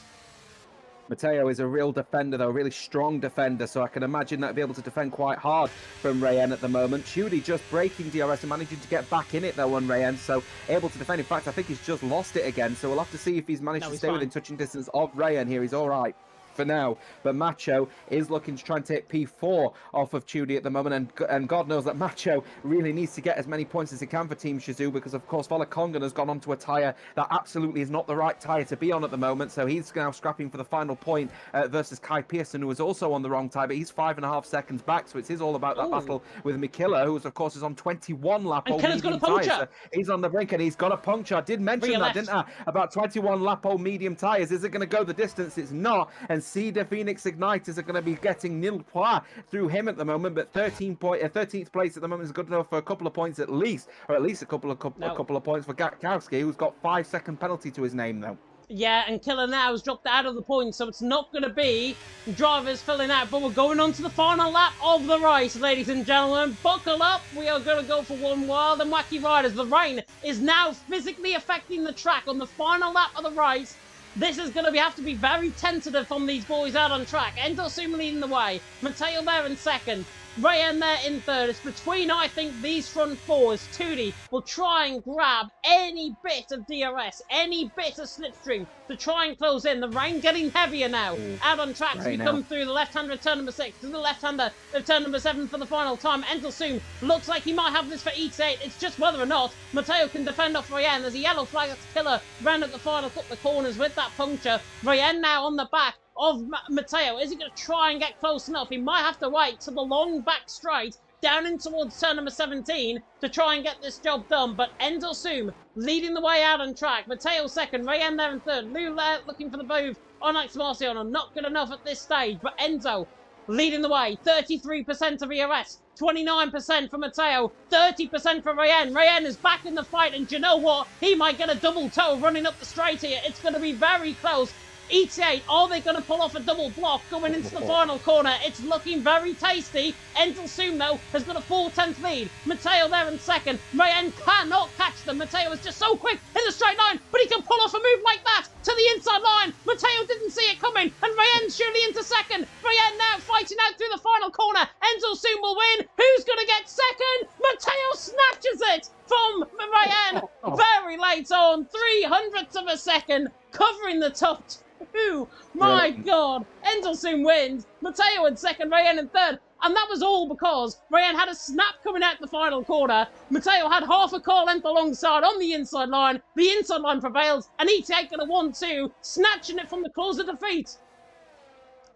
Matteo is a real defender, though, a really strong defender, so I can imagine that he'll be able to defend quite hard from Rayen at the moment. Chudy just breaking DRS and managing to get back in it, though, on Rayen, so able to defend. In fact, I think he's just lost it again, so we'll have to see if he's managed to stay within touching distance of Rayen here. He's all right for now, but Macho is looking to try and take P4 off of Chudy at the moment, and God knows that Macho really needs to get as many points as he can for Team Shizou, because of course Valakongan has gone onto a tyre that absolutely is not the right tyre to be on at the moment, so he's now scrapping for the final point versus Kai Pearson, who is also on the wrong tyre, but he's 5.5 seconds back, so it is all about that battle with Mikilla, who of course is on 21 lap old medium tyres. So he's on the brink and he's got a puncture. I did mention that, didn't I? About 21 lap old medium tyres. Is it going to go the distance? It's not. And Cedar Phoenix Igniters are going to be getting nil points through him at the moment, but 13th place at the moment is good enough for a couple of points at least, or at least a couple of points for Gatkowski, who's got 5-second penalty to his name though.
Yeah, and Killer now has dropped out of the points, so it's not going to be drivers filling out. But we're going on to the final lap of the race, ladies and gentlemen. Buckle up. We are going to go for one wild and wacky ride as the rain is now physically affecting the track on the final lap of the race. This is going to have to be very tentative from these boys out on track. Endo Suma leading the way. Mateo there in second. Rayen there in third. It's between, I think, these front fours. Tootie will try and grab any bit of DRS, any bit of slipstream to try and close in. The rain getting heavier now. Out on track as we come through the left-hander of turn number 6 to the left-hander of turn number 7 for the final time. Endelsoon looks like he might have this for ET8. It's just whether or not Mateo can defend off Rayen. There's a yellow flag that's Killer round at the final couple of corners with that puncture. Rayen now on the back of Mateo. Is he going to try and get close enough? He might have to wait to the long back straight down in towards turn number 17 to try and get this job done. But Endo Soom leading the way out on track. Mateo second, Rayen there in third. Lula looking for the move on Alex Marciano. Not good enough at this stage, but Enzo leading the way. 33% of ERS, 29% for Mateo, 30% for Rayen. Rayen is back in the fight, and do you know what? He might get a double toe running up the straight here. It's going to be very close. ET8, are they going to pull off a double block going into the final corner? It's looking very tasty. Endelsoom, though, has got a 4/10 lead. Mateo there in second. Rayen cannot catch them. Mateo is just so quick in the straight line, but he can pull off a move like that to the inside line. Mateo didn't see it coming, and Rayen's surely into second. Rayen now fighting out through the final corner. Endelsoom will win. Who's going to get second? Mateo snatches it from Rayen very late on. 300ths of a second, covering the top two. My God. Endelsoom wins. Mateo in second, Rayen in third. And that was all because Rayen had a snap coming out the final corner. Mateo had half a car length alongside on the inside line. The inside line prevails, and ET8 going to 1-2, snatching it from the claws of defeat.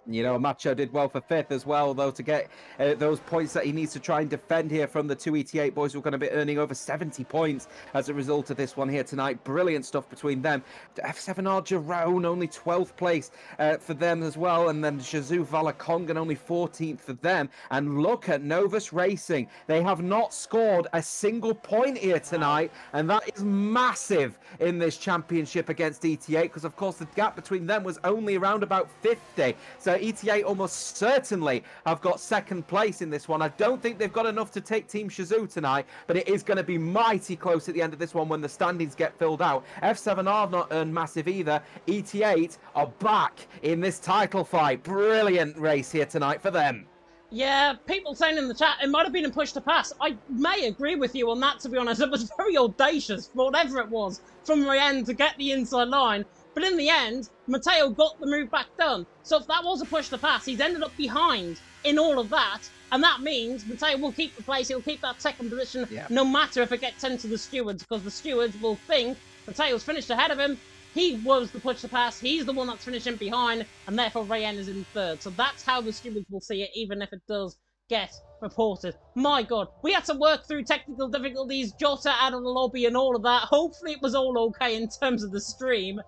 You know, Macho did well for 5th as well, though, to get those points that he needs to try and defend here from the two ET8 boys who are going to be earning over 70 points as a result of this one here tonight. Brilliant stuff between them. F7R Jerome, only 12th place for them as well. And then Shizou Valakongan, only 14th for them. And look at Novus Racing. They have not scored a single point here tonight. And that is massive in this championship against ET8, because, of course, the gap between them was only around about 50. So ET8 almost certainly have got second place in this one. I don't think they've got enough to take Team Shizou tonight, but it is going to be mighty close at the end of this one when the standings get filled out. F7R have not earned massive either. ET8 are back in this title fight. Brilliant race here tonight for them.
Yeah, people saying in the chat, it might have been a push to pass. I may agree with you on that, to be honest. It was very audacious, whatever it was, from Rayen to get the inside line. But in the end, Mateo got the move back done. So if that was a push to pass, he's ended up behind in all of that. And that means Mateo will keep the place. He'll keep that second position, no matter if it gets into the stewards, because the stewards will think Mateo's finished ahead of him. He was the push to pass. He's the one that's finishing behind, and therefore Rayen is in third. So that's how the stewards will see it, even if it does get reported. My God, we had to work through technical difficulties, Jota out of the lobby and all of that. Hopefully it was all okay in terms of the stream.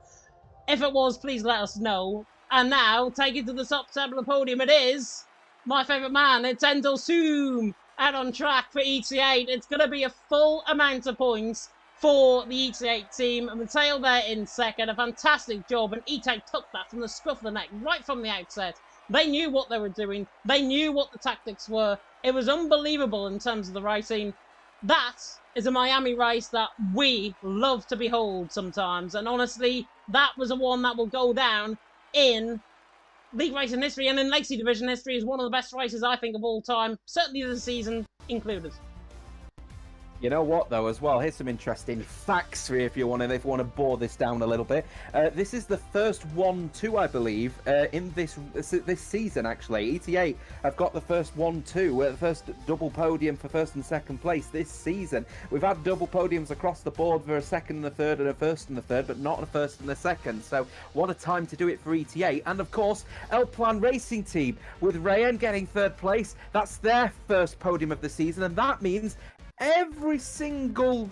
If it was, please let us know. And now, take it to the top table of the podium. It is my favourite man. It's Endelsoom out on track for ET8. It's going to be a full amount of points for the ET8 team. And Mateo there in second. A fantastic job. And ET8 took that from the scruff of the neck right from the outset. They knew what they were doing. They knew what the tactics were. It was unbelievable in terms of the racing. That is a Miami race that we love to behold sometimes. And honestly, that was a one that will go down in league racing history and in Legacy Division history as one of the best races, I think, of all time. Certainly the season included.
You know what, though, as well? Here's some interesting facts for you if you want to bore this down a little bit. This is the first 1-2, I believe, in this season, actually. ETA have got the first 1-2, the first double podium for first and second place this season. We've had double podiums across the board for a second and a third and a first and a third, but not a first and a second. So what a time to do it for ETA. And, of course, El Plan Racing Team, with Rayen getting third place. That's their first podium of the season, and that means every single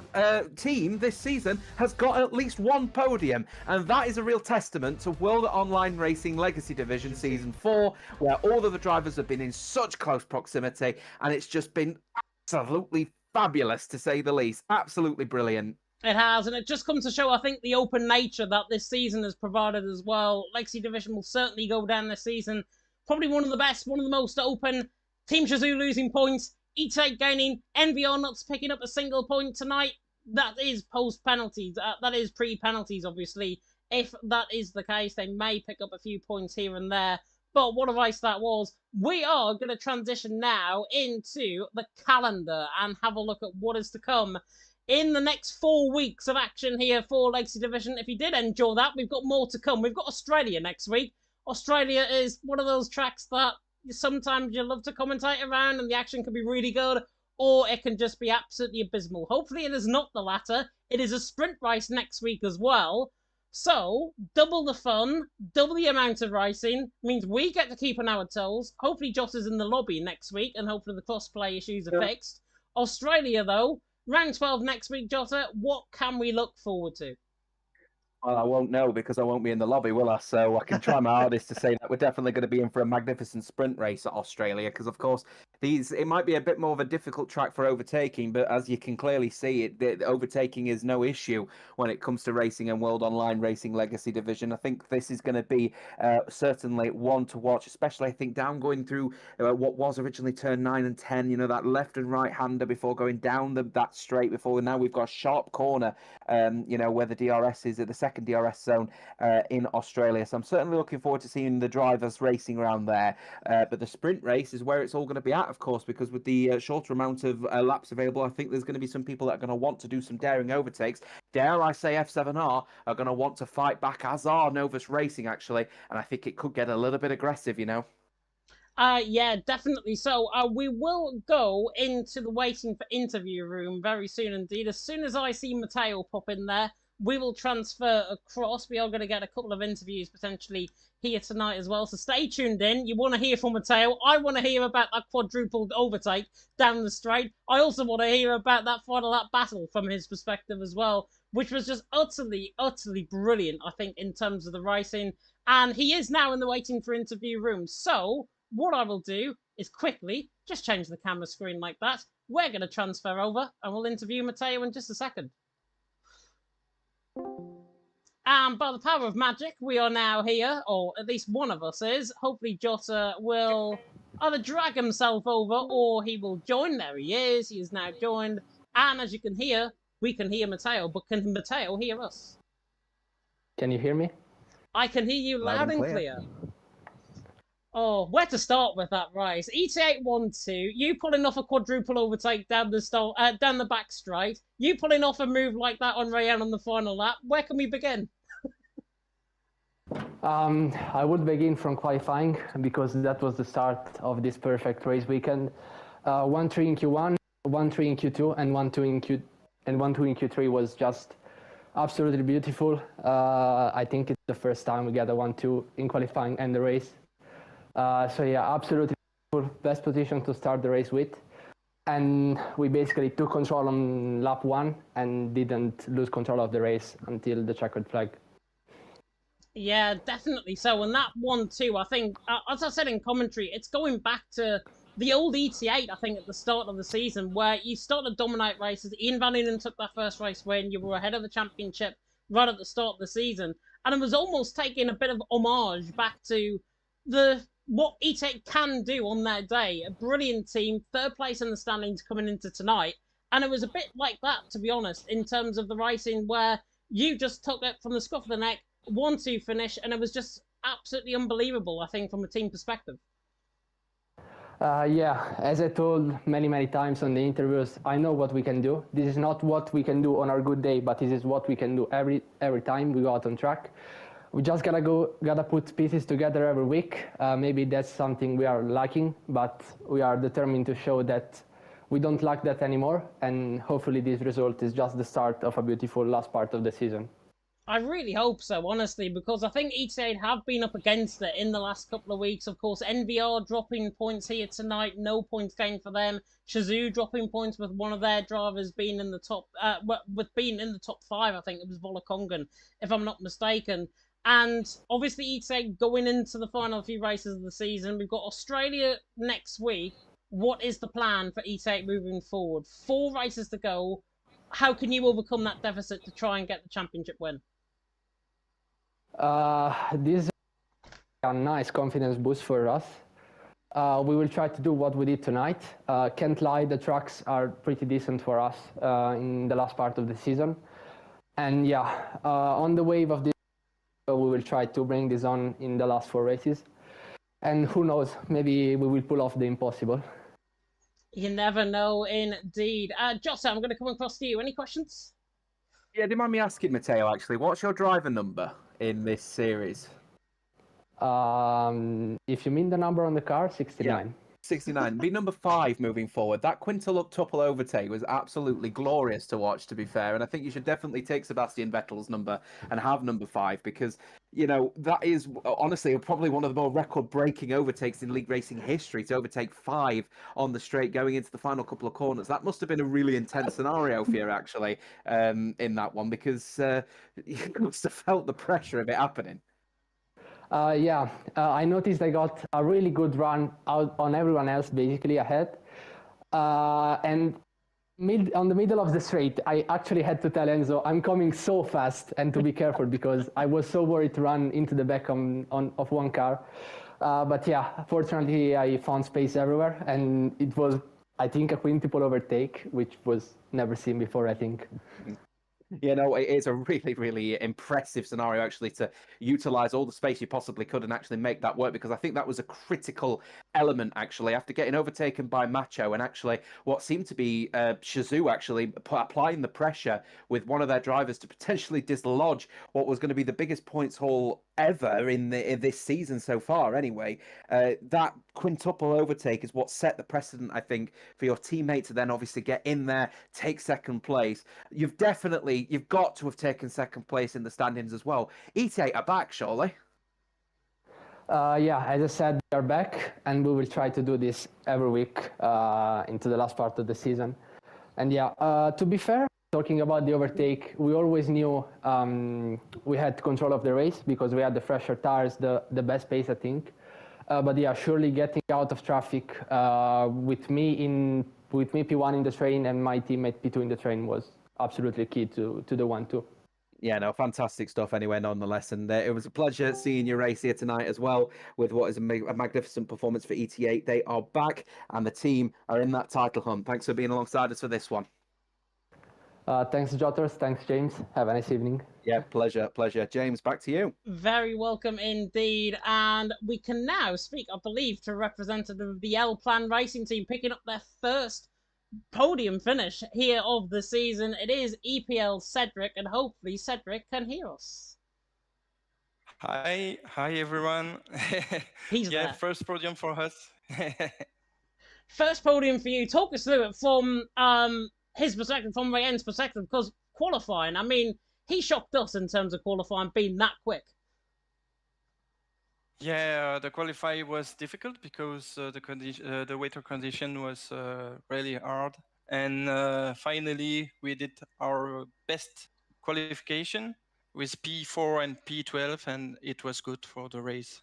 team this season has got at least one podium, and that is a real testament to World Online Racing Legacy Division Season 4, where all of the drivers have been in such close proximity, and it's just been absolutely fabulous, to say the least. Absolutely brilliant.
It has, and it just comes to show, I think, the open nature that this season has provided as well. Legacy Division will certainly go down this season. Probably one of the best, one of the most open. Team Shazoo losing points, E-Take gaining, NVR not picking up a single point tonight. That is post-penalties. That is pre-penalties, obviously. If that is the case, they may pick up a few points here and there. But what a race that was. We are going to transition now into the calendar and have a look at what is to come in the next 4 weeks of action here for Legacy Division. If you did enjoy that, we've got more to come. We've got Australia next week. Australia is one of those tracks that sometimes you love to commentate around and the action can be really good, or it can just be absolutely abysmal. Hopefully it is not the latter. It is a sprint race next week as well. So, double the fun, double the amount of racing, means we get to keep on our toes. Hopefully Joss is in the lobby next week, and hopefully the cross-play issues are fixed. Australia, though, round 12 next week, Jota, what can we look forward to?
Well, I won't know because I won't be in the lobby, will I? So I can try my hardest to say that we're definitely going to be in for a magnificent sprint race at Australia because, of course, it might be a bit more of a difficult track for overtaking, but as you can clearly see, the overtaking is no issue when it comes to racing and World Online Racing Legacy Division. I think this is going to be certainly one to watch, especially, I think, down going through what was originally turn 9 and 10, you know, that left and right-hander before going down that straight before. Now we've got a sharp corner, you know, where the DRS is at the second DRS zone in Australia. So I'm certainly looking forward to seeing the drivers racing around there. But the sprint race is where it's all going to be at, of course, because with the shorter amount of laps available, I think there's going to be some people that are going to want to do some daring overtakes. Dare I say F7R are going to want to fight back, as are Novus Racing, actually. And I think it could get a little bit aggressive, you know.
Yeah, definitely. So we will go into the waiting for interview room very soon indeed. As soon as I see Matteo pop in there, we will transfer across. We are going to get a couple of interviews potentially here tonight as well. So stay tuned in. You want to hear from Matteo. I want to hear about that quadrupled overtake down the straight. I also want to hear about that final lap battle from his perspective as well, which was just utterly, utterly brilliant, I think, in terms of the racing. And he is now in the waiting for interview room. So what I will do is quickly just change the camera screen like that. We're going to transfer over and we'll interview Matteo in just a second. And by the power of magic, we are now here, or at least one of us is. Hopefully Jota will either drag himself over or he will join. There he is. He is now joined. And as you can hear, we can hear Matteo, but can Matteo hear us?
Can you hear me?
I can hear you loud and clear. Oh, where to start with that race? ET812, you pulling off a quadruple overtake down the back straight. You pulling off a move like that on Rayen on the final lap. Where can we begin?
I would begin from qualifying because that was the start of this perfect race weekend. 1-3 in Q1, 1-3 in Q2, and 1-2 in Q3 was just absolutely beautiful. I think it's the first time we get a 1-2 in qualifying and the race. So yeah, absolutely best position to start the race with. And we basically took control on lap 1 and didn't lose control of the race until the checkered flag.
Yeah, definitely so. And that 1-2, I think, as I said in commentary, it's going back to the old ET8, I think, at the start of the season, where you start to dominate races. Ian Van Uden took that first race win. You were ahead of the championship right at the start of the season. And it was almost taking a bit of homage back to what E-Tech can do on their day. A brilliant team, third place in the standings coming into tonight. And it was a bit like that, to be honest, in terms of the racing, where you just took it from the scruff of the neck, 1-2 finish, and it was just absolutely unbelievable, I think, from a team perspective.
Yeah, as I told many times on the interviews, I know what we can do. This is not what we can do on our good day, but this is what we can do every time we go out on track. We just gotta put pieces together every week. Maybe that's something we are lacking, but we are determined to show that we don't lack that anymore. And hopefully this result is just the start of a beautiful last part of the season.
I really hope so, honestly, because I think ETA have been up against it in the last couple of weeks. Of course, NVR dropping points here tonight, no points gained for them. Shazoo dropping points with one of their drivers being in the top, with being in the top 5. I think it was Volakongan, if I'm not mistaken. And obviously, ETA going into the final few races of the season. We've got Australia next week. What is the plan for ETA moving forward? 4 races to go. How can you overcome that deficit to try and get the championship win?
This is a nice confidence boost for us. We will try to do what we did tonight. Can't lie, the tracks are pretty decent for us in the last part of the season. And yeah, on the wave of this, we will try to bring this on in the last 4 races. And who knows, maybe we will pull off the impossible.
You never know, indeed. Jota, I'm going to come across to you. Any questions?
Yeah, do you mind me asking, Matteo, actually, what's your driver number in this series?
If you mean the number on the car, 69.
Yeah. 69. Be number 5 moving forward. That quintuple overtake was absolutely glorious to watch, to be fair. And I think you should definitely take Sebastian Vettel's number and have number 5 because, you know, that is honestly probably one of the more record-breaking overtakes in league racing history to overtake 5 on the straight going into the final couple of corners. That must have been a really intense scenario for you, actually, in that one because you must have felt the pressure of it happening.
Yeah, I noticed I got a really good run out on everyone else, basically ahead. And on the middle of the straight, I actually had to tell Enzo, I'm coming so fast and to be careful because I was so worried to run into the back of one car. But yeah, fortunately, I found space everywhere. And it was, I think, a quintuple overtake, which was never seen before, I think.
You know, it is a really impressive scenario, actually, to utilize all the space you possibly could and actually make that work, because I think that was a critical element, actually, after getting overtaken by Macho and actually what seemed to be Shazoo actually applying the pressure with one of their drivers to potentially dislodge what was going to be the biggest points haul ever in this season so far, anyway. That quintuple overtake is what set the precedent, I think, for your teammate to then obviously get in there, take second place. You've got to have taken second place in the standings as well. ETA are back, surely?
Yeah, as I said, we are back, and we will try to do this every week into the last part of the season. And yeah, to be fair, talking about the overtake, we always knew we had control of the race because we had the fresher tires, the best pace, I think. But yeah, surely getting out of traffic with me P1 in the train and my teammate P2 in the train was absolutely key to the 1-2.
Yeah, no, fantastic stuff anyway, nonetheless. And it was a pleasure seeing you race here tonight as well with what is a magnificent performance for ETA. They are back and the team are in that title hunt. Thanks for being alongside us for this one.
Thanks, Jotters. Thanks, James. Have a nice evening.
Yeah, pleasure. James, back to you.
Very welcome indeed. And we can now speak, I believe, to a representative of the L Plan Racing team picking up their first podium finish here of the season. It is EPL Cedric, and hopefully Cedric can hear us.
Hi everyone.
He's there.
First podium for us.
First podium for you. Talk us through it from his perspective, from Rayen's perspective, because qualifying, I mean, he shocked us in terms of qualifying being that quick.
Yeah, the qualify was difficult because the weather condition was really hard, and finally we did our best qualification with P4 and P12, and it was good for the race.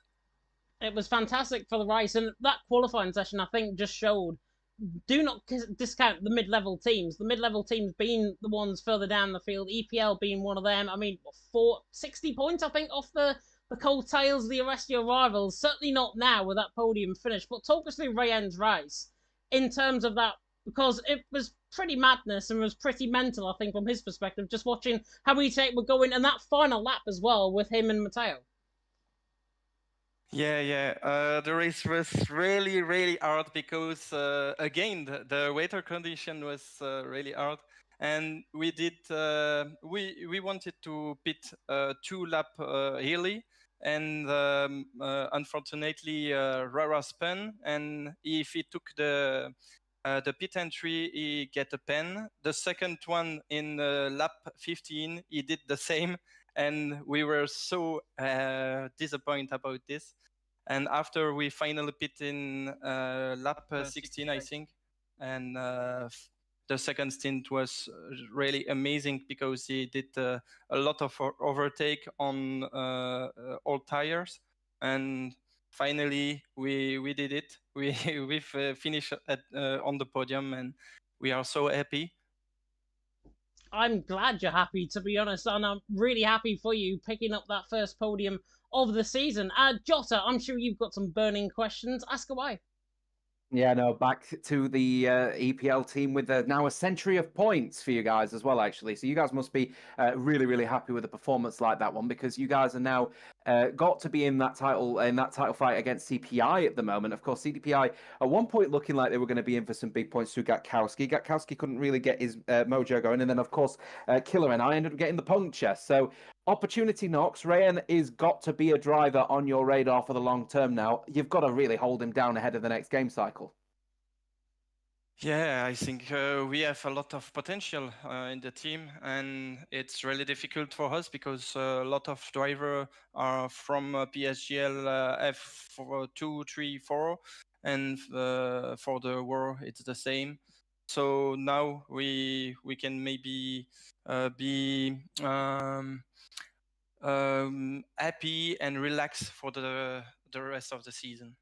It was fantastic for the race, and that qualifying session, I think, just showed, do not discount the mid-level teams. The mid-level teams being the ones further down the field, EPL being one of them. I mean, 60 points, I think, off the coattails of the Arrestio rivals. Certainly not now with that podium finish. But talk us through Rayen's race in terms of that, because it was pretty madness and was pretty mental, I think, from his perspective, just watching how we were going and that final lap as well with him and Matteo.
Yeah. The race was really, really hard because again the weather condition was really hard, and we did we wanted to pit 2 lap early, and unfortunately Rara spun, and if he took the pit entry, he get a pen. The second one in lap 15, he did the same, and we were so disappointed about this. And after we finally pit in lap 16, I think, and the second stint was really amazing because he did a lot of overtake on all tires, and finally we did it. We finished on the podium, and we are so happy.
I'm glad you're happy, to be honest, and I'm really happy for you picking up that first podium of the season. Jota, I'm sure you've got some burning questions. Ask away.
Yeah, no, back to the EPL team with now a century of points for you guys as well, actually. So you guys must be really, really happy with a performance like that one, because you guys are now got to be in that title fight against CPI at the moment. Of course, CDPI at one point looking like they were going to be in for some big points through Gatkowski. Gatkowski couldn't really get his mojo going, and then of course Killer and I ended up getting the puncture. So opportunity knocks. Rayan is got to be a driver on your radar for the long term now. You've got to really hold him down ahead of the next game cycle.
Yeah, I think we have a lot of potential in the team, and it's really difficult for us because a lot of drivers are from PSGL F2, 3, 4, and for the WOR it's the same. So now we can maybe be happy and relax for the rest of the season.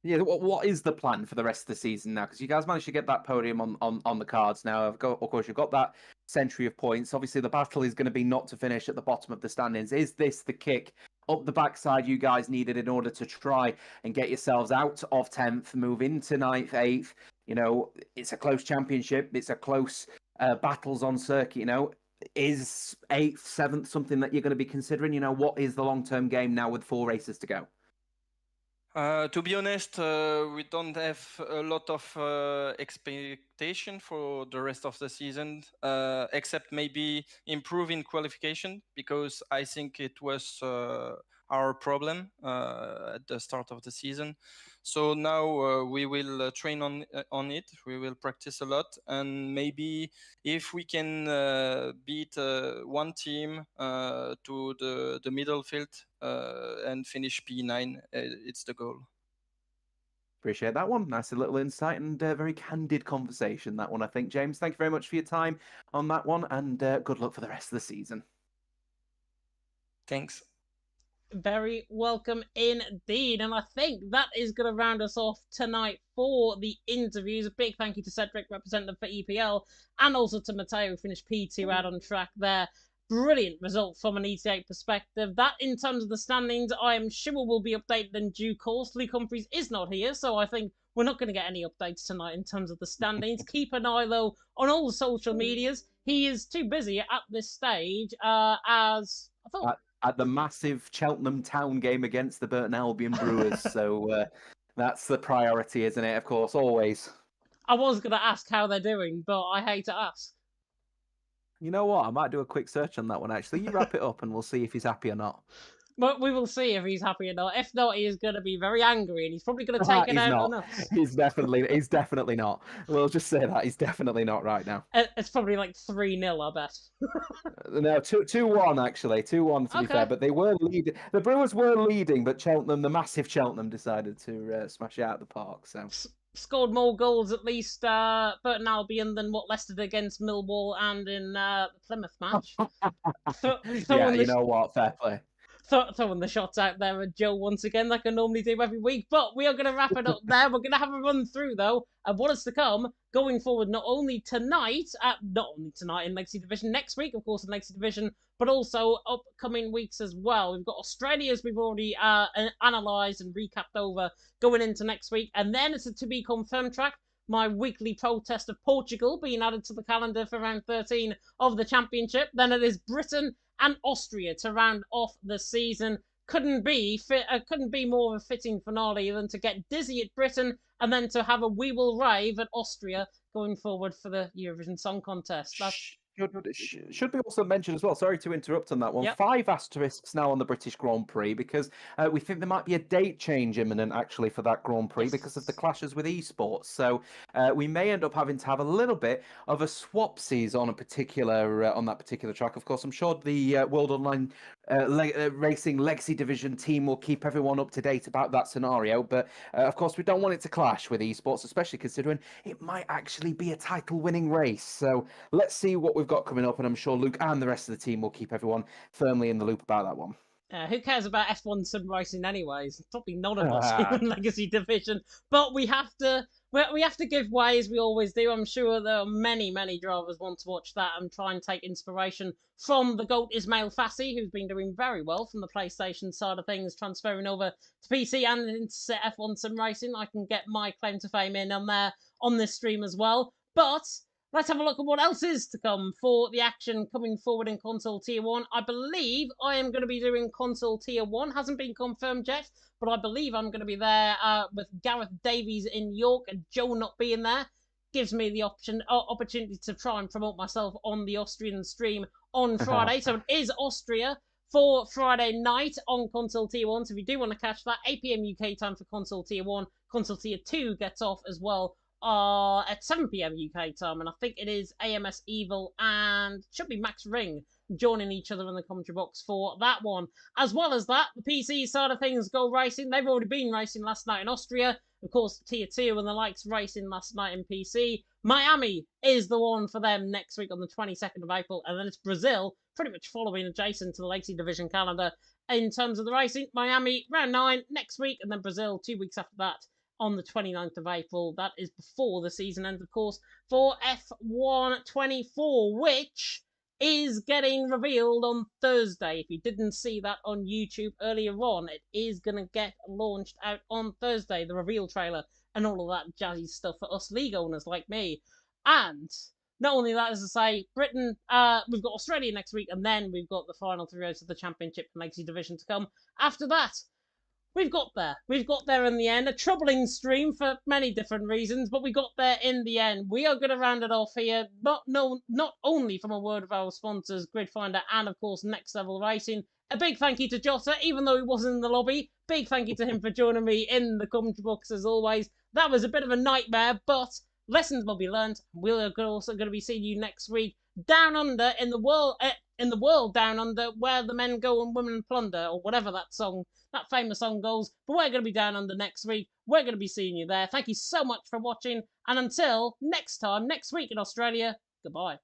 Yeah, what is the plan for the rest of the season now? Because you guys managed to get that podium on the cards now. Of course, you've got that century of points. Obviously, the battle is going to be not to finish at the bottom of the standings. Is this the kick up the backside you guys needed in order to try and get yourselves out of 10th, move into 9th, 8th? You know, it's a close championship. It's a close battles on circuit, you know. Is 8th, 7th something that you're going to be considering? You know, what is the long-term game now with 4 races to go?
To be honest, we don't have a lot of expectation for the rest of the season, except maybe improving qualification, because I think it was our problem at the start of the season. So now we will train on it. We will practice a lot, and maybe if we can beat one team to the middle field and finish P9, it's the goal.
Appreciate that one. Nice little insight and very candid conversation, that one, I think. James, thank you very much for your time on that one, and good luck for the rest of the season.
Thanks.
Very welcome indeed. And I think that is going to round us off tonight for the interviews. A big thank you to Cedric, representative for EPL, and also to Matteo, who finished P2 out on track there. Brilliant result from an ETA perspective. That, in terms of the standings, I am sure will be updated in due course. Luke Humphries is not here, so I think we're not going to get any updates tonight in terms of the standings. Keep an eye, though, on all the social medias. He is too busy at this stage, as I thought.
At the massive Cheltenham Town game against the Burton Albion Brewers. So that's the priority, isn't it? Of course, always.
I was going to ask how they're doing, but I hate to ask.
You know what? I might do a quick search on that one, actually. You wrap it up and we'll see if he's happy or not.
But we will see if he's happy or not. If not, he is going to be very angry, and he's probably going to take it out on us.
He's definitely not. We'll just say that. He's definitely not right now.
It's probably like 3-0, I bet.
No, 2-1, actually. 2-1, to be fair. But they were leading. The Brewers were leading, but Cheltenham, the massive Cheltenham, decided to smash it out of the park. So
scored more goals, at least, Burton Albion than what Leicester did against Millwall and in the Plymouth match.
Yeah, you know what? Fair play.
Throwing the shots out there at Joe once again, like I normally do every week. But we are going to wrap it up there. We're going to have a run through, though, of what is to come going forward, not only tonight in Legacy Division, next week, of course, in Legacy Division, but also upcoming weeks as well. We've got Australia, as we've already analysed and recapped over, going into next week. And then it's a to-be-confirmed track my weekly protest of Portugal being added to the calendar for round 13 of the championship. Then it is Britain and Austria to round off the season. Couldn't be more of a fitting finale than to get dizzy at Britain and then to have a we will rave at Austria going forward for the Eurovision Song Contest.
Should be also mentioned as well, sorry to interrupt on that one,
Yep.
5 asterisks now on the British Grand Prix because we think there might be a date change imminent actually for that Grand Prix because of the clashes with esports. So we may end up having to have a little bit of a swapsies on a particular on that particular track. Of course, I'm sure the World Online Racing Legacy Division team will keep everyone up to date about that scenario. But of course, we don't want it to clash with esports, especially considering it might actually be a title-winning race. So let's see what we've got coming up, and I'm sure Luke and the rest of the team will keep everyone firmly in the loop about that one.
Who cares about F1 sim racing anyways? Probably none of us in Legacy Division. But we have to give way as we always do. I'm sure there are many drivers want to watch that and try and take inspiration from the GOAT Ismail Fassi, who's been doing very well from the PlayStation side of things, transferring over to PC and into F1 sim racing. I can get my claim to fame in on there on this stream as well. But let's have a look at what else is to come for the action coming forward in Console Tier 1. I believe I am going to be doing Console Tier 1. Hasn't been confirmed yet, but I believe I'm going to be there with Gareth Davies in York and Joe not being there. Gives me the opportunity to try and promote myself on the Austrian stream on Friday. So it is Austria for Friday night on Console Tier 1. So if you do want to catch that, 8 PM UK time for Console Tier 1. Console Tier 2 gets off as well at 7 PM UK time, and I think it is AMS Evil and should be Max Ring joining each other in the commentary box for that one. As well as that, the PC side of things go racing. They've already been racing last night in Austria. Of course, Tier 2 and the likes racing last night in PC. Miami is the one for them next week on the 22nd of April, and then it's Brazil, pretty much following adjacent to the Legacy Division calendar in terms of the racing. Miami, round 9 next week, and then Brazil 2 weeks after that on the 29th of April. That is before the season ends, of course, for F1 24, which is getting revealed on Thursday. If you didn't see that on YouTube earlier on, it is going to get launched out on Thursday, the reveal trailer and all of that jazzy stuff for us league owners like me. And not only that, as I say, Britain, we've got Australia next week, and then we've got the final 3 rounds of the Championship and Legacy Division to come. After that, we've got there. We've got there in the end. A troubling stream for many different reasons, but we got there in the end. We are going to round it off here, not only from a word of our sponsors, Gridfinder, and of course Next Level Racing. A big thank you to Jota, even though he wasn't in the lobby. Big thank you to him for joining me in the commentary box as always. That was a bit of a nightmare, but lessons will be learned. We're also going to be seeing you next week down under in the world down under, where the men go and women plunder, or whatever that famous song goes. But we're going to be down under next week. We're going to be seeing you there. Thank you so much for watching, and until next time, next week in Australia, goodbye.